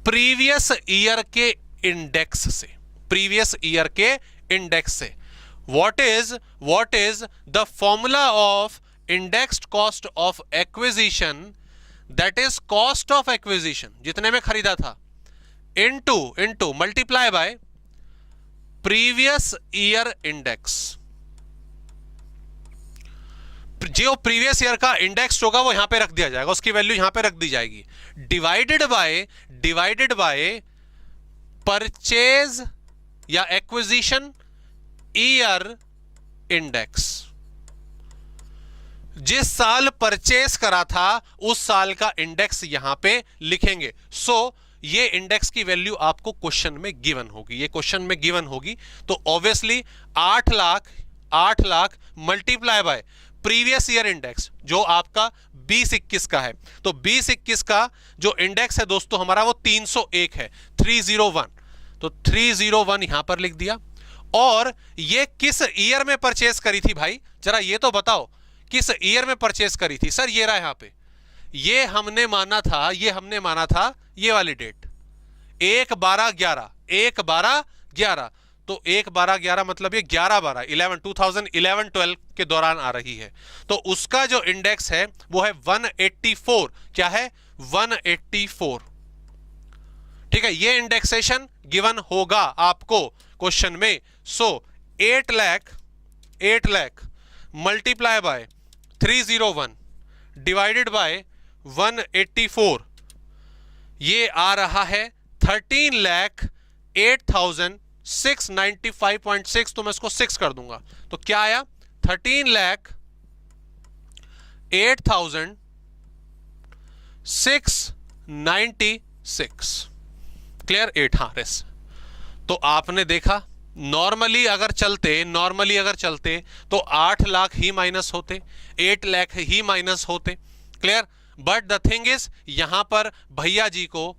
प्रीवियस ईयर के इंडेक्स से, प्रीवियस ईयर के इंडेक्स से। What is the formula of indexed cost of acquisition? That is cost of acquisition, जितने में खरीदा था, into multiply by previous year index. जो प्रीवियस ईयर का इंडेक्स होगा वो यहां पे रख दिया जाएगा, उसकी वैल्यू यहां पे रख दी जाएगी, डिवाइडेड बाय परचेज या एक्विजिशन ईयर इंडेक्स। जिस साल परचेज करा था उस साल का इंडेक्स यहां पे लिखेंगे। ये इंडेक्स की वैल्यू आपको क्वेश्चन में गिवन होगी, ये क्वेश्चन में गिवन होगी। तो obviously 8 lakh multiply by previous year index जो आपका 2021 का है। तो 2021 का जो इंडेक्स है दोस्तों हमारा वो 301 है, 301। तो 301 यहां पर लिख दिया। और ये किस ईयर में परचेस करी थी भाई, जरा ये तो बताओ, किस ईयर में परचेस करी थी? सर ये रहा यहां पे, ये हमने माना था ये वाली डेट 1/12/11। तो 1/12/11 मतलब ये 2011-12 के दौरान आ रही है। तो उसका जो इंडेक्स है वो है 184। क्या है? 184। ठीक है, ये इंडेक्सेशन गिवन होगा आपको क्वेश्चन में। 8 lakh multiply by 301 divided by 184, ये आ रहा है 13,08,695.6। तो मैं इसको 6 कर दूंगा तो क्या आया? 13,08,696। क्लियर? 8, हाँ रेस। तो आपने देखा नॉर्मली अगर चलते तो 8 लाख ही माइनस होते, 8 लाख ही माइनस होते। Clear? But the thing is यहां पर भैया जी को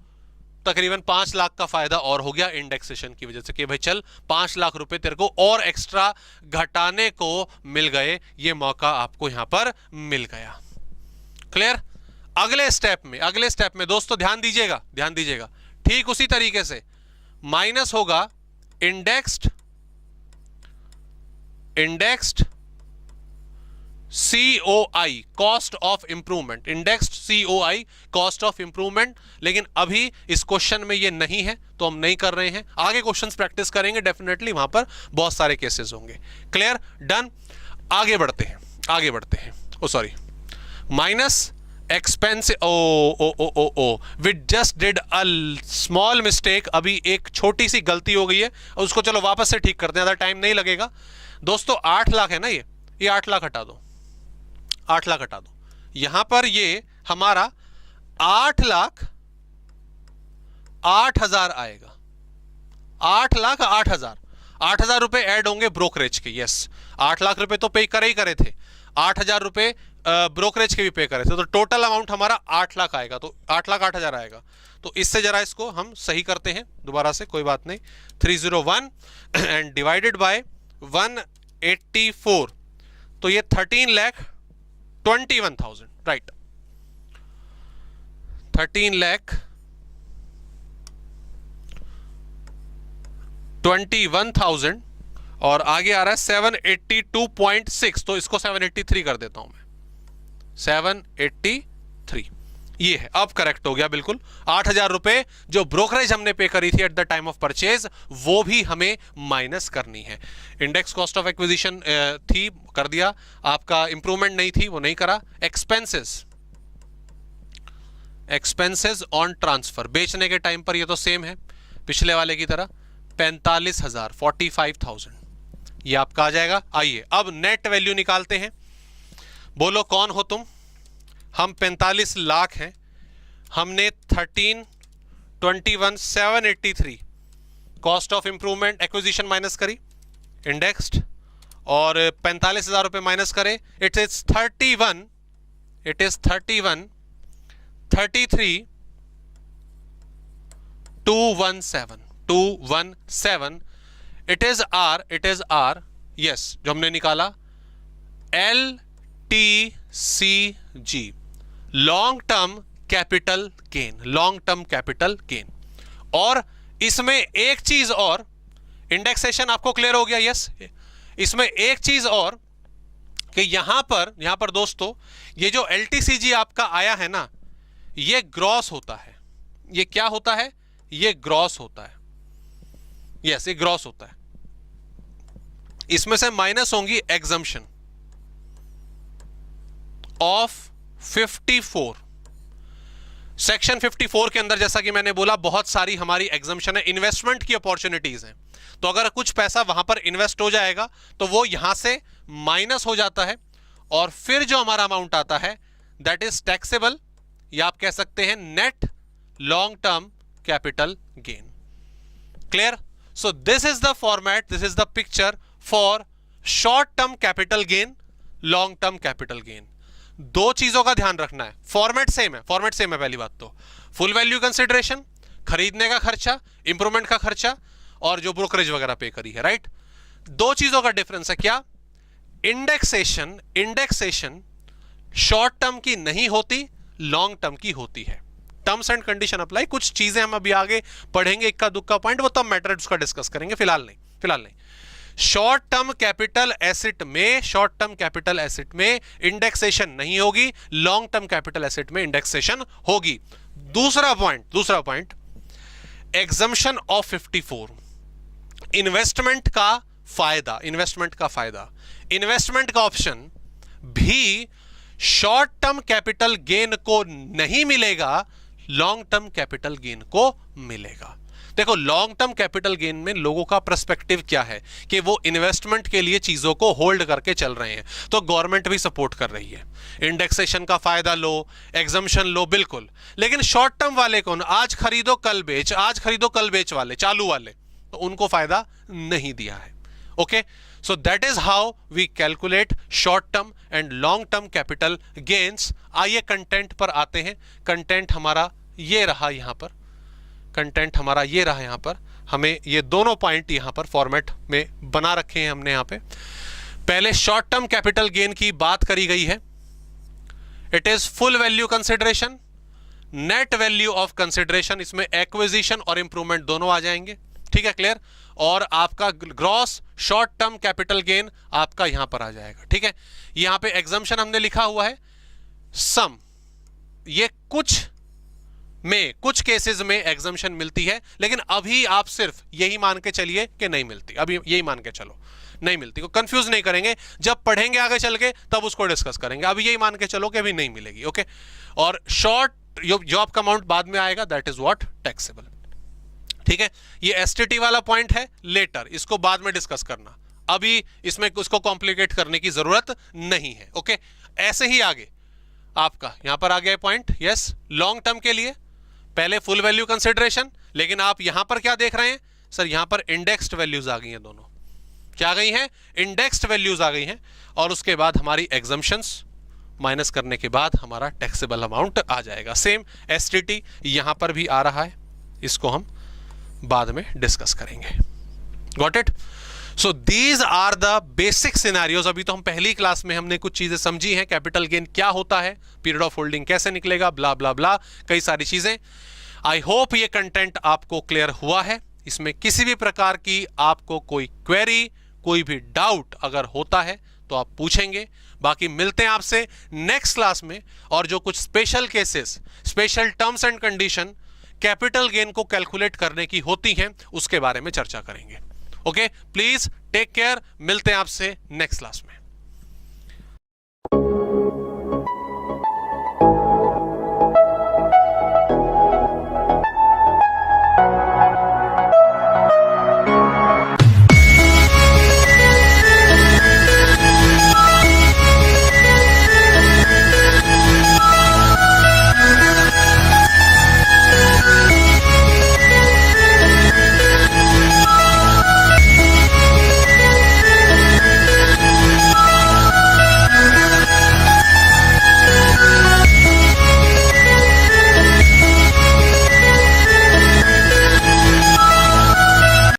तकरीबन 5 लाख का फायदा और हो गया इंडेक्सेशन की वजह से कि भाई चल 5 लाख रुपए तेरे को और एक्स्ट्रा घटाने को मिल गए, ये मौका आपको यहां पर मिल गया। क्लियर? अगले स्टेप में दोस्तों ध्यान दीजिएगा, ठीक उसी तरीके से माइनस होगा indexed COI cost of improvement, indexed COI cost of improvement. लेकिन अभी इस क्वेश्चन में ये नहीं है तो हम नहीं कर रहे हैं, आगे क्वेश्चंस प्रैक्टिस करेंगे, डेफिनेटली वहां पर बहुत सारे केसेस होंगे। क्लियर? डन। आगे बढ़ते हैं। Sorry, minus expense, we just did a small mistake. अभी एक छोटी सी गलती हो गई है, उसको चलो वापस से ठीक करते हैं, ज़्यादा टाइम नहीं लगेगा दोस्तों। 8 लाख है ना, ये 8 लाख हटा दो, 8 लाख हटा दो। यहां पर ये हमारा 8,08,000 आएगा, 8,08,000 रुपए ऐड होंगे ब्रोकरेज के। यस, 8 लाख रुपए तो पे करे थे, 8,000 रुपए ब्रोकरेज के भी पे करे थे, तो टोटल अमाउंट हमारा 8 लाख आएगा। तो 8,08,000 आएगा। तो इससे जरा इसको हम सही करते हैं दोबारा से, कोई बात नहीं। 301 एंड डिवाइडेड बाय 184, तो ये 13,21,000, राइट? 13,21,000 और आगे आ रहा है 782.6, तो इसको 783 कर देता हूं मैं, 783। ये है, अब करेक्ट हो गया बिल्कुल। 8,000 रुपए जो ब्रोकरेज हमने पे करी थी at the time of purchase, वो भी हमें माइनस करनी है। इंडेक्स कॉस्ट ऑफ एक्विजिशन थी, कर दिया। आपका इंप्रूवमेंट नहीं थी, वो नहीं करा। एक्सपेंसेस ऑन ट्रांसफर, बेचने के टाइम पर ये तो सेम है पिछले वाले की तरह, 45,000, 45,000 ये आपका आ जाएगा। आइए अब नेट वैल्यू निकालते हैं। बोलो कौन हो तुम? हम 45 लाख हैं, हमने 13,21,783 cost of improvement acquisition minus करी, इंडेक्स्ड, और 45,000 रुपये माइनस करे, it is 33,217 it is our yes, जो हमने निकाला LTCG, long term capital gain, long term capital gain. और इसमें एक चीज और, इंडेक्सेशन आपको क्लियर हो गया? यस। इसमें एक चीज और कि यहां पर दोस्तों ये जो LTCG आपका आया है ना, ये ग्रॉस होता है। ये क्या होता है? ये ग्रॉस होता है। यस, ये ग्रॉस होता है। इसमें से माइनस होंगी एग्जम्पशन ऑफ 54। सेक्शन 54 के अंदर जैसा कि मैंने बोला बहुत सारी हमारी एग्जम्पशन है, इन्वेस्टमेंट की अपॉर्चुनिटीज हैं। तो अगर कुछ पैसा वहां पर इन्वेस्ट हो जाएगा तो वो यहां से माइनस हो जाता है, और फिर जो हमारा अमाउंट आता है दैट इज टैक्सेबल, या आप कह सकते हैं net long term capital gain. Clear? So this is the format, this is the picture for short term capital gain, long term capital gain. दो चीजों का ध्यान रखना है, फॉर्मेट सेम है, पहली बात तो फुल वैल्यू कंसिडरेशन, खरीदने का खर्चा, इंप्रूवमेंट का खर्चा, और जो ब्रोकरेज वगैरह पे करी है, राइट। दो चीजों का डिफरेंस है क्या? इंडेक्सेशन शॉर्ट टर्म की नहीं होती, लॉन्ग टर्म की होती है। टर्म्स एंड कंडीशन अप्लाई, कुछ चीजें हम अभी आगे पढ़ेंगे, इक्का दुक्का पॉइंट, वो तब मैटर उसका डिस्कस करेंगे, फिलहाल नहीं। शॉर्ट टर्म कैपिटल एसेट में इंडेक्सेशन नहीं होगी, लॉन्ग टर्म कैपिटल एसेट में इंडेक्सेशन होगी। दूसरा पॉइंट एग्जम्पशन ऑफ 54, इन्वेस्टमेंट का फायदा, इन्वेस्टमेंट का ऑप्शन भी शॉर्ट टर्म कैपिटल गेन को नहीं मिलेगा, लॉन्ग टर्म कैपिटल गेन को मिलेगा। देखो लॉन्ग टर्म कैपिटल गेन में लोगों का पर्सपेक्टिव क्या है कि वो इन्वेस्टमेंट के लिए चीजों को होल्ड करके चल रहे हैं, तो गवर्नमेंट भी सपोर्ट कर रही है, इंडेक्सेशन का फायदा लो, एग्जम्पशन लो, बिल्कुल। लेकिन शॉर्ट टर्म वाले कौन? आज खरीदो कल बेच वाले, चालू वाले, तो उनको फायदा नहीं दिया है। Okay, so that is how we calculate short term and long term capital gains. आइए कंटेंट पर आते हैं। कंटेंट हमारा ये रहा यहां पर, हमें ये दोनों पॉइंट यहां पर फॉर्मेट में बना रखे हैं हमने। यहां पे पहले शॉर्ट टर्म कैपिटल गेन की बात करी गई है, it is full value consideration, net value of consideration, इसमें एक्विजिशन और इंप्रूवमेंट दोनों आ जाएंगे, ठीक है, क्लियर। और आपका gross short term capital gain आपका यहां पर आ जाएगा, ठीक है। यहां पे एग्जम्पशन हमने लिखा हुआ है सम, ये कुछ केसेस में एग्जम्पशन मिलती है, लेकिन अभी आप सिर्फ यही मान के चलिए कि नहीं मिलती, अभी यही मान के चलो नहीं मिलती, को कंफ्यूज नहीं करेंगे, जब पढ़ेंगे आगे चल के तब उसको डिस्कस करेंगे, अभी यही मान के चलो कि अभी नहीं मिलेगी। ओके, और शॉर्ट जो आपका अमाउंट बाद में आएगा दैट इज व्हाट टैक्सेबल, ठीक है। ये एसटीटी वाला पॉइंट है लेटर, इसको बाद में डिस्कस करना, अभी इसमें उसको कॉम्प्लिकेट करने की जरूरत नहीं है। ओके, ऐसे ही आगे आपका यहां पर आ गया पॉइंट, यस, लॉन्ग टर्म के लिए पहले फुल वैल्यू कंसिडरेशन, लेकिन आप यहां पर क्या देख रहे हैं सर, यहां पर इंडेक्स्ड वैल्यूज आ गई हैं, दोनों क्या गई हैं, इंडेक्स्ड वैल्यूज आ गई हैं, और उसके बाद हमारी एग्जम्पशंस माइनस करने के बाद हमारा टैक्सेबल अमाउंट आ जाएगा। सेम एसटीटी यहां पर भी आ रहा है, इसको हम बाद में डिस्कस करेंगे। Got it? So these are the basic scenarios. अभी तो हम पहली क्लास में हमने कुछ चीजें समझी हैं, कैपिटल गेन क्या होता है, पीरियड ऑफ होल्डिंग कैसे निकलेगा, ब्ला ब्ला ब्ला, कई सारी चीजें। आई होप ये कंटेंट आपको क्लियर हुआ है। इसमें किसी भी प्रकार की आपको कोई क्वेरी, कोई भी डाउट अगर होता है तो आप पूछेंगे। बाकी मिलते हैं आपसे नेक्स्ट क्लास में, और जो कुछ special cases, special terms and condition capital gain को कैलकुलेट करने की होती हैं उसके बारे में चर्चा करेंगे। ओके, प्लीज टेक केयर, मिलते हैं आपसे नेक्स्ट क्लास में।